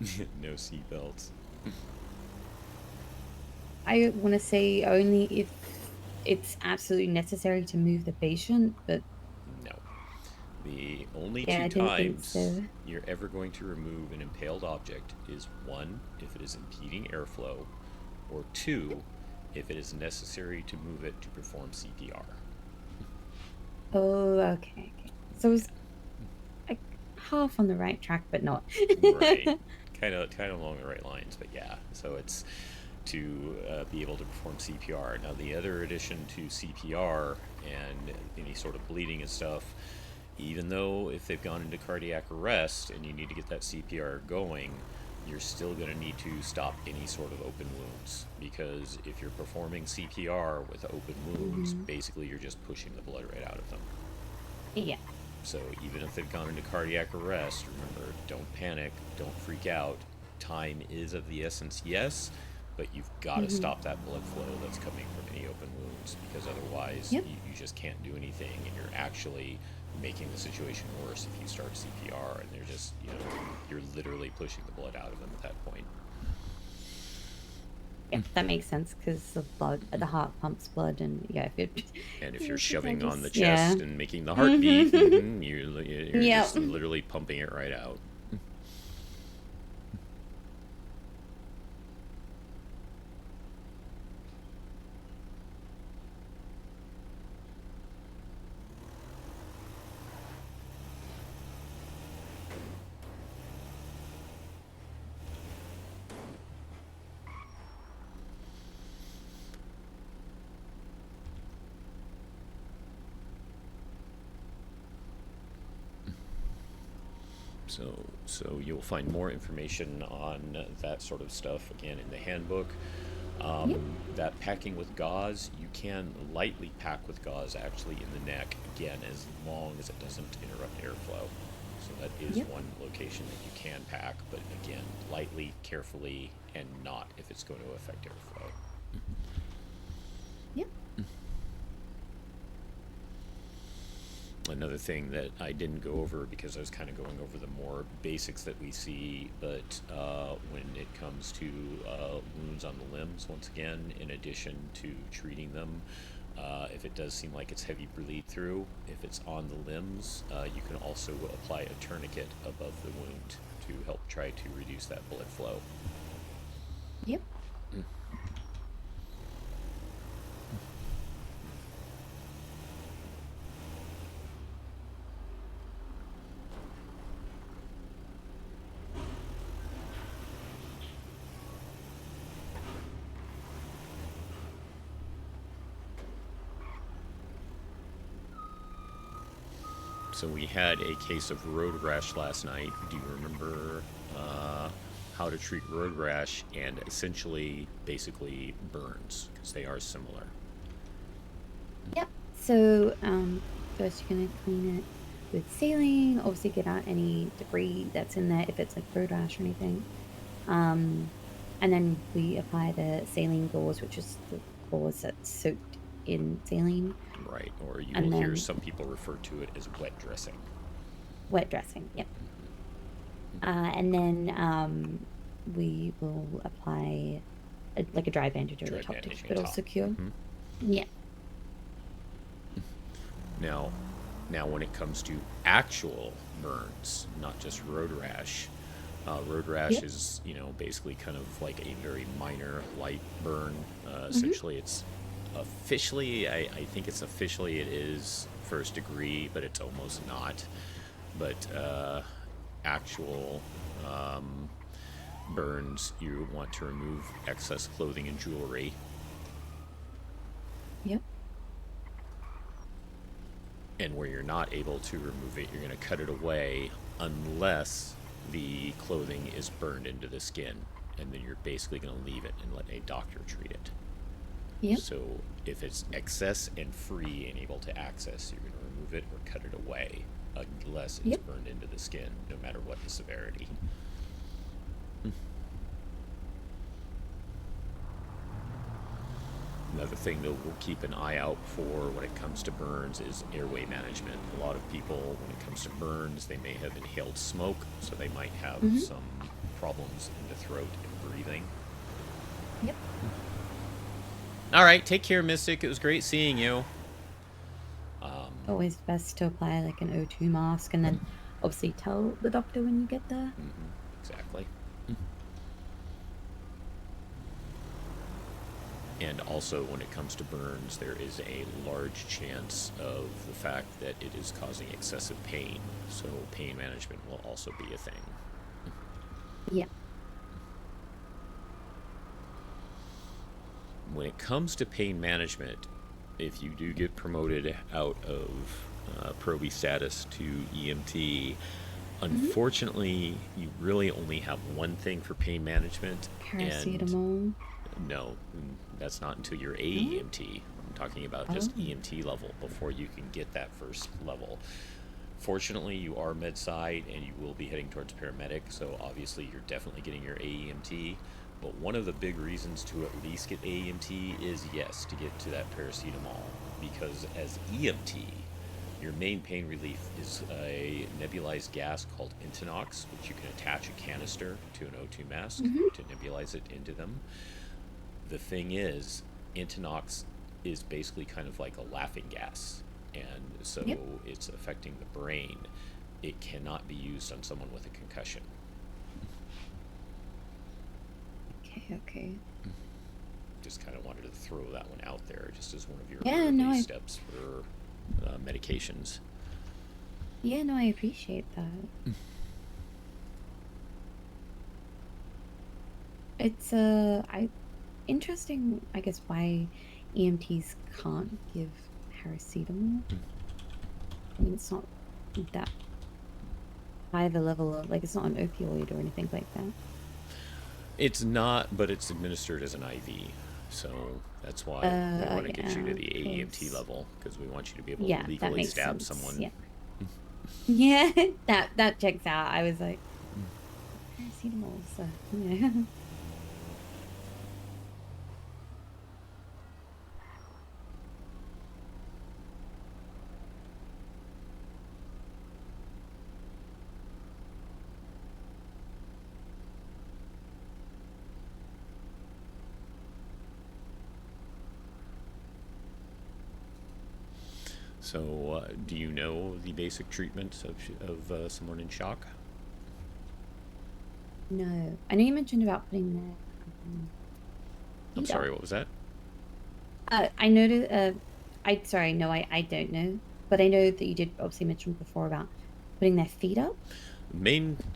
it. No seatbelts. I want to say only if it's absolutely necessary to move the patient, but no. The only yeah, I two didn't think times so. you're ever going to remove an impaled object is one, if it is impeding airflow, or two, if it is necessary to move it to perform CPR. Oh, okay. So it's like half on the right track, but not. Right. Kind of along the right lines, but yeah. So it's to be able to perform CPR. Now, the other addition to CPR and any sort of bleeding and stuff, even though if they've gone into cardiac arrest and you need to get that CPR going, you're still going to need to stop any sort of open wounds, because if you're performing CPR with open wounds, basically you're just pushing the blood right out of them. Yeah. So even if they've gone into cardiac arrest, remember, don't panic, don't freak out. Time is of the essence, yes, but you've got to stop that blood flow that's coming from any open wounds, because otherwise you just can't do anything, and you're actually making the situation worse if you start CPR, and they're just, you're literally pushing the blood out of them at that point. Yeah, that makes sense, because the heart pumps blood, and yeah, if you're shoving on the just- yeah. chest and making the heart beat, you're Yep. just literally pumping it right out. So you'll find more information on that sort of stuff again in the handbook. That packing with gauze, you can lightly pack with gauze actually in the neck, again, as long as it doesn't interrupt airflow. So that is one location that you can pack, but again, lightly, carefully, and not if it's going to affect airflow. Yep. Another thing that I didn't go over because I was kind of going over the more basics that we see, but when it comes to wounds on the limbs, once again, in addition to treating them, if it does seem like it's heavy bleed through, if it's on the limbs, you can also apply a tourniquet above the wound to help try to reduce that blood flow. Yep. So we had a case of road rash last night. Do you remember how to treat road rash and essentially, basically burns, because they are similar? Yep. So first you're gonna clean it with saline. Obviously, get out any debris that's in there if it's like road rash or anything. And then we apply the saline gauze, which is the gauze that's soaked in saline. Right, or you And will hear then- some people refer to it as wet dressing. Wet dressing, yep. And then we will apply like a dry bandage over the top to keep it all secure. Yeah. Now, when it comes to actual burns, not just road rash, road rash Yep. is, basically kind of like a very minor light burn. Essentially, it's officially, I think it's officially, it is first degree, but it's almost not. But actual burns, you want to remove excess clothing and jewelry. Yep. And where you're not able to remove it, you're going to cut it away unless the clothing is burned into the skin. And then you're basically going to leave it and let a doctor treat it. Yep. So if it's excess and free and able to access, you're going to remove it or cut it away unless it's burned into the skin, no matter what the severity. Another thing that we'll keep an eye out for when it comes to burns is airway management. A lot of people, when it comes to burns, they may have inhaled smoke, so they might have some problems in the throat and breathing. Yep. All right, take care, Mystic. It was great seeing you. Always best to apply like an O2 mask and then obviously tell the doctor when you get there. Exactly. And also, when it comes to burns, there is a large chance of the fact that it is causing excessive pain. So pain management will also be a thing. Yeah. When it comes to pain management, if you do get promoted out of Proby status to EMT, unfortunately, you really only have one thing for pain management. Paracetamol. No, that's not until you're AEMT. I'm talking about just EMT level before you can get that first level. Fortunately, you are med-side and you will be heading towards paramedic, so obviously you're definitely getting your AEMT. But one of the big reasons to at least get AEMT is, yes, to get to that paracetamol. Because as EMT, your main pain relief is a nebulized gas called Intinox, which you can attach a canister to an O2 mask to nebulize it into them. The thing is, Intinox is basically kind of like a laughing gas. And so it's affecting the brain. It cannot be used on someone with a concussion. Okay. Just kind of wanted to throw that one out there, just as one of your Yeah, steps for medications. Yeah, no, I appreciate that. It's interesting, I guess, why EMTs can't give paracetamol. I mean, it's not that high the level of, like, it's not an opioid or anything like that. It's not, but it's administered as an IV. So that's why we want to get you to the AEMT level, because we want you to be able to legally stab someone. Yeah. Yeah, that checks out. I was like, paracetamol, so, yeah. So, do you know the basic treatment of someone in shock? No. I know you mentioned about putting their... I'm sorry, what was that? I noticed... sorry, no, I don't know. But I know that you did obviously mention before about putting their feet up.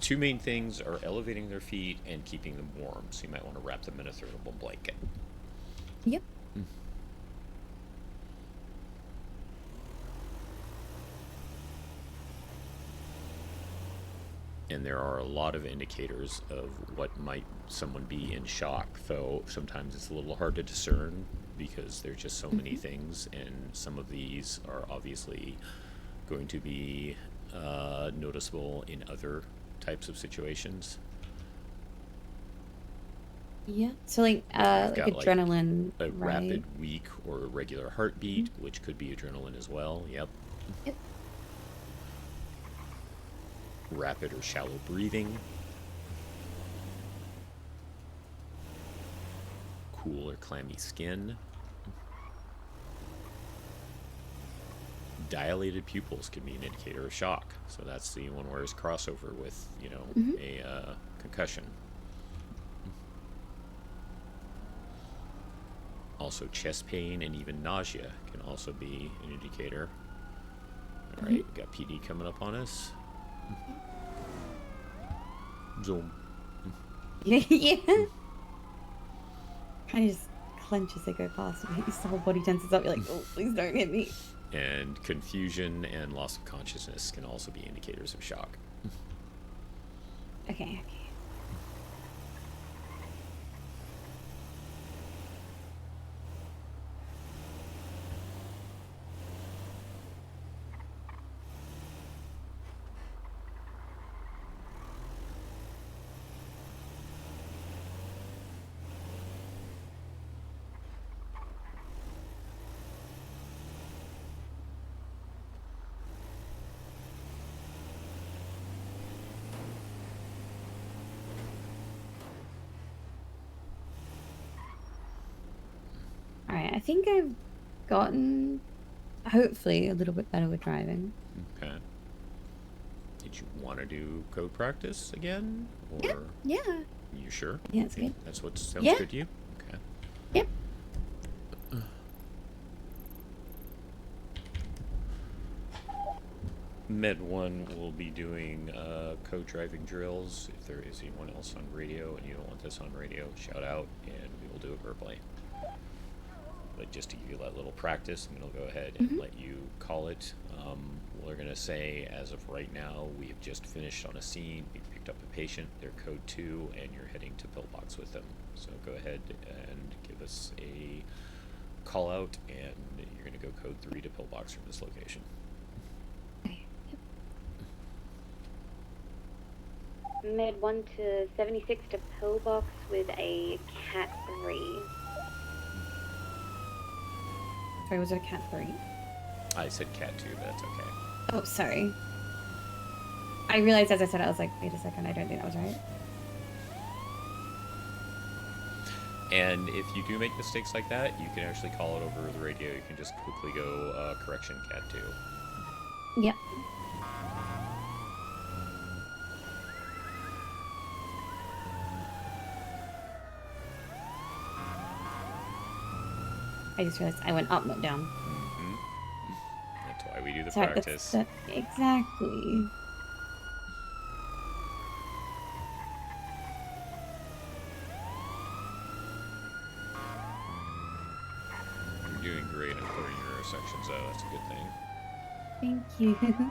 Two main things are elevating their feet and keeping them warm. So you might want to wrap them in a thermal blanket. Yep. And there are a lot of indicators of what might someone be in shock, though sometimes it's a little hard to discern because there's just so many things, and some of these are obviously going to be noticeable in other types of situations. Yeah. So like adrenaline, a right? rapid, weak, or irregular heartbeat, which could be adrenaline as well. Yep. Rapid or shallow breathing. Cool or clammy skin. Dilated pupils can be an indicator of shock. So that's the one where it's crossover with, you know, a concussion. Also, chest pain and even nausea can also be an indicator. All right, we got PD coming up on us. Zoom. Yeah. Kind of just clench as they go past me. The whole body tenses up. You're like, oh, please don't hit me. And confusion and loss of consciousness can also be indicators of shock. Okay. Alright, I think I've gotten, hopefully, a little bit better with driving. Okay. Did you want to do code practice again? Or Yeah. You sure? Yeah, it's good. That's what sounds good to you? Okay. Yep. Med 1 will be doing code driving drills. If there is anyone else on radio and you don't want this on radio, shout out and we will do it verbally. But just to give you that little practice, I'm going to go ahead and let you call it. We're going to say, as of right now, we have just finished on a scene. We picked up a patient, they're code 2, and you're heading to Pillbox with them. So go ahead and give us a call out, and you're going to go code 3 to Pillbox from this location. Med 1 to 76 to Pillbox with a Cat 3. Sorry, was it a Cat 3? I said Cat 2, but that's okay. Oh, sorry. I realized as I said it, I was like, wait a second, I don't think that was right. And if you do make mistakes like that, you can actually call it over the radio. You can just quickly go, correction, Cat 2. Yep. I just realized I went up, not down. That's why we do the Sorry, practice. Exactly. You're doing great on clearing your intersections, though. That's a good thing. Thank you.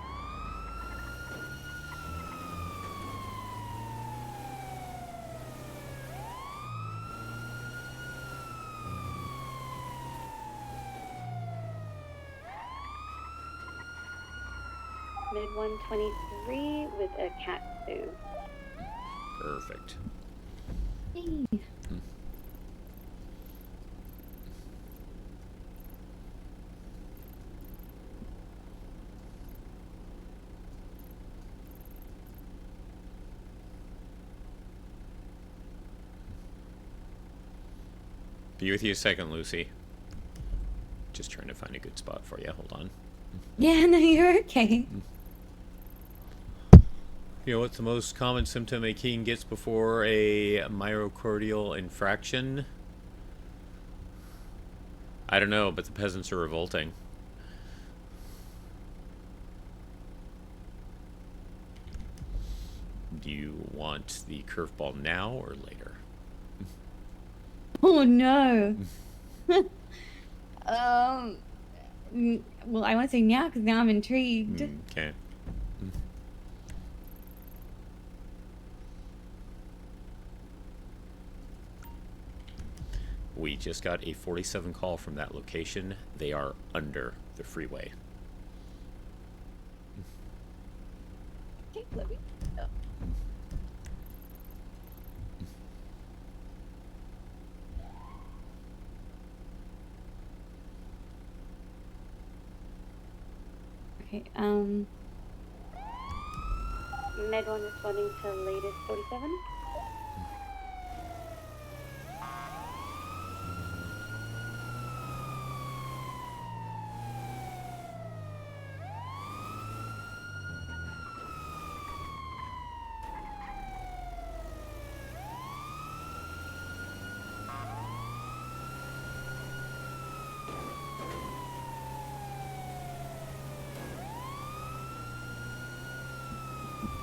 Mid 123 with a cat foo. Perfect. Hey. Be with you a second, Lucy. Just trying to find a good spot for you. Hold on. Yeah, no, you're okay. You know what's the most common symptom a king gets before a myocardial infraction? I don't know, but the peasants are revolting. Do you want the curveball now or later? Oh no. Well, I want to say now because now I'm intrigued. Okay. We just got a 47 call from that location. They are under the freeway. Okay, let me. Okay, Med 1 responding to latest 47.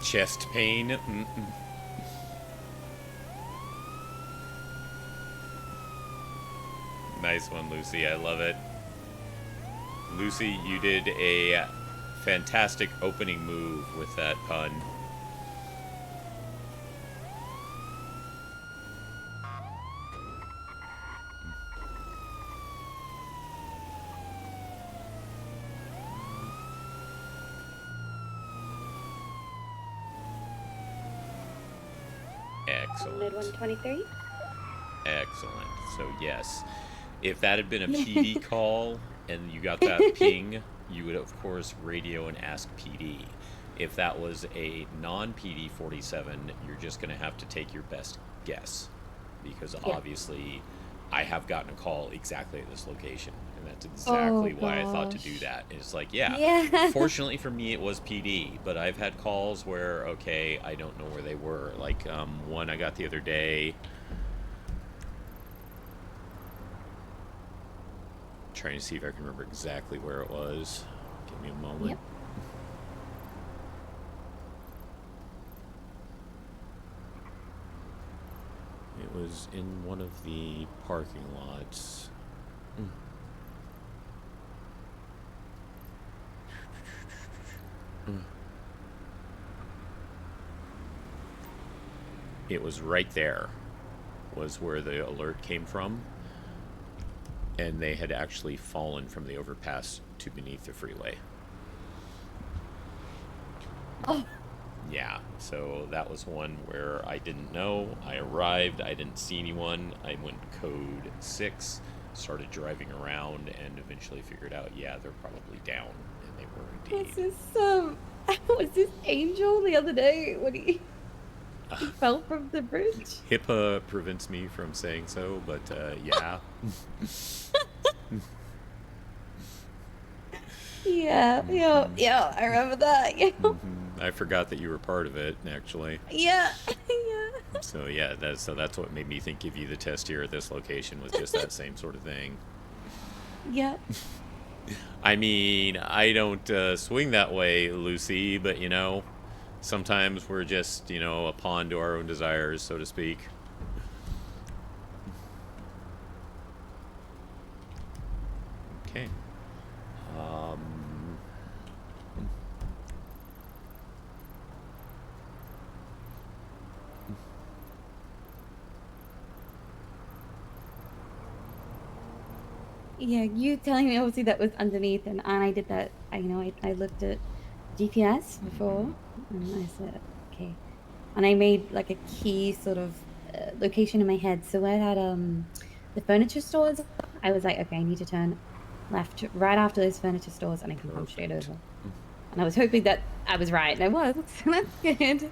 Chest pain. Nice one, Lucy. I love it. Lucy, you did a fantastic opening move with that pun. Excellent. Mid 123. Excellent. So yes, if that had been a PD call and you got that ping, you would of course radio and ask PD. If that was a non-PD 47, you're just going to have to take your best guess, because obviously I have gotten a call exactly at this location, and that's exactly why I thought to do that. It's like, fortunately for me it was PD, but I've had calls where, okay, I don't know where they were. Like one I got the other day, trying to see if I can remember exactly where it was. Give me a moment. Yep. It was in one of the parking lots. It was right there, was where the alert came from. And they had actually fallen from the overpass to beneath the freeway. Oh. Yeah, so that was one where I didn't know. I arrived, I didn't see anyone. I went code 6, started driving around, and eventually figured out, yeah, they're probably down, and they were indeed. Was this Angel the other day when he fell from the bridge? HIPAA prevents me from saying so, but yeah. Yeah, I remember that. Yeah. I forgot that you were part of it, actually. Yeah. So yeah, that's what made me think give you the test here at this location, was just that same sort of thing. Yeah. I mean, I don't swing that way, Lucy, but you know, sometimes we're just, you know, a pawn to our own desires, so to speak. Okay. Yeah, you telling me obviously that was underneath, and I did that. I looked at GPS before, and I said, okay. And I made like a key sort of location in my head. So where that the furniture stores, I was like, okay, I need to turn left right after those furniture stores, and I can come straight over. And I was hoping that I was right, and I was. So that's good.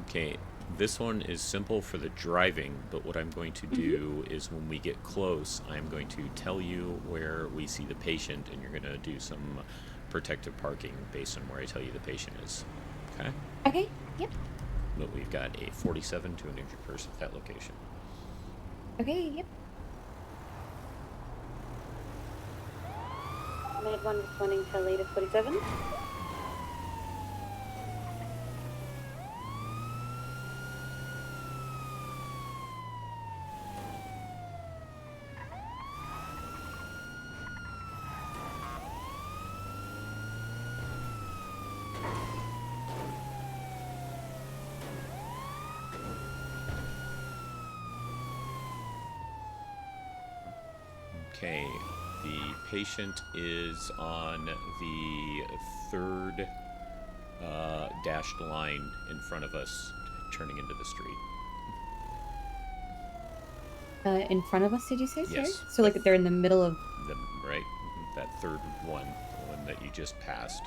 Okay, this one is simple for the driving, but what I'm going to do is when we get close, I'm going to tell you where we see the patient, and you're going to do some protective parking based on where I tell you the patient is. Okay? Okay, yep. But we've got a 47 to an injured person at that location. Okay, yep. Med 1 responding to latest 47. Okay, the patient is on the third dashed line in front of us, turning into the street. In front of us, did you say? Sorry? Yes. So like they're in the middle of Right? That third one, the one that you just passed.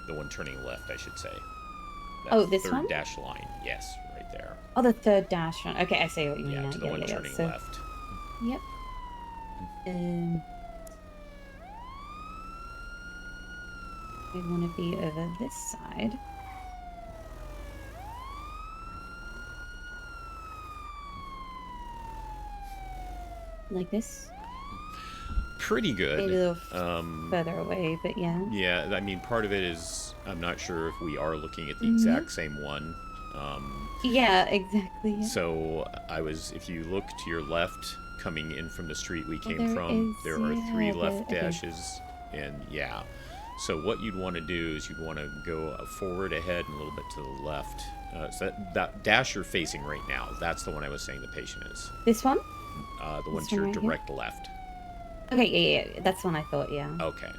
The one turning left, I should say. That Oh, this third one? dash line. Yes, right there. Oh, the third dash one. Okay, I see what you mean. Yeah, now. to the one turning So- left. Yep. I want to be over this side. Like this? Pretty good. Maybe a little further away, but yeah. Yeah, I mean, part of it is I'm not sure if we are looking at the exact same one. Yeah, exactly. Yeah. So if you look to your left, coming in from the street we came there from, is, there are yeah, three left okay. dashes, and yeah. So what you'd want to do is you'd want to go forward, ahead, and a little bit to the left. So that dash you're facing right now, that's the one I was saying the patient is. This one? The one This to your one right here? direct left. Okay, yeah, that's one I thought, yeah. Okay.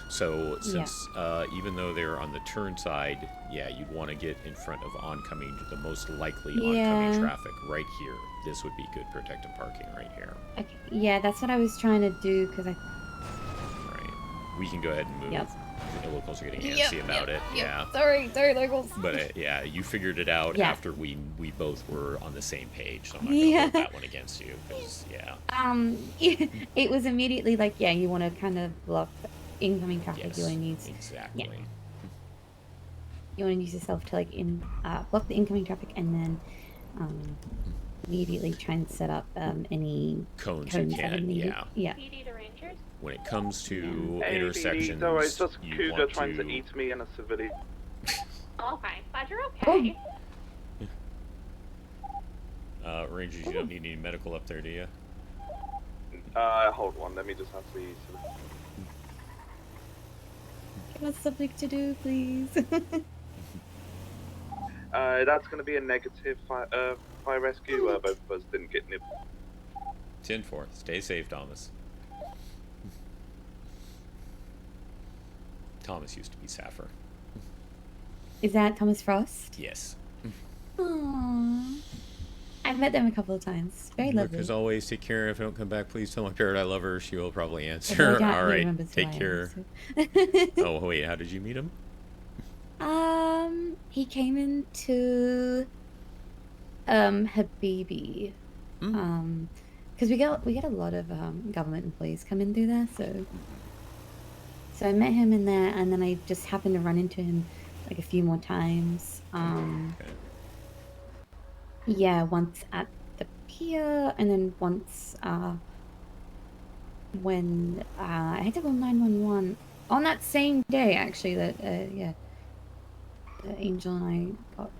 So since even though they're on the turn side, yeah, you'd want to get in front of oncoming, the most likely oncoming traffic right here. This would be good protective parking right here. Okay, yeah, that's what I was trying to do because I. Right. We can go ahead and move. Yep. The locals are getting antsy about it. Yeah. Sorry, locals. But yeah, you figured it out Yeah. after we both were on the same page. So I'm not gonna hold that one against you. 'Cause, yeah. It was immediately like, yeah, you want to kind of block incoming traffic. Yes, You want to use exactly. Yeah. You want to use yourself to like block the incoming traffic, and then immediately try and set up any cones that you are can. needed. Yeah. Yeah. PD to Rangers? When it comes to Hey, intersections, no, it's just you Cougar want trying to eat me in a civilian. Okay, glad you're okay. Rangers, you don't need any medical up there, do you? Hold on, let me just have the... Give us something to do, please. That's going to be a negative fire rescue. Both of us didn't get nipped. 10-4. Stay safe, Thomas. Thomas used to be Sappher. Is that Thomas Frost? Yes. Aww. I've met them a couple of times. Very lovely. As always, take care. If I don't come back, please tell my parrot I love her. She will probably If I answer. don't, All he right. remembers who Take I am, care. Oh, wait. How did you meet him? He came into Habibi. Because we get a lot of government employees come in through there, so I met him in there, and then I just happened to run into him like a few more times. Yeah, once at the pier, and then once when I had to call 911 on that same day, actually. That yeah, Angel and I got.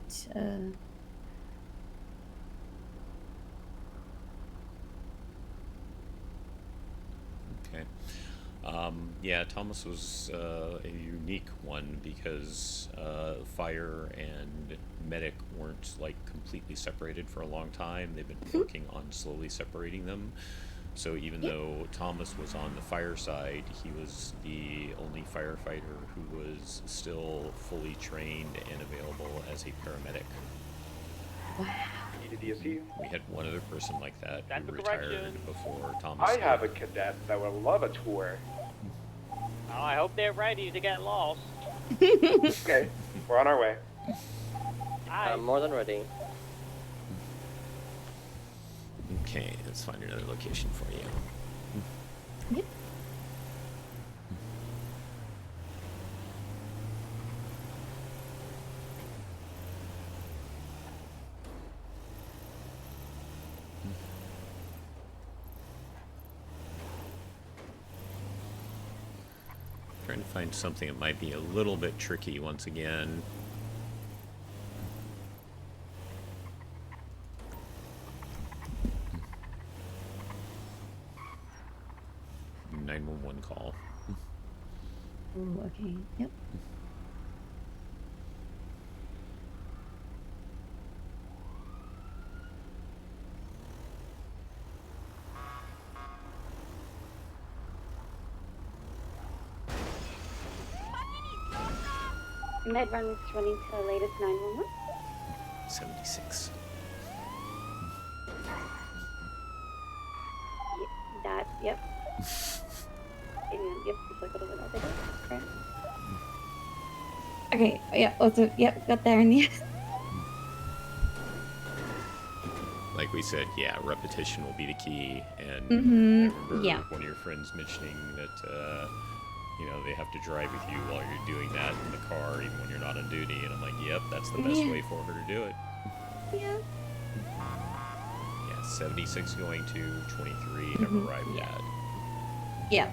Okay. Yeah, Thomas was a unique one because fire and medic weren't like completely separated for a long time. They've been working on slowly separating them. So even though Thomas was on the fire side, he was the only firefighter who was still fully trained and available as a paramedic. EDDSE. We had one other person like that Stand who for retired correction. before Thomas I did. have a cadet that would love a tour. Oh, I hope they're ready to get lost. Okay, we're on our way. I'm more than ready. Okay, let's find another location for you. Yep. Trying to find something that might be a little bit tricky once again. .911 call. Ooh, okay. Yep. Med run is running to the latest 911. 76. Yep. Yep, it's like a little bit over there. Correct. Okay, yeah, also, yep, got there in the end. Like we said, yeah, repetition will be the key. And Mhm, I remember yeah. one of your friends mentioning that, you know, they have to drive with you while you're doing that in the car, even when you're not on duty. And I'm like, yep, that's the best Yeah. way for her to do it. Yeah. Yeah, 76 going to 23 have Mhm, arrived yeah. at. Yeah.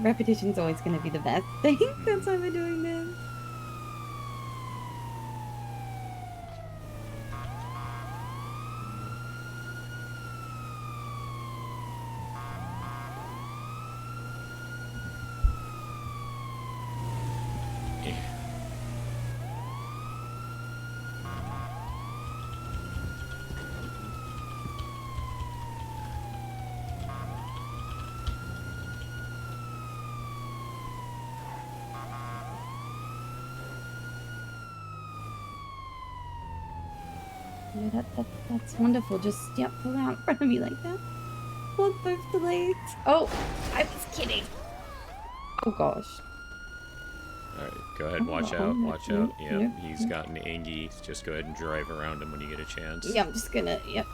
Repetition's always going to be the best thing. That's why we're doing this. Yeah, that's wonderful. Just, yep, pull out in front of me like that. Hold both the legs. Oh, I was kidding. Oh, gosh. Alright, go ahead, watch out, watch Nope, out. Yep, nope, he's nope. got an Angie. Just go ahead and drive around him when you get a chance. Yeah, I'm just gonna, yep.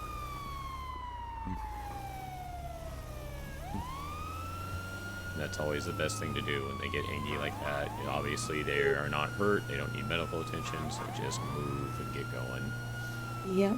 And that's always the best thing to do when they get Angie like that. You know, obviously, they are not hurt. They don't need medical attention, so just move and get going. Yep.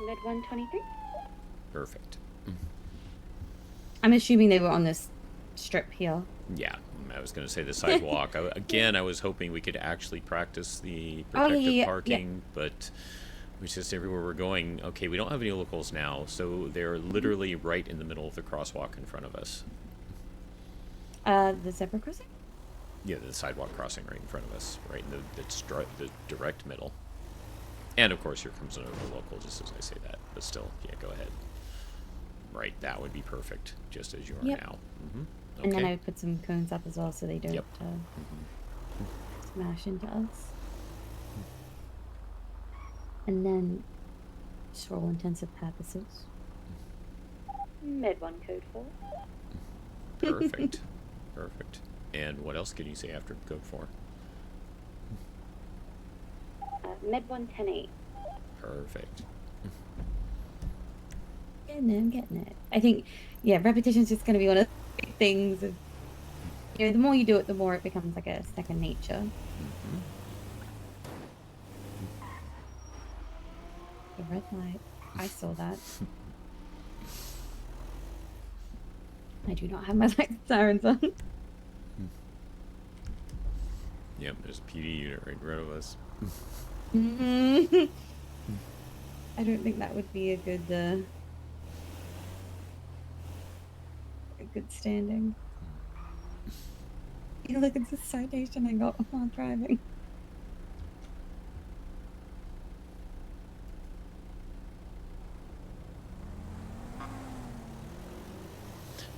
Med 123. Perfect. I'm assuming they were on this strip here. Yeah, I was going to say the sidewalk. Again, I was hoping we could actually practice the Oh, yeah, protective yeah, parking, but it was just everywhere we're going. Okay, we don't have any locals now, so they're literally right in the middle of the crosswalk in front of us. The zebra crossing? Yeah, the sidewalk crossing right in front of us, right in the direct middle. And of course, here comes another local just as I say that, but still, yeah, go ahead. Right, that would be perfect, just as you are Yep. now. Mm-hmm. Okay. And then I would put some cones up as well so they don't Yep. smash into us. And then, just for all intensive purposes. Med 1 code 4. Perfect. Perfect. And what else can you say after code 4? Med 110-8. Perfect. I'm getting it. I think, yeah, repetition's just going to be one of the big things. Of, you know, the more you do it, the more it becomes like a second nature. The red light. I saw that. I do not have my light sirens on. Yep, there's a PD unit right in front of us. I don't think that would be a good standing. You look at the citation I got while driving.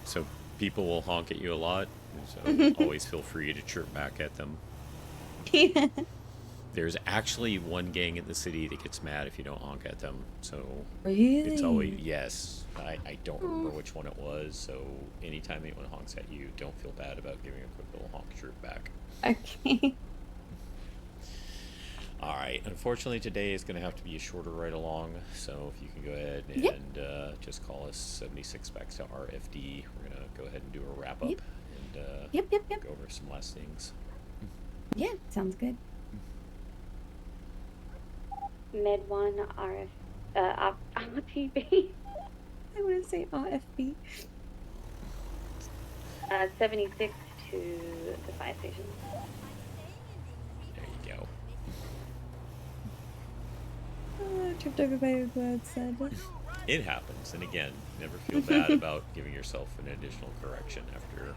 So people will honk at you a lot, so always feel free to chirp back at them. Yeah. There's actually one gang in the city that gets mad if you don't honk at them. So really? It's always, yes. I don't remember which one it was, so anytime anyone honks at you, don't feel bad about giving a quick little honk chirp back. Okay. Alright, unfortunately today is going to have to be a shorter ride along, so if you can go ahead and just call us 76 back to RFD. We're going to go ahead and do a wrap up and go over some last things. Yeah, sounds good. Med 1 RTB. I want to say RFB. 76 to the fire station. There you go. Tripped over by a word said. It happens, and again, never feel bad about giving yourself an additional correction after.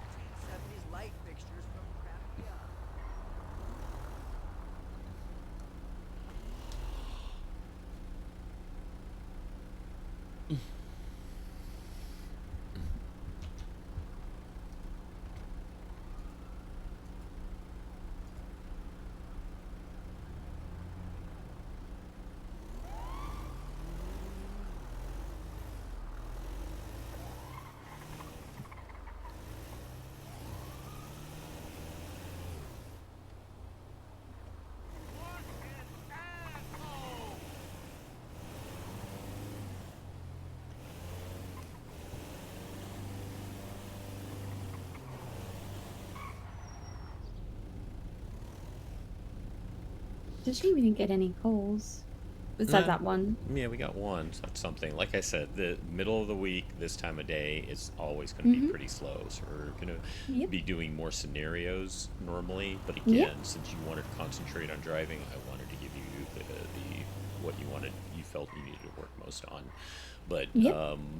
Just shame we didn't get any calls. Besides that one. Yeah, we got one. So that's something. Like I said, the middle of the week, this time of day, is always going to be pretty slow. So we're going to be doing more scenarios normally. But again, since you wanted to concentrate on driving, I wanted to give you the what you felt you needed to work most on. But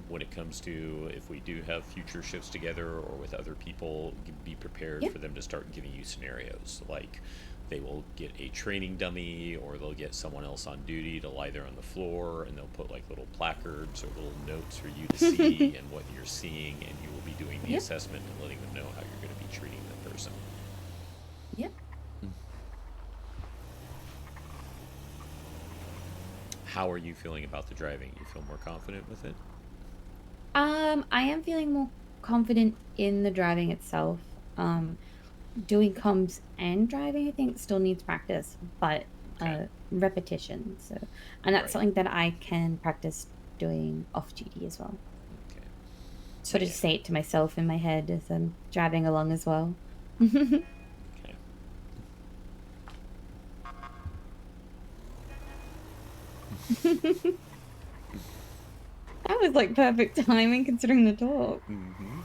when it comes to if we do have future shifts together or with other people, be prepared for them to start giving you scenarios. Like they will get a training dummy, or they'll get someone else on duty to lie there on the floor, and they'll put like little placards or little notes for you to see and what you're seeing, and you will be doing the assessment and letting them know how you're going to be treating the person. Yep. How are you feeling about the driving? You feel more confident with it? I am feeling more confident in the driving itself. Doing comms and driving, I think, still needs practice, but repetition. So, and that's something that I can practice doing off duty as well. Okay. Sort of say it to myself in my head as I'm driving along as well. Okay. That was like perfect timing considering the talk. Mm-hmm.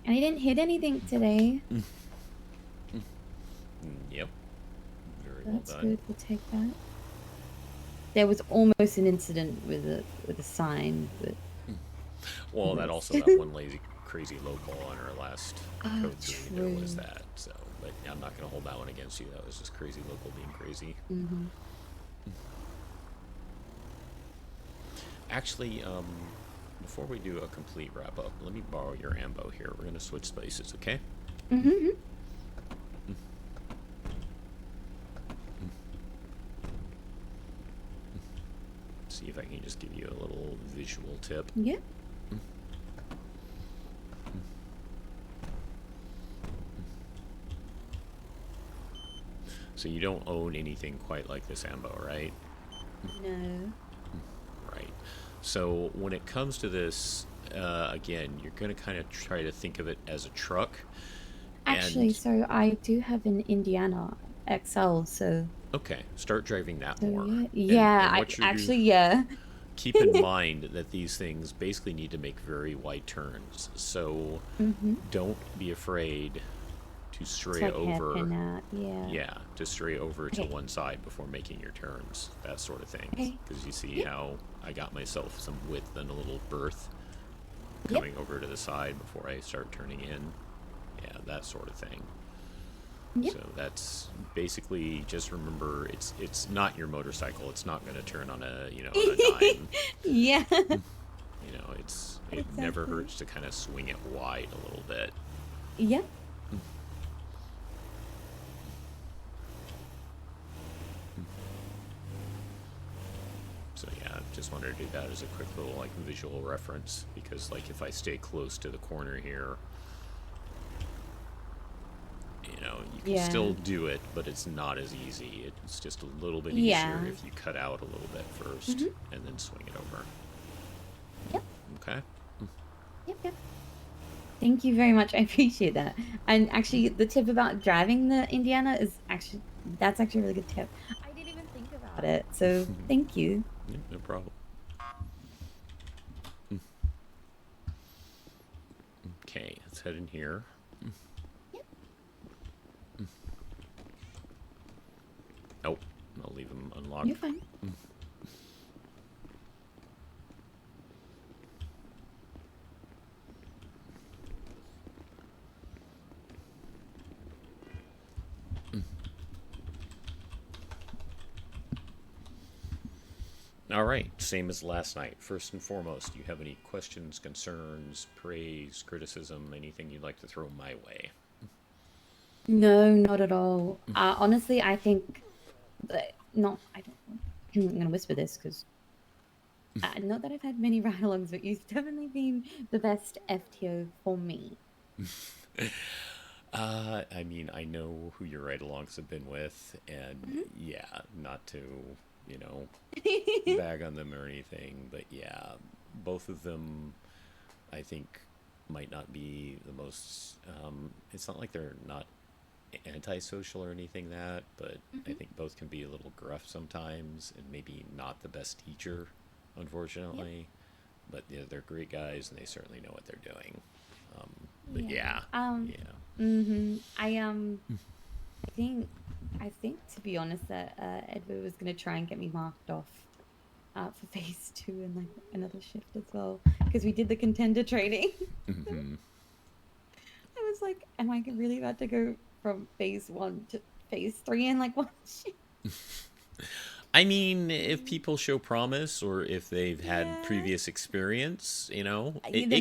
And I didn't hit anything today. Yep. Very well That's done. good. We'll take that. There was almost an incident with a sign, but Well, that also that one crazy local on our last code 3, there was that. So, but I'm not going to hold that one against you. That was just crazy local being crazy. Mm-hmm. Actually, before we do a complete wrap up, let me borrow your ambo here. We're going to switch spaces, okay? Mm-hmm. See if I can just give you a little visual tip. Yep. So you don't own anything quite like this Ambo, right? No. Right. So when it comes to this, again, you're going to kind of try to think of it as a truck. Actually, And, so I do have an Indiana XL, so... okay, start driving that So more. yeah, And what you're actually, yeah. keep in mind that these things basically need to make very wide turns. So don't be afraid to stray like over. hairpin that, yeah. Yeah, to stray over to Okay. one side before making your turns, that sort of thing. Okay. Because you see how I got myself some width and a little berth coming over to the side before I start turning in. Yeah, that sort of thing. Yep. So that's basically, just remember, it's not your motorcycle. It's not going to turn on a on a dime. Yeah. It never hurts to kind of swing it wide a little bit. Yep. So yeah, just wanted to do that as a quick little like visual reference, because like if I stay close to the corner here, you can still do it, but it's not as easy. It's just a little bit easier if you cut out a little bit first and then swing it over. Yep. Okay. Yep. Thank you very much. I appreciate that. And actually, the tip about driving the Indiana that's actually a really good tip. I didn't even think about it, so thank you. Yeah, no problem. Okay, let's head in here. Nope, I'll leave them unlocked. You're fine. All right, same as last night. First and foremost, do you have any questions, concerns, praise, criticism, anything you'd like to throw my way? No, not at all. Honestly, I think I'm gonna whisper this because not that I've had many ride-alongs, but you've definitely been the best FTO for me. I mean, I know who your ride-alongs have been with, and yeah, not to, bag on them or anything, but yeah, both of them, I think, might not be the most, it's not like they're not antisocial or anything but I think both can be a little gruff sometimes and maybe not the best teacher, unfortunately. But yeah, they're great guys and they certainly know what they're doing. I think to be honest that Edward was gonna try and get me marked off for phase 2 and like another shift as well, because we did the contender training. I was like, am I really about to go from phase 1 to phase 3 in like one shift? I mean, if people show promise or if they've had previous experience, it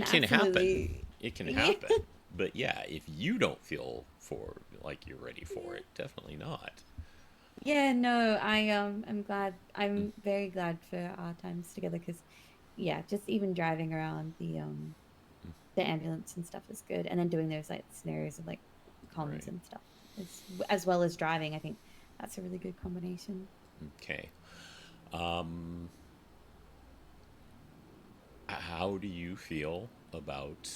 can happen. It can happen. But yeah, if you don't feel like you're ready for it, definitely not. Yeah, no, I'm glad. I'm very glad for our times together because, yeah, just even driving around the ambulance and stuff is good, and then doing those like scenarios of like comms and stuff, as well as driving. I think that's a really good combination. Okay. How do you feel about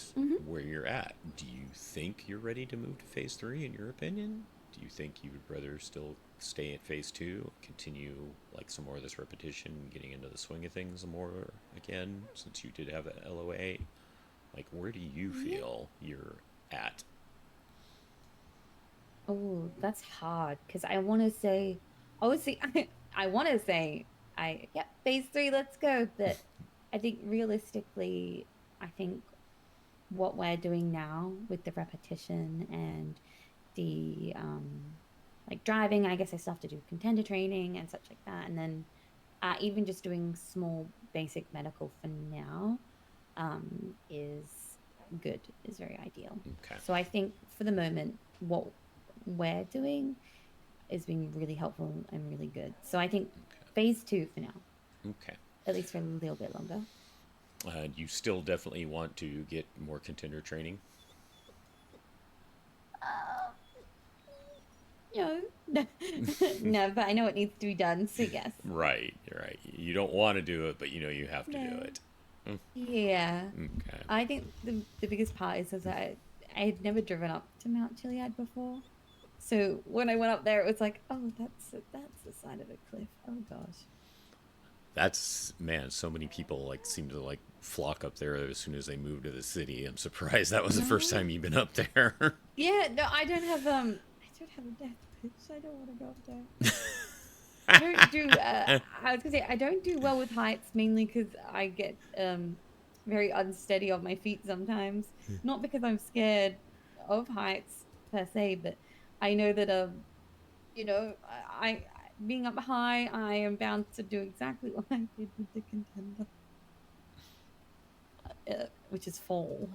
where you're at? Do you think you're ready to move to phase 3 in your opinion? Do you think you would rather still stay at phase 2, continue like some more of this repetition, getting into the swing of things more again, since you did have an LOA? Like, where do you feel you're at? Oh, that's hard because I want to say, obviously, I want to say, phase 3, let's go. But I think realistically, I think what we're doing now with the repetition and the like driving, I guess I still have to do contender training and such like that, and then even just doing small basic medical for now is very ideal. Okay. So I think for the moment, what we're doing is being really helpful and really good. So I think phase 2 for now. Okay. At least for a little bit longer. You still definitely want to get more contender training? No, no, no, but I know it needs to be done, so yes. Right, right. You don't want to do it, but you know you have to do No. it. Mm, Yeah. Okay. I think the biggest part is that I had never driven up to Mount Chiliad before. So when I went up there, it was like, oh, that's the side of a cliff. Oh gosh. That's man. So many people like seem to like flock up there as soon as they move to the city. I'm surprised that was the first time you've been up there. Yeah, no, I don't have a death wish. I don't want to go up there. I don't do. I was gonna say I don't do well with heights, mainly because I get very unsteady on my feet sometimes. Not because I'm scared of heights per se, but I know that you know, being up high, I am bound to do exactly what I did with the contender, which is fall.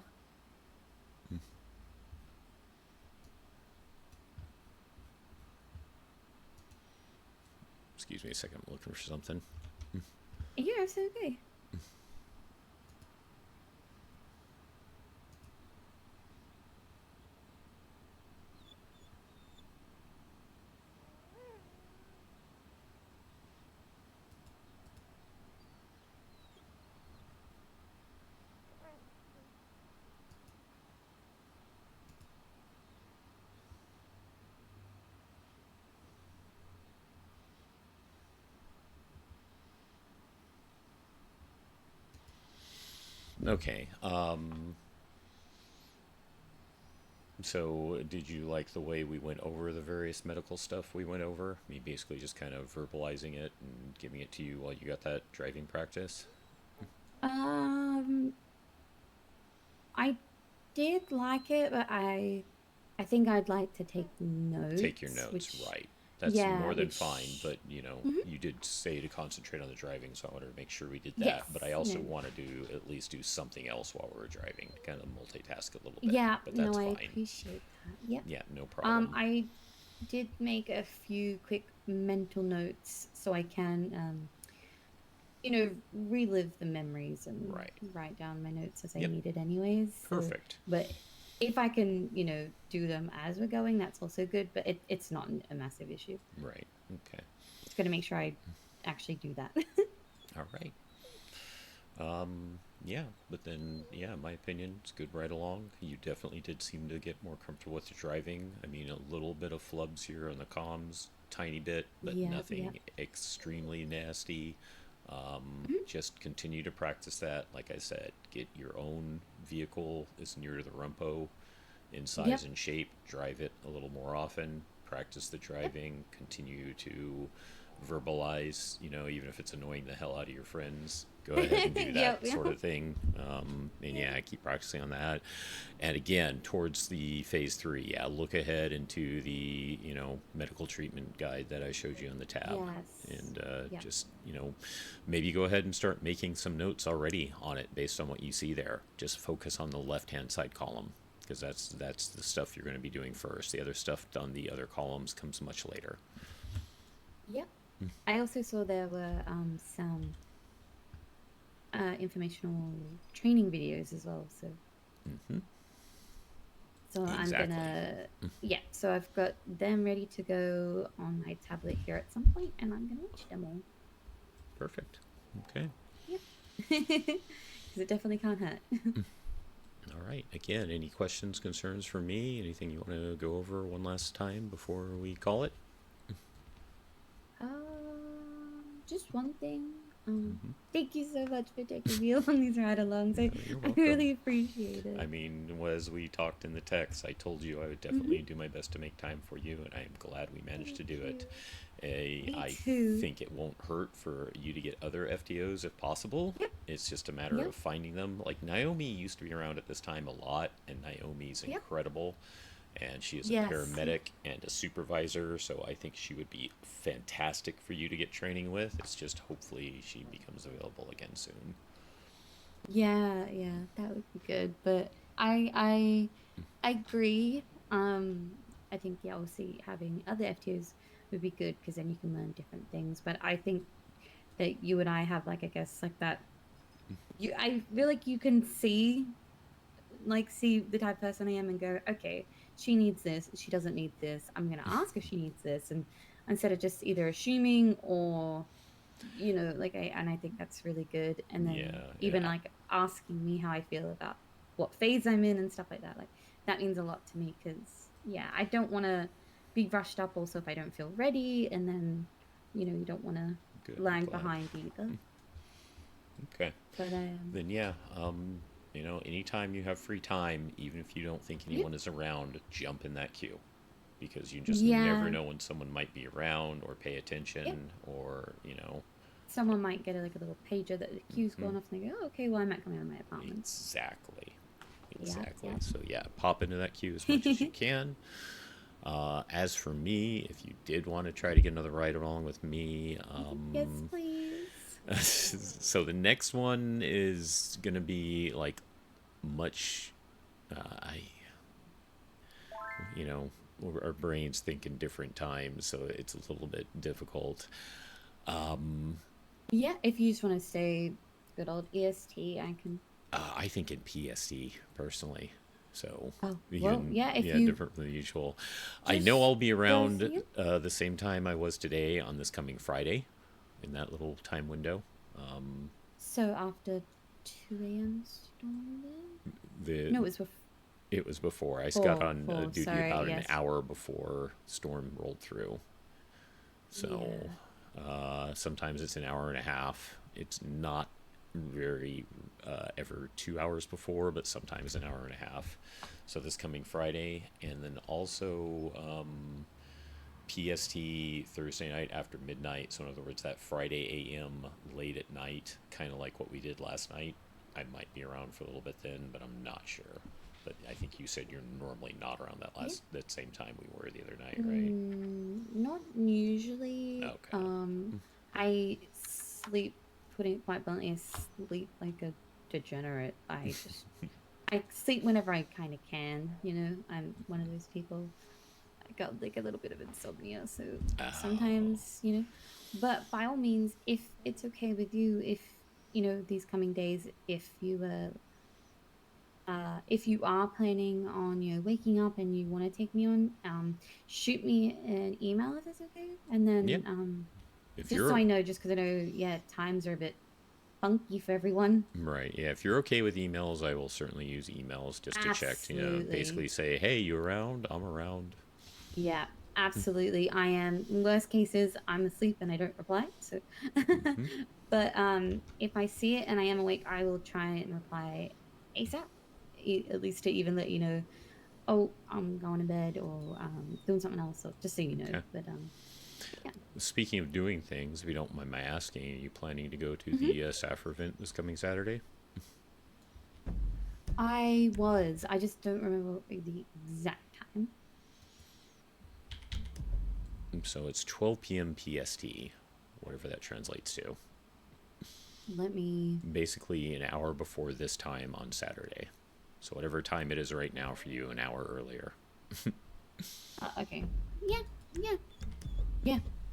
Excuse me a second. I'm looking for something. Yeah, absolutely. Okay. So, did you like the way we went over the various medical stuff we went over? Me basically just kind of verbalizing it and giving it to you while you got that driving practice? I did like it, but I think I'd like to take notes. Take your notes, which, right. That's yeah, more than which, fine, but you know, Mhm. you did say to concentrate on the driving, so I wanted to make sure we did that. Yes, But I also no. want to at least do something else while we were driving, kind of multitask a little bit. Yeah, but no, that's I fine. appreciate that. Yep. Yeah, no problem. I did make a few quick mental notes so I can, you know, relive the memories and write down my notes as I Yep. needed anyways. So- Perfect. But if I can, you know, do them as we're going, that's also good, but it's not a massive issue. Right. Okay. Just gotta make sure I actually do that. All right. Yeah, but then, yeah, in my opinion, it's good right along. You definitely did seem to get more comfortable with the driving. I mean, a little bit of flubs here on the comms, tiny bit, but Yeah, nothing yeah. extremely nasty. Just continue to practice that. Like I said, get your own vehicle as near to the rumpo in size Yep. and shape. Drive it a little more often. Practice the driving. Continue to verbalize, you know, even if it's annoying the hell out of your friends, go ahead and do that Yep, sort yep. of thing. And yeah, keep practicing on that. And again, towards the phase 3, yeah, look ahead into the, you know, medical treatment guide that I showed you on the tab. Yes. And Yep. just, you know, maybe go ahead and start making some notes already on it based on what you see there. Just focus on the left-hand side column, because that's the stuff you're going to be doing first. The other stuff on the other columns comes much later. Yep. I also saw there were some informational training videos as well. So, Mm-hmm. so I'm gonna, yeah. So I've got them ready to go on my tablet here at some point, and I'm gonna watch them all. Perfect. Okay. Yep. Because it definitely can't hurt. All right. Again, any questions, concerns for me? Anything you want to go over one last time before we call it? Just one thing. Thank you so much for taking me on these ride-alongs. You're I welcome. really appreciate it. I mean, as we talked in the text, I told you I would definitely do my best to make time for you, and I'm glad we managed to do it. I too. think it won't hurt for you to get other FTOs if possible. It's just a matter Yep. of finding them. Like, Naomi used to be around at this time a lot, and Naomi's incredible. And she is a Yes. paramedic and a supervisor, so I think she would be fantastic for you to get training with. It's just hopefully she becomes available again soon. Yeah, that would be good. But I agree. I think obviously having other FTOs would be good because then you can learn different things. But I think that you and I have like I guess like that. I feel like you can see like see the type of person I am and go, okay, she needs this, she doesn't need this. I'm gonna ask if she needs this, and instead of just either assuming or, you know, like I think that's really good. And then Yeah, even yeah. like asking me how I feel about what phase I'm in and stuff like that. Like that means a lot to me because yeah, I don't want to be rushed up also if I don't feel ready, and then you know you don't want to Good, I'm lag glad. behind either. Okay. But Then yeah, you know, anytime you have free time, even if you don't think anyone is around, jump in that queue, because you just never Yeah. know when someone might be around or pay attention, or you know. Someone might get like a little pager that the queue's Mhm. gone off, and they go, oh, okay, well I might come out of my apartment. Exactly. Yeah, Exactly. yeah. So yeah, pop into that queue as much as you can. As for me, if you did want to try to get another ride along with me, Yes, please. so the next one is gonna be like much, I, you know, our brains think in different times, so it's a little bit difficult. Yeah, if you just want to say good old EST, I can. I think in PST personally. So Oh, even well, yeah, if yeah, you different from the usual. I know I'll be just around see the same time I was today on this coming Friday, in that little time window. So after 2 a.m. storm then? The No, it was before. It was before. I got Four, on four. duty Sorry, about an yes. hour before storm rolled through. So sometimes it's an hour and a half. It's not very ever 2 hours before, but sometimes an hour and a half. So this coming Friday, and then also PST Thursday night after midnight. So in other words, that Friday AM late at night, kind of like what we did last night. I might be around for a little bit then, but I'm not sure. But I think you said you're normally not around that same time we were the other night, right? Not usually. Okay. I sleep, putting it quite bluntly, I sleep like a degenerate. I sleep whenever I kind of can, you know. I'm one of those people. I got like a little bit of insomnia, so sometimes, you know. But by all means, if it's okay with you, if you know these coming days, if you are planning on waking up and you want to take me on, shoot me an email if that's okay, and then If just you're so I know, just because I know times are a bit funky for everyone. right, yeah, if you're okay with emails, I will certainly use emails just to check, Absolutely. basically say, hey, you around? I'm around. Yeah, absolutely. I am. In worst cases, I'm asleep and I don't reply. So, but if I see it and I am awake, I will try and reply ASAP. At least to even let you know, oh, I'm going to bed or doing something else. So just so you know. Okay. But yeah. Speaking of doing things, if you don't mind my asking, are you planning to go to the Saffir event this coming Saturday? I just don't remember the exact time. So it's 12 p.m. PST, whatever that translates to. Let me. Basically an hour before this time on Saturday. So whatever time it is right now for you, an hour earlier. Okay. Yeah.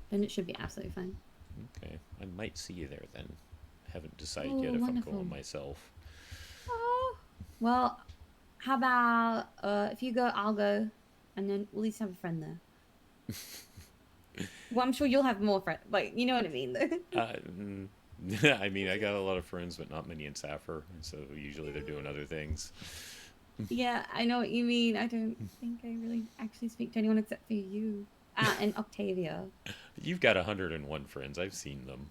Then it should be absolutely fine. Okay. I might see you there then. Haven't decided Oh, yet if wonderful. I'm going myself. Oh, well, how about if you go, I'll go, and then we'll at least have a friend there. Well, I'm sure you'll have more friends. Like, you know what I mean, though. I mean, I got a lot of friends, but not many in Saffir, so usually they're doing other things. Yeah, I know what you mean. I don't think I really actually speak to anyone except for you and Octavia. You've got 101 friends. I've seen them.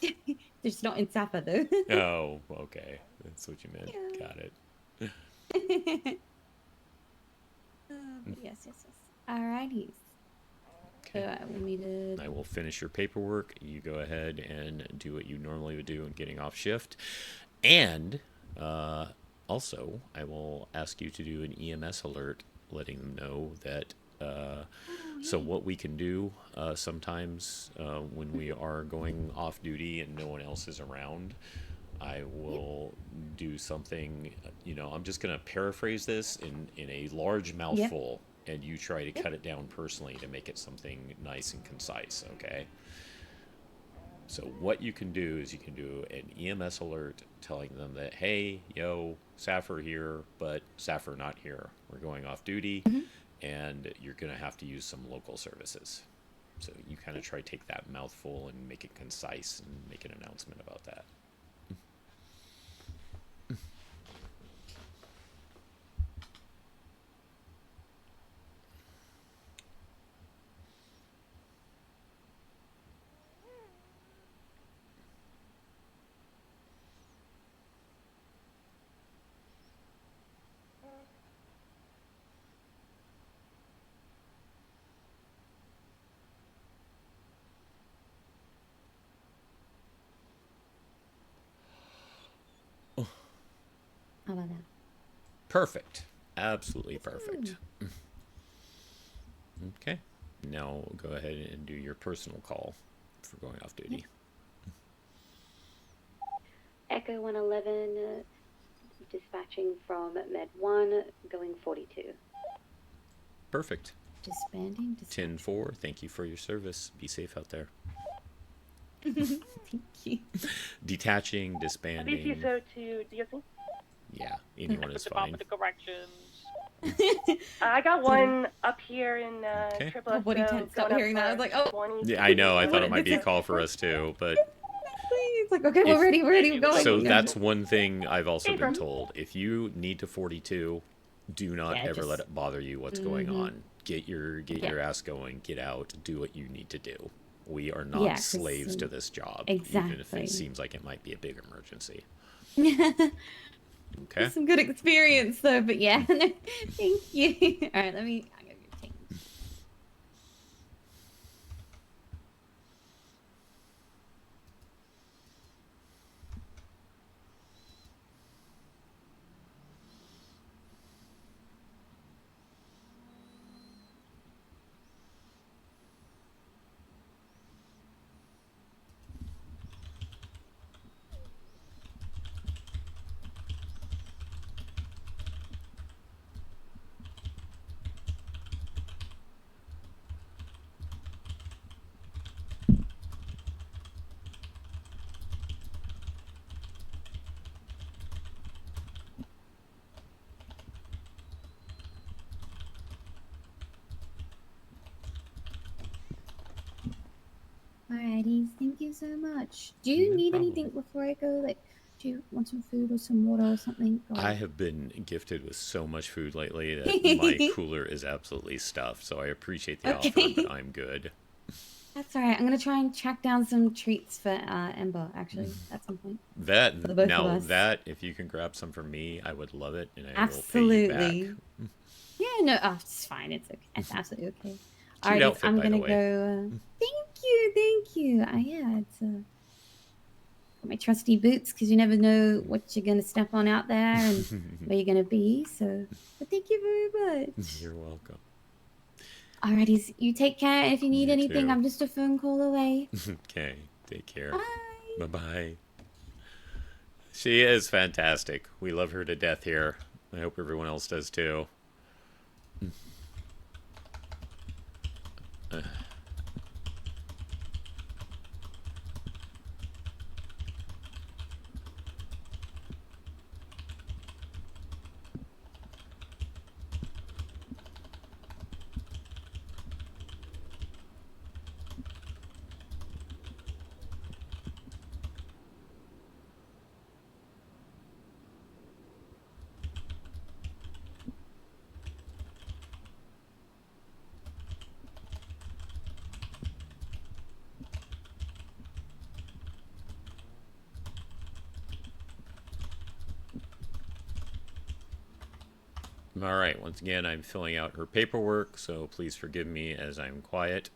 They're just not in Saffir, though. Oh, okay. That's what you meant. Yeah. Got it. Yes. Alrighty. Okay. So we needed. I will finish your paperwork. You go ahead and do what you normally would do in getting off shift. And also, I will ask you to do an EMS alert letting them know that so what we can do sometimes when we are going off duty and no one else is around, I will do something, I'm just going to paraphrase this in a large mouthful, and you try to cut it down personally to make it something nice and concise, okay? So what you can do is you can do an EMS alert telling them that, hey, yo, Sappher here, but Sappher not here. We're going off duty, and you're going to have to use some local services. So you kind of try to take that mouthful and make it concise and make an announcement about that. How about that? Perfect. Absolutely perfect. Okay. Now go ahead and do your personal call for going off duty. Echo 111, dispatching from Med 1, going 42. Perfect. Disbanding. 10-4. Thank you for your service. Be safe out there. Thank you. Detaching, I disbanding. DC so to DSC. Yeah, anyone is With fine. the corrections. I got one up here in Okay. Triple My body tensed up hearing that. I was like, oh. 20. Yeah, I know. I thought it might be a call for us too, but It's like, okay, we're ready, we're going. so Yeah. that's one thing I've also been told. If you need to 42, do not Yeah, ever just- let it bother you what's going Mhm. on. Get your ass going. Get out. Do what you need to do. We are not Yeah, 'cause, slaves to this job, even if exactly. it seems like it might be a big emergency. Okay. Some good experience though, but yeah, no, thank you. All right, let me. I gotta go change. Alrighty, thank you so much. Do you need anything before I go? Like, do you want some food or some water or something? Or... I have been gifted with so much food lately that my cooler is absolutely stuffed. So I appreciate the offer, but I'm good. That's alright. I'm gonna try and track down some treats for Ember, actually, at some point. That For the both of now us. that if you can grab some for me, I would love it, and I Absolutely. will pay you back. Yeah, no, oh, it's fine. It's okay. It's absolutely okay. Cute Alrighty, outfit, I'm by the gonna way. go. Thank you. Yeah, it's got my trusty boots because you never know what you're gonna step on out there and where you're gonna be. So, but thank you very much. You're welcome. Alrighty, you take care. If you need You anything, too. I'm just a phone call away. Okay, take care. Bye bye. She is fantastic. We love her to death here. I hope everyone else does too. All right, once again, I'm filling out her paperwork, so please forgive me as I'm quiet.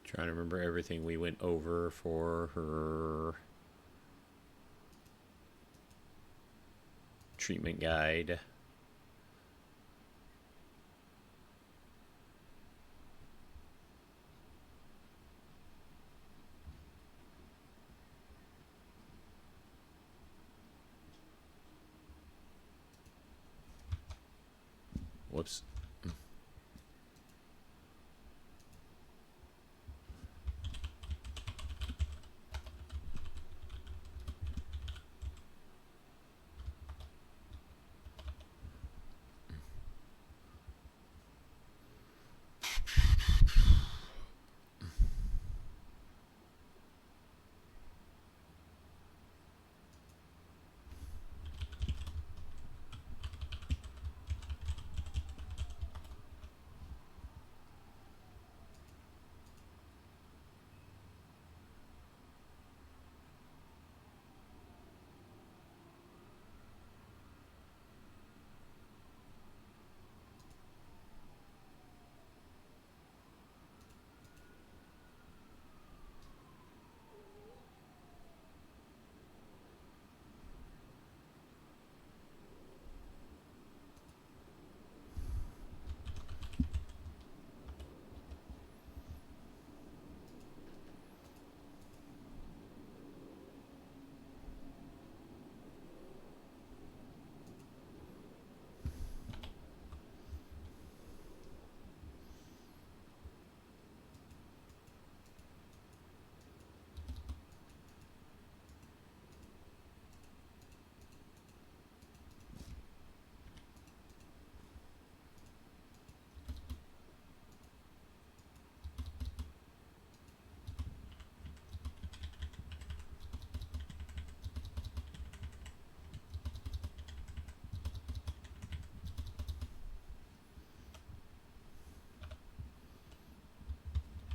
Trying to remember everything we went over for her treatment guide. Whoops.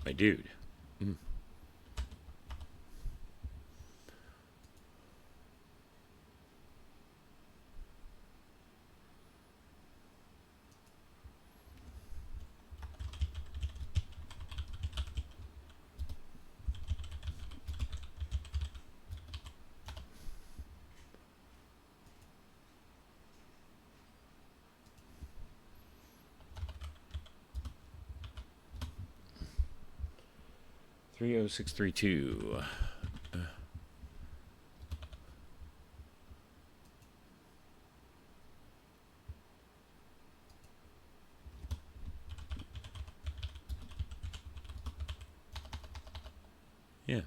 My dude. Mm. Three 30632. Yeah.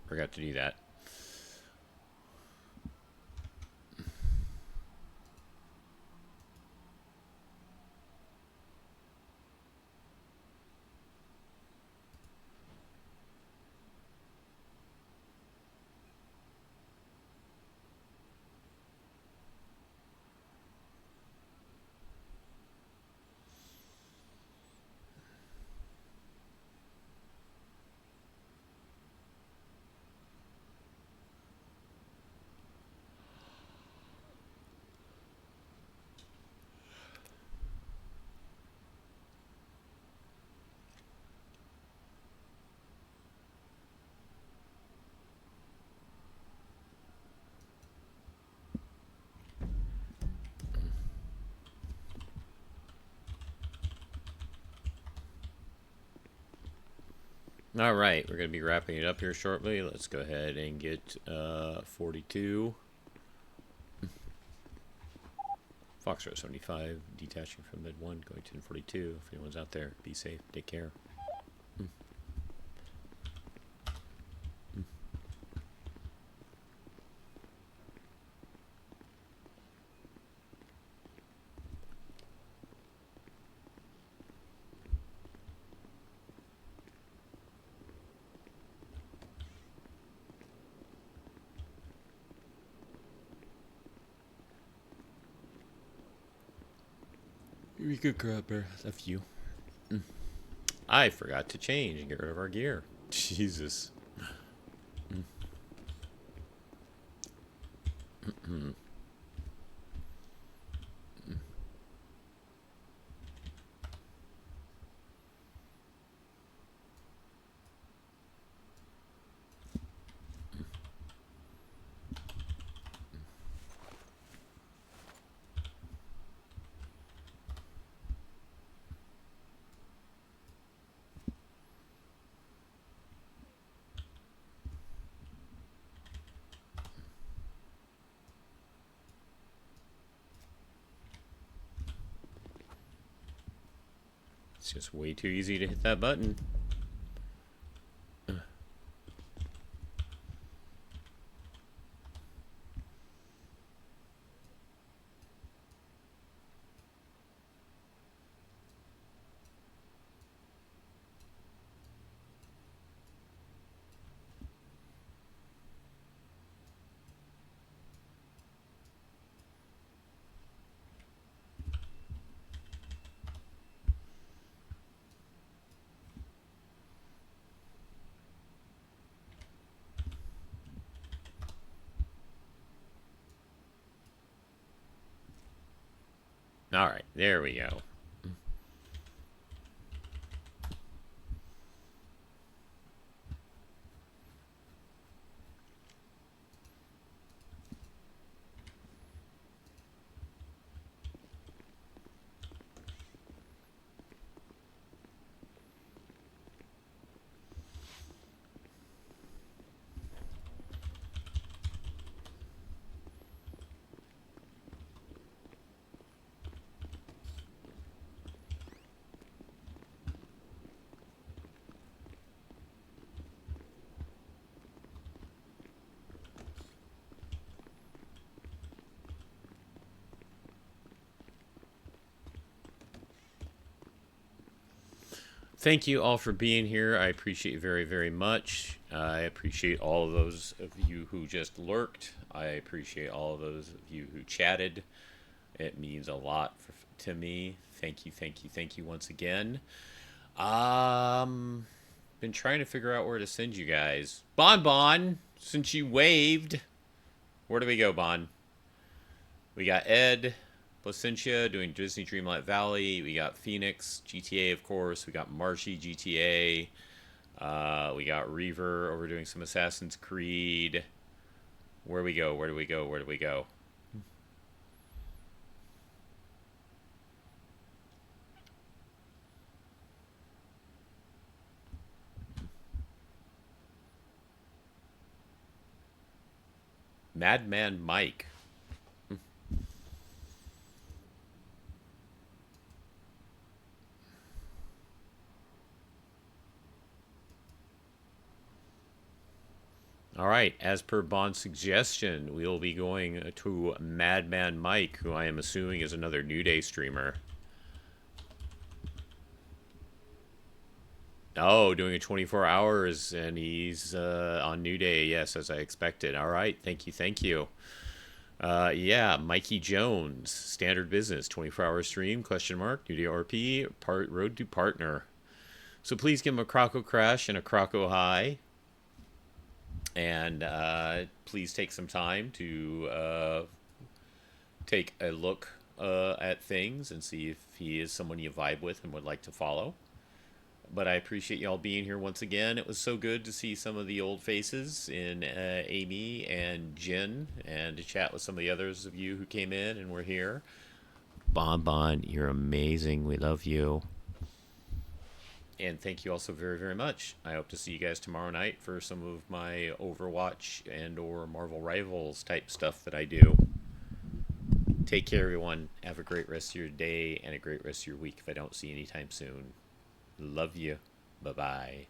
Forgot to do that. All right, we're going to be wrapping it up here shortly. Let's go ahead and get 42. Foxtrot 75, detaching from mid 1, going to 42. If anyone's out there, be safe, take care. You could grab her. A few. I forgot to change and get rid of our gear. Jesus. It's just way too easy to hit that button. All right, there we go. Thank you all for being here. I appreciate it very, very much. I appreciate all of those of you who just lurked. I appreciate all of those of you who chatted. It means a lot to me. Thank you, thank you, thank you once again. Been trying to figure out where to send you guys. Bon, since you waved, where do we go, Bon? We got Ed Placentia doing Disney Dreamlight Valley. We got Phoenix, GTA, of course. We got Marshy, GTA. We got Reaver over doing some Assassin's Creed. Where do we go? Where do we go? Where do we go? Madman Mike. All right, as per Bond's suggestion, we will be going to Madman Mike, who I am assuming is another New Day streamer. Oh, doing a 24 hours, and he's on New Day, yes, as I expected. All right, thank you, thank you. Yeah, Mikey Jones, standard business, 24-hour stream, question mark, NewDay RP, road to partner. So please give him a Croco Crash and a Croco High. And please take some time to take a look at things and see if he is someone you vibe with and would like to follow. But I appreciate y'all being here once again. It was so good to see some of the old faces in Amy and Jen, and to chat with some of the others of you who came in and were here. Bon, you're amazing. We love you. And thank you all so very, very much. I hope to see you guys tomorrow night for some of my Overwatch and or Marvel Rivals type stuff that I do. Take care, everyone. Have a great rest of your day and a great rest of your week if I don't see you anytime soon. Love you. Bye-bye.